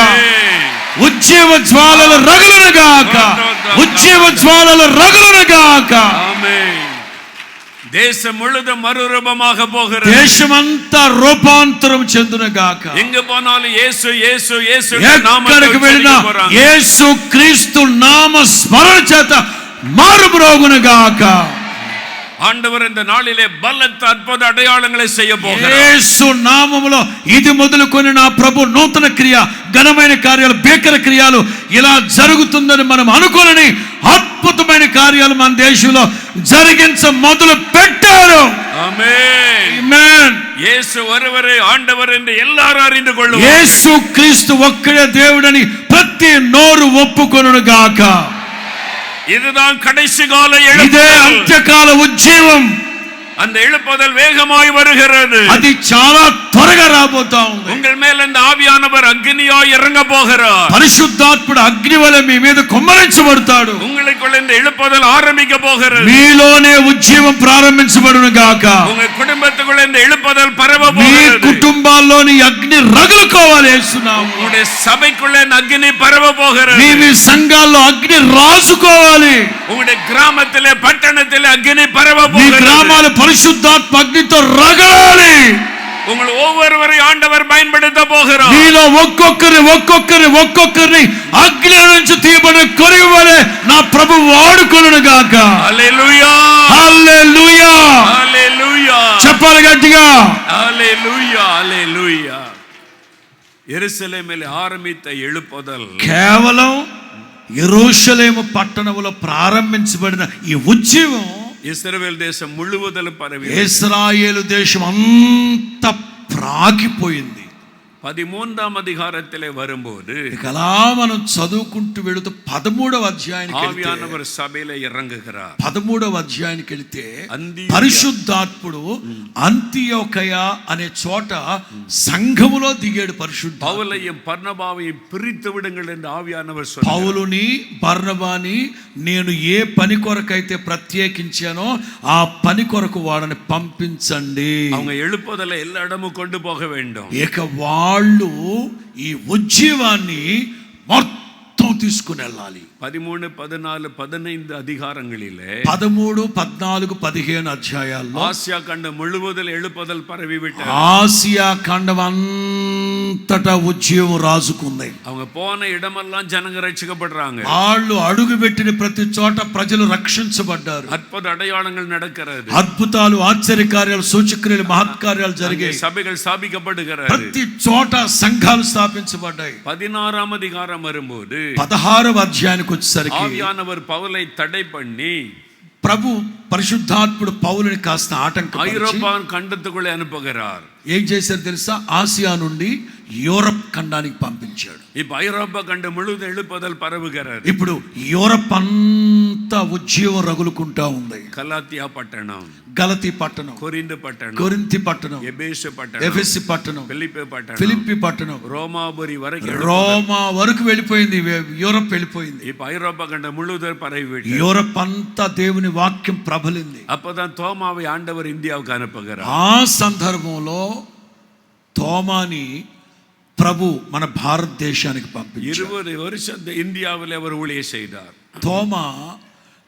ఉజ్జీవ జ్వాలలు రగులుగాక, ఉజ్జీవ జ్వాలలు రగులుగాక. దేశం ముழுதும் మరురూపமாக போகிறது. దేశమంతా రూపాంతరం చెందునుగాక. எங்க போனாலும் இயேசு இயேசு இயேசு ఎక్కడికి వెళ్ళినా యేసు క్రీస్తు నామ స్మరణ చేత మారుమ్రోగునుగాక. ஆண்டவர் இந்த நாளிலே பலத்த அற்புத அடையாளங்களை செய்ய போகிறார். యేసు నామములో ఇది మొదలుకొని నా ప్రభు నూతన క్రియ, ఘనమైన కార్యాలు, భీకర క్రియలు ఇలా జరుగుతుందని మనం అనుకోనని అద్భుతమైన కార్యాలు మన దేశంలో జరిగించ మొదలు పెట్టారు. ఆమేన్. యేసు ఒరువరే ఆండవర్ என்று எல்லாரும் அறிந்து கொள்ளுவோம். యేసు క్రీస్తు ఒక్కడే దేవుడని ప్రతి నోరు ఒప్పుకొనుగాక. இதுதான் கடைசி கால எழுப்புதல், ఇదే అంత్యకాల ఉజ్జీవం. அந்த எழுப்புதல் வேகமாய் வருகிறது. అది చాలా త్వరగా రాబోతా ఉంది. உங்கள் மேல் இந்த ஆவியானவர் அக்னியாய் இறங்க போகிறார். పరిశుద్ధాత్ముడు అగ్ని వలె మీ మీద కుమ్మరించబడతాడు. உங்களுக்குள்ள இந்த எழுப்புதல் ஆரம்பிக்க போகிறது. మీలోనే ఉజ్జీవం ప్రారంభించబడును గాక. உங்க குடும்பத்துக்குள்ள இந்த எழுப்புதல் பரவ మీ போகிறது. కుటుంబాల్లోని అగ్ని రగులుకోవాలి యేసునామములో. உங்களுடைய సభைக்குள்ள అగ్ని పరవ పోகிறது. మీ సంఘాల్లో అగ్ని రాజుకోవాలి. உங்களுடைய கிராமத்திலே పట్టణத்திலே అగ్ని పరవ మీ పోகிறது. గ్రామాలు పరిశుద్ధాత్మ అగ్నితో రగలాలి. உங்கள் ஒவ்வொருவரையும் ஆண்டவர் பயன்படுத்த போகிறார். మీలో ఒక్కొక్కరిని అగ్ని నుంచి తీయబడిన కొరివి వలె నా ప్రభువు వాడుకొనును గాక. హల్లెలూయా, హల్లెలూయా, హల్లెలూయా. చెప్పాలి గట్టిగా. హల్లెలూయా, హల్లెలూయా. యెరూషలేమిలో ఆరంభిత எழுப்புதல் కేవలం యెరూషలేము పట్టణంలో ప్రారంభించబడిన ఈ ఉజ్జీవం ఇశ్రాయేలు దేశం ముழுவதிலும் పరవి, ఇశ్రాయేలు దేశం అంతా ప్రాకిపోయింది. 13వ అధికారத்திலே வரும்போது అలా మనం చదువుకుంటూ వెళుతూ 13వ అధ్యాయానికి ఆవియానవర్ సభలో ఇరంగుகிறார். 13వ అధ్యాయానికి వెళితే పరిశుద్ధాత్ముడు అంతియోకయ అనే చోట సంఘములో దిగాడు. పరిశుద్ధ పౌలయ్యం బర్నబావైயும் பிரித்து விடுங்கள் என்று ஆவியானவர் சொன்னார். పౌలుని బర్నబాని నేను ఏ పని కొరకైతే ప్రత్యేకించానో ఆ పని కొరకు వాడని పంపించండి. அவங்க எழுப்புதலை எல்லா இடமும் கொண்டு போக வேண்டும். ఇక వాళ్ళు ఈ ఉజ్జీవాన్ని మొత్తం తీసుకుని వెళ్ళాలి. 13, 14, 15 அதிகாரங்களிலே 13, 14, 15 అధ్యాయాల్లో ஆசியா கண்டம் முழுவதில் எழுப்புதல் பரவி விட்டது. ఆసియా ఖండం అంతటా ఉజ్జీవం రాజుకుంది. அவங்க போன இடமெல்லாம் ஜனங்க ரட்சிக்கப்படுறாங்க. వాళ్ళు అడుగు పెట్టిన ప్రతి చోట ప్రజలు రక్షించబడ్డారు. అద్భుత అடையாளங்கள் நடக்கிறது. అద్భుతాలు, ఆశ్చర్యకార్యాలు, సూచక్రియలు, మహత్కార్యాలు జరిగాయి. సభలు స్థాపించబడుகிறது. ప్రతి చోట సంఘాలు స్థాపించబడ్డాయి. 16వ అధికారం வரும்போது 16వ అధ్యాయానికి వచ్చేసరికి ஆவியானவர் பவுலை தடை பண்ணி ప్రభు పరిశుద్ధాత్ముడు పౌలుని కాస్త ఆటంకపరిచి ఐరోపా ఖండத்துக்குள்ளே అనుపుகிறார். ఏం చేశారు తెలుసా? ఆసియా నుండి యూరప్ ఖండానికి పంపించాడు. ఇప్పుడు ఐరోపా ఖండం ముழுவதும் எழுப்புதல் పరవుகிறது. ఇప్పుడు యూరప్ అంతా ఉజ్జీవం రగులుకుంటా ఉంది. గలాతియా పట్టణం, గలతీ పట్టణం, కొరింథీ పట్టణం, ఎఫెసు పట్టణం, ఫిలిప్పి పట్టణం, రోమా వరకు వెళ్ళిపోయింది. యూరప్ వెళ్ళిపోయింది. ఇప్పుడు ఐరోపా ఖండం ముழுவதும் పరవి యూరప్ అంతా దేవుని వాక్యం ప్రబలింది. அப்பதான் தோமாவை ஆண்டவர் இந்தியாவுக்கு அனுப்புகிறார். ఆ సందర్భంలో తోమాని ప్రభు మన భారతదేశానికి పంపించారు. 20 வருஷம் இந்தியாவில் அவர் ஊழியம் செய்தார். తోమా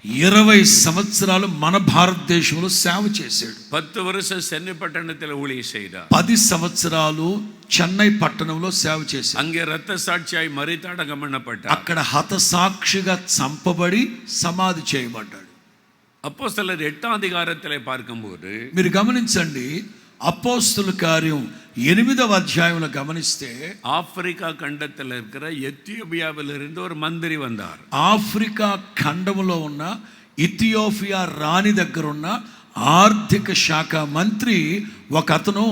20 సంవత్సరాలు మన భారతదేశంలో సేవ చేశాడు. 10 வருஷம் சென்னை పట్టణத்தில் ஊழியம் செய்தார். 10 సంవత్సరాలు చెన్నై పట్టణంలో సేవ చేశాడు. அங்கே ரத்த சாட்சியாய் மரித்தடக்கம் பண்ணப்பட்டார். అక్కడ హతసాక్షిగా చంపబడి సమాధి చేయబడ్డాడు. అపోస్తలుల 8వ అధికారத்திலே பார்க்கும்போது మీరు గమనించండి, అపోస్తలుల కార్యం 8వ అధ్యాయంలో గమనిస్తే ఆఫ్రికా ఖండத்தில் இருக்கிற ఎథియోపియాவில் இருந்து ஒரு మంత్రి வந்தார். ఆఫ్రికా ఖండంలో ఉన్న ఇథియోపియా రాణి దగ్గర ఉన్న ఆర్థిక శాఖ మంత్రి ఒక అతను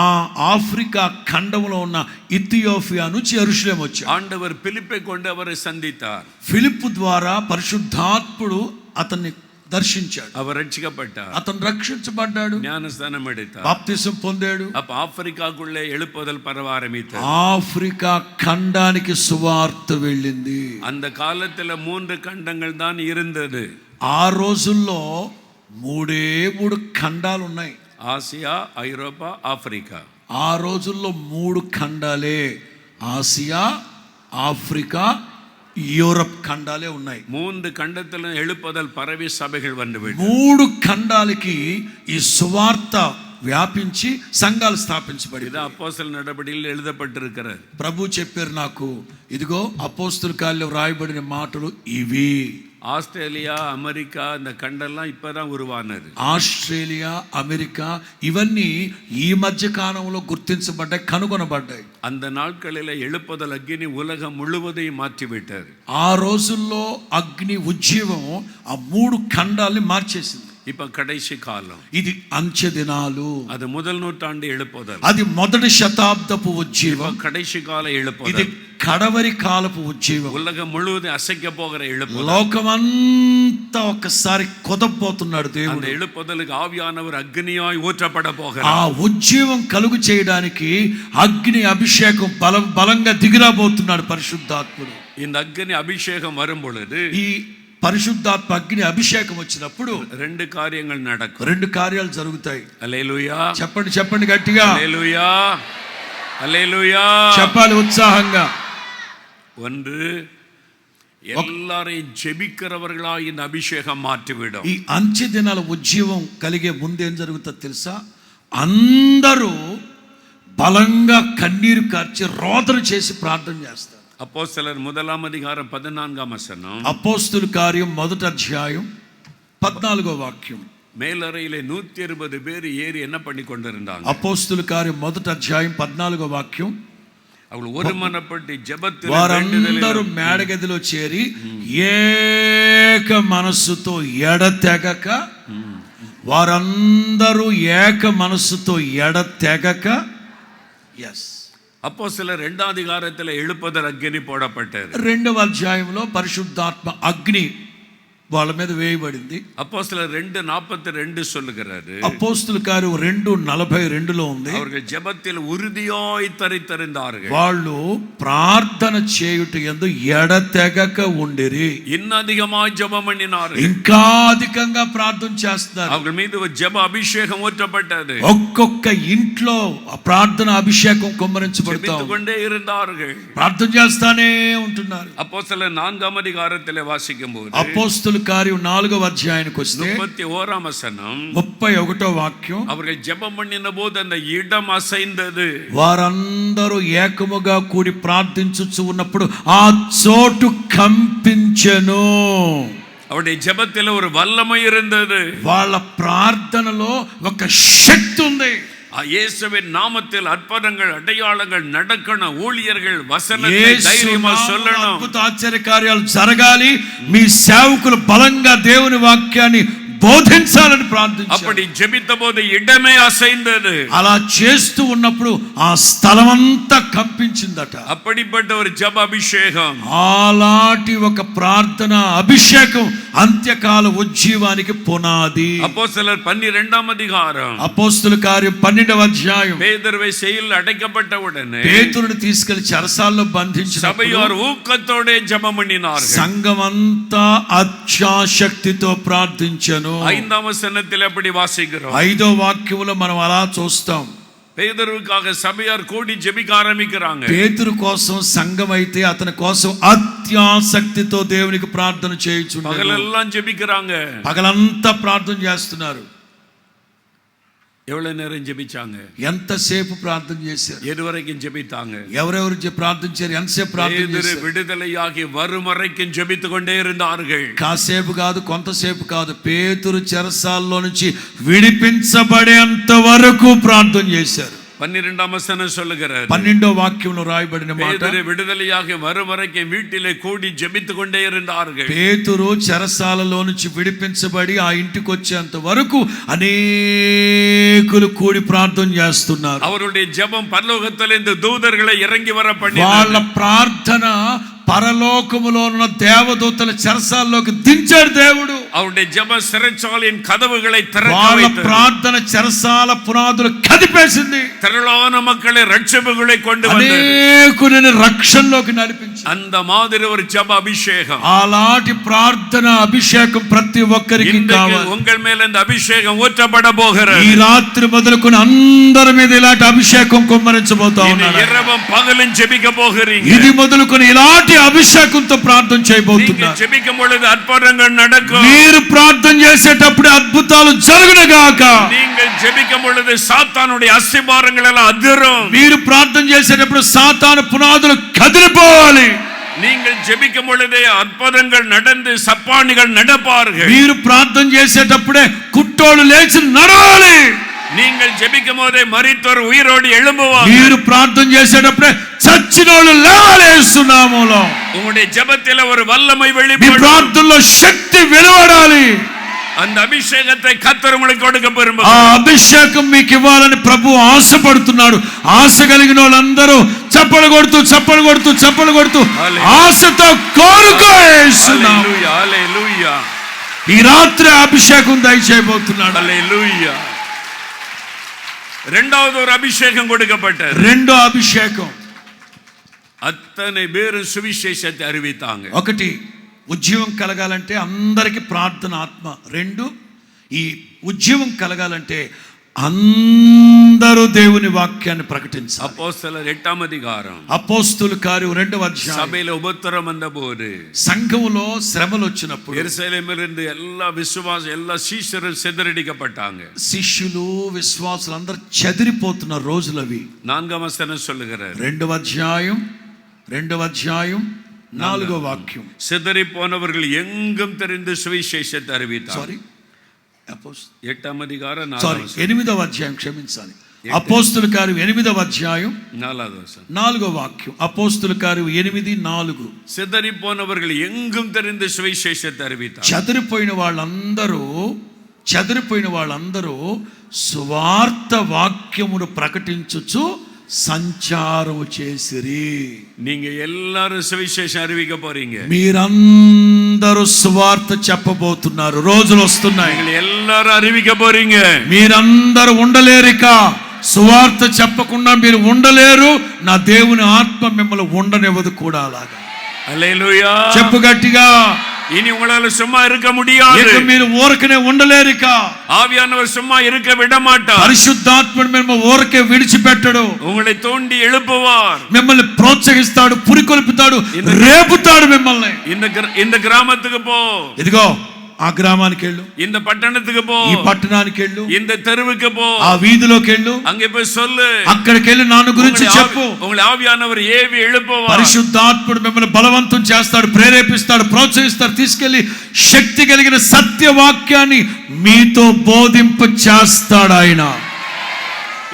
ఆ ఆఫ్రికా ఖండంలో ఉన్న ఇథియోపియా నుంచి యెరూషలేము వచ్చాడు. ஆண்டவர் பிலிப்பை கொண்டு அவரை சந்தித்தார். ఫిలిప్పు ద్వారా పరిశుద్ధాత్ముడు అతన్ని దర్శించాడు. அவர் ரட்சிக்கப்பட்டார். అతను రక్షించబడ్డాడు, ஞானஸ்தானம் எடுத்தார். బాప్తిసం పొందాడు. அப்ப ஆப்பிரிக்காக்குள்ளே எழுப்புதல் பரவ ஆரம்பித்தது. ఆఫ్రికా ఖండానికి సువార్త వెళ్ళింది. அந்த காலத்துல 3 ఖండங்கள் தான் இருந்தது. ఆ రోజుల్లో 3 ఖండాలు ఉన్నాయి. ఆసియా, ఐరోపా, ఆఫ్రికా. ఆ రోజుల్లో 3 ఖండాలే, ఆసియా, ఆఫ్రికా, యూరప్ ఖండాలే ఉన్నాయి. 3 ఖండத்துல எழுப்புதல் பரவி சபைகள் வந்துவிட்டது. 3 ఖండాలకి ఈ సువార్త వ్యాపించి సంఘాలు స్థాపించబడి. ఇది అపోస్తలుల నడవడికల్లో எழுதப்பட்டிருக்கிறது. ప్రభు చెప్పారు నాకు, ఇదిగో అపోస్తలుల కార్యాల్లో వ్రాయబడిన మాటలు ఇవి. ఆస్ట్రేలియా, అమెరికా இந்த ఖండెல்லாம் இப்பதான் ఉరువానది. ఆస్ట్రేలియా, అమెరికా ఇవన్నీ ఈ మధ్య కాలంలో గుర్తించబడ్డాయి, కనుగొనబడ్డాయి. அந்த நாட்களில் எழுப்புதல் అగ్ని ఉలగం ముழுவதையும் మార్చివిட்டாరు. ఆ రోజుల్లో అగ్ని ఉజ్జీవం ఆ 3 ఖండాల్ని మార్చేసింది. இப்ப கடைசி காலம், ఇది అంచె దినాలు. அது முதல் நூற்றாண்டு எழுப்புதல். అది మొదటి శతాబ్దపు ఉజ్జీవం. கடைசி கால ఇది எழுப்புதல். కడవరి కాలపు ఉజ్జీవం. ఉలగం ముழுவதும் అసைக்க పోகிற எழுப்புதல். లోకమంతా ఒక్కసారి కొదపోతున్నాడు దేవుడు. அந்த எழுப்புதலுக்கு ஆவியானவர் అగ్నియాய் ஊற்றப்பட போகிறார். ఆ ఉజ్జీవం కలుగు చేయడానికి అగ్ని అభిషేకం బలంగా దిగిరాబోతున్నాడు పరిశుద్ధాత్ముడు. இந்த అగ్ని అభిషేకం వரும் பொழுது, ఈ పరిశుద్ధాత్మ అగ్ని అభిషేకం వచ్చినప్పుడు 2 కార్యங்கள் நடக்கும். 2 కార్యాలు జరుగుతాయి. హల్లెలూయా. చెప్పండి గట్టిగా. హల్లెలూయా, హల్లెలూయా. చెప్పాలి ఉత్సాహంగా. ஒன்று, எல்லாரையும் ஜெபிக்கிறவர்களா இந்த அபிஷேகம் மாற்றிவிடும். ఈ అంచె దినాల ఉజ్జీవం కలిగే ముందేం జరుగుతుందో తెలుసా? అందరూ బలంగా కన్నీరు కార్చి రోదన చేసి ప్రార్థన చేస్తారు. அப்போஸ்தலர் 1 அதிகாரம் 14 வசனம். అపోస్తలుల కార్యం 1వ అధ్యాయం 14వ వాక్యం. மேலறையிலே 120 பேர் ஏறி என்ன பண்ணி கொண்டிருந்தாங்க? అపోస్తలుల కార్యం 1వ అధ్యాయం 14వ వాక్యం. அவர்கள் ஒருமனப்பட்டு ஜெபத்தில் వారందరూ మేడగదిలో చేరి ఏక మనస్సుతో ఎడతెగక, వారందరూ ఏక మనస్సుతో ఎడతెగక. ఎస్, அப்போஸ்தலர் 2 அதிகாரத்தில் எழுப்புதல் அக்னி போடப்பட்டது. 2వ అధ్యాయంలో పరిశుద్ధాత్మ అగ్ని వాళ్ళ మీద వేయబడింది. அப்போஸ்தலர் 2:42 சொல்லுகிறாரு. అపోస్తలుల కార్యం 2:42లో ఉంది. அவர்கள் ஜெபத்தில் உறுதியாய் தரித்திருந்தார்கள். వాళ్ళు ప్రార్థన చేయుట యందు ఎడతెగక ఉండిరి. இன்னும் அதிகமாய் ஜெபம் பண்ணினார்கள். ఇంకా అధికంగా ప్రార్థన చేస్తున్నారు. அவர்கள் மீது ஒரு ஜெப அபிஷேகம் ஊற்றப்பட்டது. ఒక్కొక్క ఇంట్లో ప్రార్థన అభిషేకం కుమ్మరించబడుతూ ఉంది. கொண்டே இருந்தார்கள். ప్రార్థన చేస్తానే ఉంటున్నారు. அப்போஸ்தலர் 4 அதிகாரத்தில் வாசிக்கும்போது, అపోస్తలుల కార్యం 4వ అధ్యాయానికి వస్తే 31 வசனம், 31వ వాక్యం. அவர்கள் ஜெபம் பண்ணின போது அந்த இடம் அசைந்தது. వారందరూ ఏకముగా కూడి ప్రార్థించుచు ఉన్నప్పుడు ఆ చోటు కంపించెను. அவருடைய ஜெபத்தில் ஒரு வல்லமை இருந்தது. వాళ్ళ ప్రార్థనలో ఒక శక్తి ఉంది. இயேசுவின் நாமத்தில் அற்புதங்கள் அடையாளங்கள் நடக்கணும். ஊழியர்கள் வசனத்தை தைரியமா சொல்லணும். అద్భుత ఆశ్చర్య కార్యాలు జరగాలి. మీ సేవకులు బలంగా దేవుని వాక్యాన్ని బోధించాలని ప్రార్థించారు. அப்படி ஜெபித்த போது இடமே அசைந்தது. అలా చేస్తూ ఉన్నప్పుడు ఆ స్థలమంతా కంపించిందట. அப்படிப்பட்ட ஒரு ஜெப அபிஷேகம், అలాంటి ఒక ప్రార్థన అభిషేకం అంత్యకాల ఉజ్జీవానికి పునాది. அப்போஸ்தலர் 12 அதிகாரம், అపోస్తలుల కార్యం 12వ అధ్యాయం. பேதுருவை செயலில் அடைக்கப்பட்ட உடனே పేతురుని తీసుకెళ్లి చెరసాల్లో బంధించిన சபையார் ஊக்கத்தோட ஜெபம் பண்ணினார்கள். సంఘమంతా అత్యాశక్తితో ప్రార్థించెను. 5 வசனத்தில் அப்படி வாசிக்கிறோம். 5వ వాక్యంలో మనం అలా చూస్తాం. பேதுருவுக்காக சபையார் கூடி ஜெபிக்க ஆரம்பிக்கிறாங்க. పేతురు కోసం సంఘం అయితే అతని కోసం అత్యాసక్తితో దేవునికి ప్రార్థన చేయుచున్నారు. பகலெல்லாம் ஜெபிக்கிறாங்க. పగలంతా ప్రార్థన చేస్తున్నారు. எவ்வளவு நேரம் ஜெபிச்சாங்க? ఎంతసేపు ప్రార్థన చేశారు? எது வரைக்கும் ஜெபித்தாங்க? ఎవరెవరు ప్రార్థించారు? ఎంతసేపు ప్రార్థన చేశారు? విడుదలయాగి వரும் వரைக்கும் ஜெபித்து கொண்டே இருந்தார்கள். కాసేపు కాదు, కొంతసేపు కాదు. పేతురు చెరసాల్లో నుంచి విడిపించబడేంత వరకు ప్రార్థన చేశారు. 12ஆம் வசனம் சொல்லுகிறார். 12వ వాక్యంలో రాయబడిన మాట, పేతురు విడుదలయాగి వரும் వరకే వీటిలో కూడి జెబిత్తు కొండే இருந்தார்கள். పేతురు చెరసాలలో నుంచి విడిపించబడి ఆ ఇంటికి వచ్చేంత వరకు అనేకులు కూడి ప్రార్థన చేస్తున్నారు. அவருடைய ஜெபம் பரலோகத்திலிருந்து தூதர்களை இறங்கி வர பண்ணி, వాళ్ళ ప్రార్థన పరలోకములో ఉన్న దేవదూతల చెరసాల్లోకి దించాడు దేవుడు. அவருடைய ஜெபம் சிறைச்சாலையின் கதவுகளை திறக்க వాళ్ళ வைத்தது. ప్రార్థన చెరసాల పునాదులు కదిపేసింది. திரளான மக்களை ரட்சிப்புகளை கொண்டு வந்தது. అనేకులను రక్షణలోకి నడిపించింది. அந்த மாதிரி ஒரு ஜெப அபிஷேகம், అలాంటి ప్రార్థన అభిషేకం ప్రతి ఒక్కరికి కావాలి. உங்கள் மேல இந்த அபிஷேகம் ஊற்றப்பட போகிறது. ఈ రాత్రి మొదలుకొని అందరి మీద ఇలాంటి అభిషేకం కుమ్మరించబోతా ఉన్నాడు. இரவும் பகலும் ஜெபிக்க போகிறீங்க. ఇది మొదలుకొని ఇలాంటి అభిషేకంతో ప్రార్థన చేయబోతున్నారు. ஜெபிக்கும் பொழுது அற்புதங்கள் நடக்கும். మీరు ప్రార్థన చేసేటప్పుడు అద్భుతాలు జరుగునుగాక. நீங்கள் ஜெபிக்கும் பொழுது சாத்தானுடைய அஸ்திபாரங்கள் எல்லாம் அதிரும். మీరు ప్రార్థన చేసేటప్పుడు సాతాను పునాదులు కదిలిపోవాలి. நீங்கள் ஜெபிக்கும் பொழுதே அற்புதங்கள் நடந்து சப்பானிகள் நடப்பார்கள். మీరు ప్రార్థన చేసేటప్పుడే కుట్టోళ్ళు లేచి నడవాలి. நீங்கள் ஜெபிக்கும் போதே மரித்தோர் உயிரோடு எழும்புவார்கள். మీరు ప్రార్థన చేసేటప్పుడే చచ్చినోళ్ళు లేవాలి యేసునామములో. உங்களுடைய ஜெபத்தில் ஒரு வல்லமை మీ வெளிப்படும். ప్రార్థనలో శక్తి వెలువడాలి. அந்த అభిషేకத்தை కర్తర్ உங்களுக்கு கொடுக்க ఆ விரும்புகிறார். అభిషేకం మీకు ఇవ్వాలని ప్రభు ఆశపడుతున్నాడు. ఆశ కలిగిన వాళ్ళందరూ చప్పలు కొడుతూ చప్పలు కొడుతూ చప్పలు కొడుతూ ఆశతో కోరుకో యేసునామములో. హల్లెలూయా, హల్లెలూయా. ఈ రాత్రి అభిషేకం దయచేయబోతున్నాడు. హల్లెలూయా. இரண்டாவது ஒரு அபிஷேகம் கொடுக்கப்பட்டது. రెండో అభిషేకం, அத்தனை பேரும் சுவிசேஷத்தை அறிவித்தாங்க. ఒకటి ఉజ్జీవం కలగాలంటే అందరికి ప్రార్థన ఆత్మ. రెండు, ఈ ఉజ్జీవం కలగాలంటే అందరూ దేవుని వాక్యాన్ని ప్రకటించాలి. அப்போஸ்தலர் 8ஆம் அதிகாரம். అపోస్తుల కార్యం 2వ అధ్యాయం. சபையில உபத்திரம் வந்தபோது, సంఘములో శ్రమలు వచ్చినప్పుడు எருசலேமிலிருந்து எல்லா விசுவாச எல்லா சீஷரும் சிதறடிக்கப்பட்டாங்க. శిష్యులు విశ్వాసులు అందరూ చెదిరిపోతున్న రోజులవి. 4ஆம் வசனம் சொல்லுகிறார். 2వ అధ్యాయం 4వ వాక్యం. சிதறி போனவர்கள் எங்கும் தெரிந்து சுவிசேஷத்தை அறிவித்தார். 8ஆம் அதிகாரம் 4ஆம் வசனம். 8వ అధ్యాయం, క్షమించాలి. అపోస్తుల కార్యం 8వ అధ్యాయం 4ஆவது వచనం. 4వ వాక్యం. అపోస్తుల కార్యం 8:4. சிதறி போனவர்கள் எங்கும் தெரிந்து சுவிசேஷத்தை அறிவித்தார். చెదిరిపోయిన వాళ్ళందరూ సువార్త వాక్యమును ప్రకటించుచు సంచారము చేసిరి. நீங்க எல்லாரும் சுவிசேஷம் அறிவிக்க போறீங்க. మీరందరూ సువార్త చెప్పబోతున్నారు. రోజులు వస్తున్నాయి. நீங்கள் எல்லாரும் அறிவிக்க போறீங்க. మీరందరూ ఉండలేరిక. సువార్త చెప్పకుండా మీరు ఉండలేరు. నా దేవుని ఆత్మ మిమ్మల్ని ఉండనివ్వదు కూడా. అలాగా హల్లెలూయా. చెప్పు గట్టిగా. இனி உங்களால சும்மா இருக்க முடியாது. మీరు ఊరకనే ఉండలేరిక. ஆவியானவர் சும்மா இருக்க விட மாட்டார். పరిశుద్ధాత్ముడు మిమ్మల్ని ఊరకే విడిచిపెట్టడు. உங்களை தோண்டி எழுப்புவார். మిమ్మల్ని ప్రోత్సహిస్తాడు, పురికొల్పుతాడు, రేపుతాడు మిమ్మల్ని. இந்த கிராமத்துக்கு போ, ఇదిగో ఆ గ్రామానికి వెళ్ళు. இந்த పట్టణத்துக்கு போ, ఈ పట్టణానికి వెళ్ళు. இந்த தெருவுக்கு போ, ఆ వీధిలోకి వెళ్ళు. அங்கே போய் சொல்லு. అక్కడికి వెళ్ళి నాన్న గురించి చెప్పు. உங்களை ஆவியானவர் ஏவி எழுப்புவார். పరిశుద్ధాత్ముడు మిమ్మల్ని బలవంతం చేస్తాడు, ప్రేరేపిస్తాడు, ప్రోత్సహిస్తాడు. తీసుకెళ్లి శక్తి కలిగిన సత్యవాక్యాన్ని మీతో బోధింప చేస్తాడు ఆయన.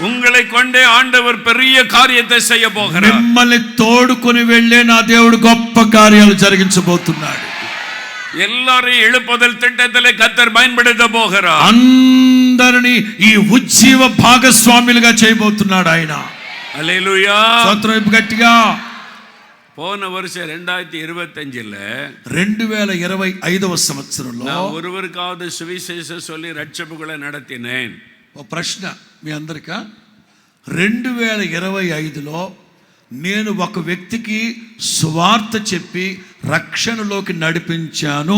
உங்களை கொண்டே ஆண்டவர் பெரிய காரியத்தை செய்ய போகிறார். మిమ్మల్ని తోడుకొని వెళ్ళే నా దేవుడు గొప్ప కార్యాలు జరిగించబోతున్నాడు. எல்லாரையும் எழுப்புதல் திட்டத்திலே கர்த்தர் பயன்படுத்த போகிறார். అందరిని ఈ ఉజ్జీవ భాగస్వాములుగా చేయబోతున్నాడు ఆయన. హల్లెలూయా. స్తోత్రం గట్టిగా. போன வருஷம் 2025ல 2025వ సంవత్సరంలో நான் ஒருவருக்காவது சுவிசேஷம் சொல்லி ரட்சிப்புகளை நடத்தினேன். ఓ ప్రశ్న మీ అందరికీ. 2025లో నేను ఒక వ్యక్తికి సువార్త చెప్పి రక్షణలోకి నడిపించాను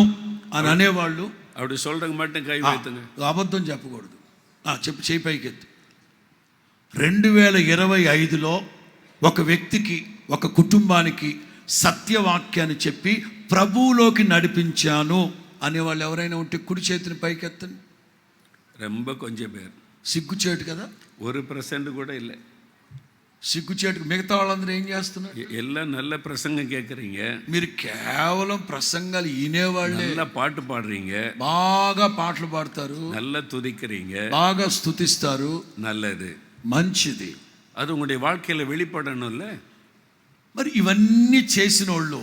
అని అనేవాళ్ళు அப்படி சொல்றவங்க மட்டும் கை வைத்துங்க. అబద్ధం చెప్పకూడదు. చెప్పు, చేయి పైకెత్తి. 2025లో ఒక వ్యక్తికి, ఒక కుటుంబానికి సత్యవాక్యాన్ని చెప్పి ప్రభువులోకి నడిపించాను అనేవాళ్ళు ఎవరైనా ఉంటే కుడి చేతిని పైకెత్తండి. ரொம்ப கொஞ்சம் பேர். సిగ్గుచేటు కదా. 1% கூட இல்லை. సిగ్గుచేటుకు మిగతా వాళ్ళందరూ ఏం చేస్తున్నారు? எல்லாம் நல்ல பிரசங்கம் கேட்குறீங்க. మీరు కేవలం ప్రసంగాలు వినేవాళ్ళే. நல்ல பாட்டு பாடுறீங்க, బాగా పాటలు పాడతారు, நல்ல துதிக்கிறீங்க, బాగా స్తుతిస్తారు. நல்லது. మంచిది. அது உங்களுடைய வாழ்க்கையில வெளிப்படணும்ல. మరి ఇవన్నీ చేసిన వాళ్ళు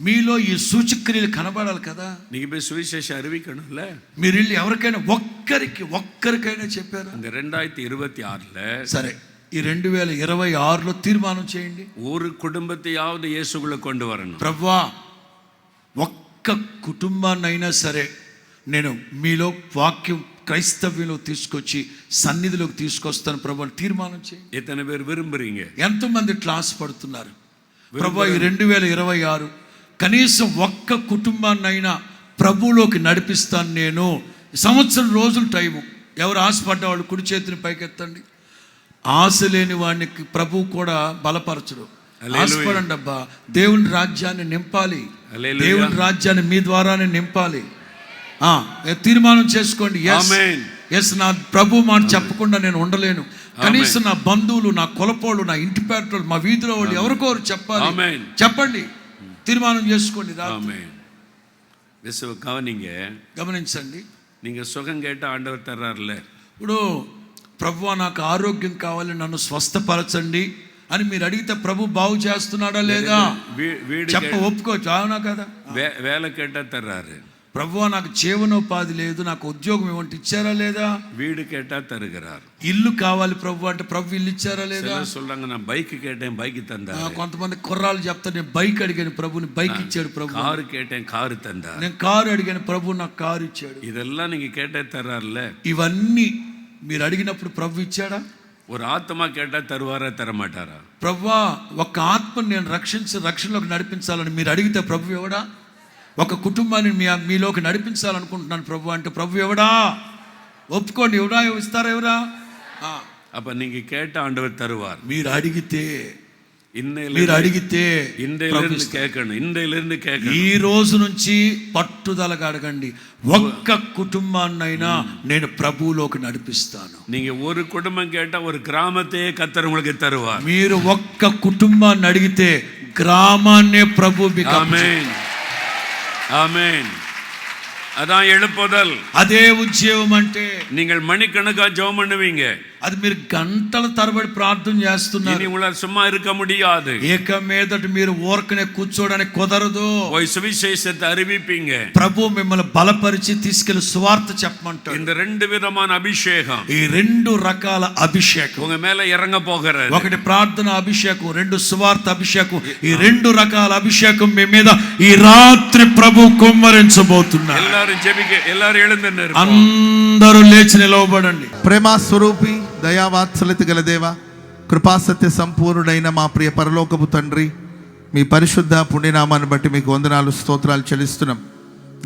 మీలో ఈ సూచక్రియలు కనబడాలి కదా. நீங்க போய் சுவிசேஷம் அறிவிக்கணும்ல. మీరు వెళ్ళి ఎవరికైనా ఒక్కరికైనా చెప్పారు. இந்த 2026ல సరే, ఈ 2026లో తీర్మానం చేయండి, ஒரு குடும்பத்தையாவது இயேசுக்குள்ள கொண்டு வரணும். ప్రభువా ఒక్క కుటుంబాన్నైనా సరే నేను మీలో వాక్యం క్రైస్తవ్యంలో తీసుకొచ్చి సన్నిధిలోకి తీసుకొస్తాను ప్రభు అని తీర్మానం చేయండి. ఎత్తన పేరు విరుంబురీంగ. ఎంతమంది క్లాస్ పడుతున్నారు ప్రభు ఈ 2026 కనీసం ఒక్క కుటుంబాన్నైనా ప్రభువులోకి నడిపిస్తాను నేను. సంవత్సరం రోజులు టైము. ఎవరు ఆశపడ్డ వాళ్ళు కుడి చేతిని పైకెత్తండి. ఆశ లేని వాడికి ప్రభువు కూడా బలపరచడు. ఆశపడండి అబ్బా, దేవుని రాజ్యాన్ని నింపాలి, దేవుని రాజ్యాన్ని మీ ద్వారానే నింపాలి. తీర్మానం చేసుకోండి. ఎస్, నా ప్రభు మాట చెప్పకుండా నేను ఉండలేను. కనీసం నా బంధువులు, నా కులపోళ్ళు, నా ఇంటి పేటలు, మా వీధిలో వాళ్ళు ఎవరికోరు చెప్పాలి. చెప్పండి, తీర్మానం చేసుకోండి. గమనించండి. நீங்க சுகம் கேட்ட ஆண்டவர் தர்றாருல. ఇప్పుడు ప్రభువా నాకు ఆరోగ్యం కావాలి, నన్ను స్వస్థపరచండి అని మీరు అడిగితే ప్రభు బాగు చేస్తున్నాడా లేదా చెప్ప ఒప్పుకోవచ్చు. అవునా కదా? వేల కేట తర్రారు. ప్రభువా నాకు జీవనోపాధి లేదు, నాకు ఉద్యోగం ఇవ్వండి, ఇచ్చారా లేదా? వీడు కేటా తరుగరారు. ఇల్లు కావాలి ప్రభు అంటే ప్రభు ఇల్లు ఇచ్చారా లేదా? சொல்றாங்க நான் బైక్ కేటేன், బైక్ తందారు. కొంతమంది కుర్రాలు చెప్తారు నేను బైక్ అడిగాను ప్రభుని, బైక్ ఇచ్చాడు ప్రభు. Car కేటేన్, car తందారు. నేను కారు అడిగాను ప్రభు, నాకు కారు ఇచ్చాడు. ఇదెల్లా నీకు కేటే తర్రారులే. ఇవన్నీ మీరు అడిగినప్పుడు ప్రభు ఇచ్చాడా? ஒரு ஆத்மா கேட்டா தருவாரா தரமாட்டாరా? ప్రభువా ఒక ఆత్మను నేను రక్షణలోకి నడిపించాలని మీరు అడిగితే ప్రభు ఎవడా? ఒక కుటుంబాన్ని మీలోకి నడిపించాలనుకుంటున్నాను ప్రభు అంటే ప్రభు ఎవడా? ఒప్పుకోండి. ఎవడా ఇస్తారా? ఎవరా? அப்ப நீங்க கேட்ட ஆண்டவர் தருவார். మీరు అడిగితే ఈ రోజు నుంచి పట్టుదలగా అడగండి. ఒక్క కుటుంబాన్నైనా నేను ప్రభువులోకి నడిపిస్తాను. நீங்க ஒரு குடும்பம் கேட்டா ஒரு கிராமத்தையே கர்த்தர் உங்களுக்கு தருவார். మీరు ఒక్క కుటుంబాన్ని అడిగితే గ్రామాన్నే ప్రభు మీకు. ఆమేన్, ఆమేన్. அதான் எழுப்புதல். అదే ఉద్యోగం అంటే. நீங்கள் மணிக்கணக்கா ஜெபம் பண்ணுவீங்க, అది మీరు గంటల తరబడి ప్రార్థన చేస్తున్నారు. ఇని ఉలార్ సుమ్మా இருக்க முடியாது. ఏక మీదట మీరు ఊరకనే కూర్చోడానికి కుదరదు. పోయి సువిశేషத்தை அறிவிப்பீங்க. ప్రభు మిమ్మల్ని బలపరిచి తీసుకెళ్లి సువార్త చెప్పమంటాడు. இந்த ரெண்டு விதமான அபிஷேகம், ఈ రెండు రకాల అభిషేకం உங்க மேல இறங்க போகிறது. ఒకటి ప్రార్థన అభిషేకం, రెండు సువార్త అభిషేకం. ఈ రెండు రకాల అభిషేకం మీ మీద ఈ రాత్రి ప్రభు కుమ్మరించబోతున్నారు. எல்லாரும் ஜெபிக்க, எல்லாரும் எழுந்து நிற்போம். అందరూ లేచి నిలవబడండి. ప్రేమ స్వరూపి, దయావాత్సల్యత గల దేవ, కృపాసత్య సంపూర్ణుడైన మా ప్రియ పరలోకపు తండ్రి, మీ పరిశుద్ధ పుణ్యనామాన్ని బట్టి మీకు వందనాలు, స్తోత్రాలు చెల్లిస్తున్నాం.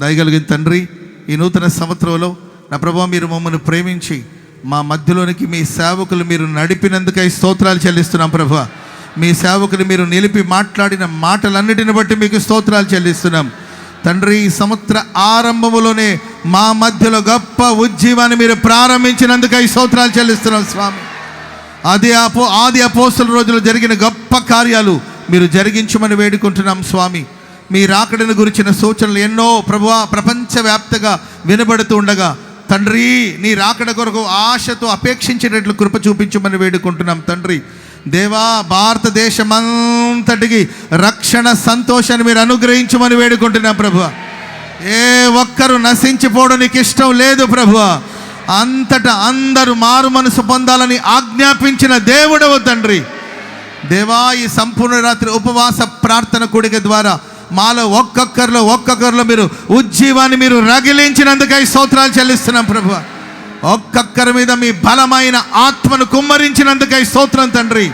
దయగలిగిన తండ్రి, ఈ నూతన సంవత్సరంలో నా ప్రభువా మీరు మమ్మల్ని ప్రేమించి మా మధ్యలోనికి మీ సేవకులు మీరు నడిపినందుకై స్తోత్రాలు చెల్లిస్తున్నాం. ప్రభువా మీ సేవకులు మీరు నిలిపి మాట్లాడిన మాటలన్నిటిని బట్టి మీకు స్తోత్రాలు చెల్లిస్తున్నాం. తండ్రి, ఈ సంవత్సర ఆరంభములోనే మా మధ్యలో గొప్ప ఉజ్జీవాన్ని మీరు ప్రారంభించినందుకై స్తోత్రాలు చెల్లిస్తున్నాం స్వామి. ఆది అపోస్తలుల రోజుల్లో జరిగిన గొప్ప కార్యాలు మీరు జరిగించమని వేడుకుంటున్నాం స్వామి. మీ రాకడను గురించిన సూచనలు ఎన్నో ప్రభువా ప్రపంచవ్యాప్తంగా వినబడుతూ ఉండగా తండ్రి, నీ రాకడ కొరకు ఆశతో అపేక్షించేటట్లు కృప చూపించమని వేడుకుంటున్నాం తండ్రి. దేవా, భారతదేశమంతటికి రక్షణ సంతోషాన్ని మీరు అనుగ్రహించమని వేడుకుంటున్నాం ప్రభువా. ఏ ఒక్కరు నశించిపోవడం నీకు ఇష్టం లేదు ప్రభువా. అంతటా అందరూ మారు మనసు పొందాలని ఆజ్ఞాపించిన దేవుడవు తండ్రి. దేవా, ఈ సంపూర్ణ రాత్రి ఉపవాస ప్రార్థన కూడిక ద్వారా మాలో ఒక్కొక్కరిలో మీరు ఉజ్జీవాన్ని మీరు రగిలించినందుకై స్తోత్రాలు చెల్లిస్తున్నాం ప్రభువా. ఒక్కొక్కరి మీద మీ బలమైన ఆత్మను కుమ్మరించినందుకై స్తోత్రం తండ్రి.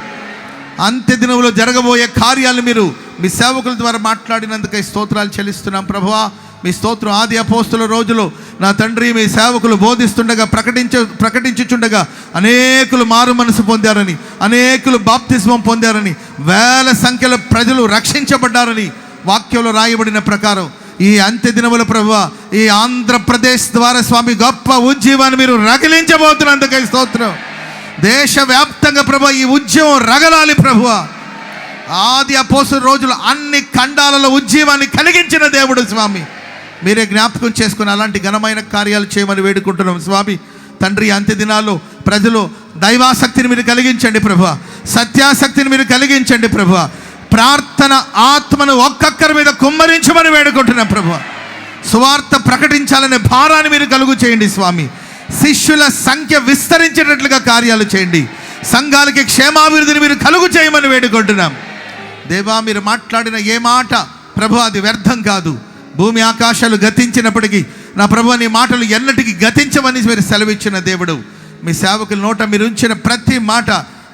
అంత్య దినములో జరగబోయే కార్యాలు మీరు మీ సేవకుల ద్వారా మాట్లాడినందుకై స్తోత్రాలు చెల్లిస్తున్నాం ప్రభువా. మీ స్తోత్రం. ఆది అపోస్తలుల రోజులో నా తండ్రి మీ సేవకులు బోధిస్తుండగా ప్రకటించుచుండగా అనేకులు మారు మనసు పొందారని, అనేకులు బాప్తిస్మం పొందారని, వేల సంఖ్యలో ప్రజలు రక్షించబడ్డారని వాక్యంలో రాయబడిన ప్రకారం ఈ అంత్య దినముల ప్రభువా ఈ ఆంధ్రప్రదేశ్ ద్వారా స్వామి గొప్ప ఉజ్జీవాన్ని మీరు రగిలించబోతున్నందుకై స్తోత్రం. దేశవ్యాప్తంగా ప్రభువా ఈ ఉద్యమం రగలాలి ప్రభువా. ఆది అపోస్తలుల రోజులు అన్ని ఖండాలలో ఉజ్జీవాన్ని కలిగించిన దేవుడు స్వామి. మీరే జ్ఞాపకం చేసుకుని అలాంటి ఘనమైన కార్యాలు చేయమని వేడుకుంటున్నాం స్వామి. తండ్రి, అంత్య దినాల్లో ప్రజలు దైవాసక్తిని మీరు కలిగించండి ప్రభువా. సత్యాసక్తిని మీరు కలిగించండి ప్రభువా. ప్రార్థన ఆత్మను ఒక్కొక్కరి మీద కుమ్మరించమని వేడుకుంటున్నాం ప్రభువా. సువార్త ప్రకటించాలనే భారాన్ని మీరు కలుగు చేయండి స్వామి. శిష్యుల సంఖ్య విస్తరించేటట్లుగా కార్యాలు చేయండి. సంఘాలకి క్షేమాభివృద్ధిని మీరు కలుగు చేయమని వేడుకుంటున్నాం దేవా. మీరు మాట్లాడిన ఏ మాట ప్రభు అది వ్యర్థం కాదు. భూమి ఆకాశాలు గతించినప్పటికీ నా ప్రభు నీ మాటలు ఎన్నటికీ గతించమని మీరు సెలవిచ్చిన దేవుడు. మీ సేవకుల నోట మీరు ఉంచిన ప్రతి మాట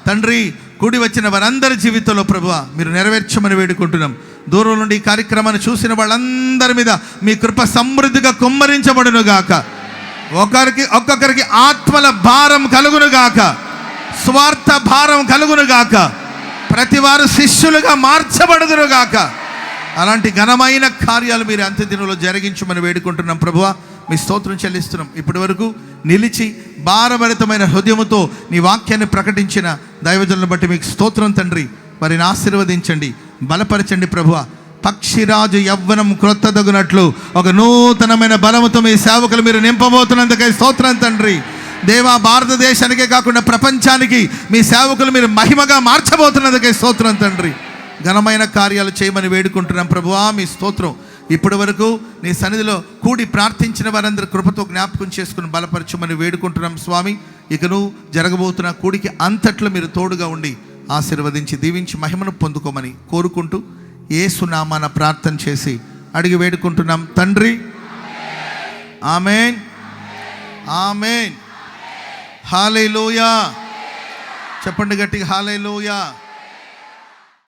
తండ్రి కూడి వచ్చిన వారందరి జీవితంలో ప్రభువ మీరు నెరవేర్చమని వేడుకుంటున్నాం. దూరం నుండి ఈ కార్యక్రమాన్ని చూసిన వాళ్ళందరి మీద మీ కృప సమృద్ధిగా కుమ్మరించబడును గాక. ఒక్కొక్కరికి ఆత్మల భారం కలుగును గాక, స్వార్థ భారం కలుగును గాక, ప్రతి వారు శిష్యులుగా మార్చబడుదురు గాక. అలాంటి ఘనమైన కార్యాలు మీరు అంత్యదినంలో జరిగించమని వేడుకుంటున్నాం ప్రభువా. మీ స్తోత్రం చెల్లిస్తున్నాం. ఇప్పటి వరకు నిలిచి భారభరితమైన హృదయముతో నీ వాక్యాన్ని ప్రకటించిన దైవజనులను బట్టి మీకు స్తోత్రం తండ్రి. వారిని ఆశీర్వదించండి, బలపరచండి ప్రభువా. పక్షిరాజు యవ్వనం క్రొత్తదగునట్లు ఒక నూతనమైన బలముతో మీ సేవకులు మీరు నింపబోతున్నందుకై స్తోత్రం తండ్రి. దేవా, భారతదేశానికే కాకుండా ప్రపంచానికి మీ సేవకులు మీరు మహిమగా మార్చబోతున్నందుకై స్తోత్రం తండ్రి. ఘనమైన కార్యాలు చేయమని వేడుకుంటున్నాం ప్రభువా. మీ స్తోత్రం. ఇప్పటి వరకు నీ సన్నిధిలో కూడి ప్రార్థించిన వారందరూ కృపతో జ్ఞాపకం చేసుకుని బలపరచమని వేడుకుంటున్నాం స్వామి. ఇకను జరగబోతున్న కూడికి అంతట్లో మీరు తోడుగా ఉండి ఆశీర్వదించి దీవించి మహిమను పొందుకోమని కోరుకుంటూ యేసు నామాన ప్రార్థన చేసి అడిగి వేడుకుంటున్నాం తండ్రి. ఆమేన్, ఆమేన్. హల్లెలూయా. చెప్పండి గట్టిగా, హల్లెలూయా.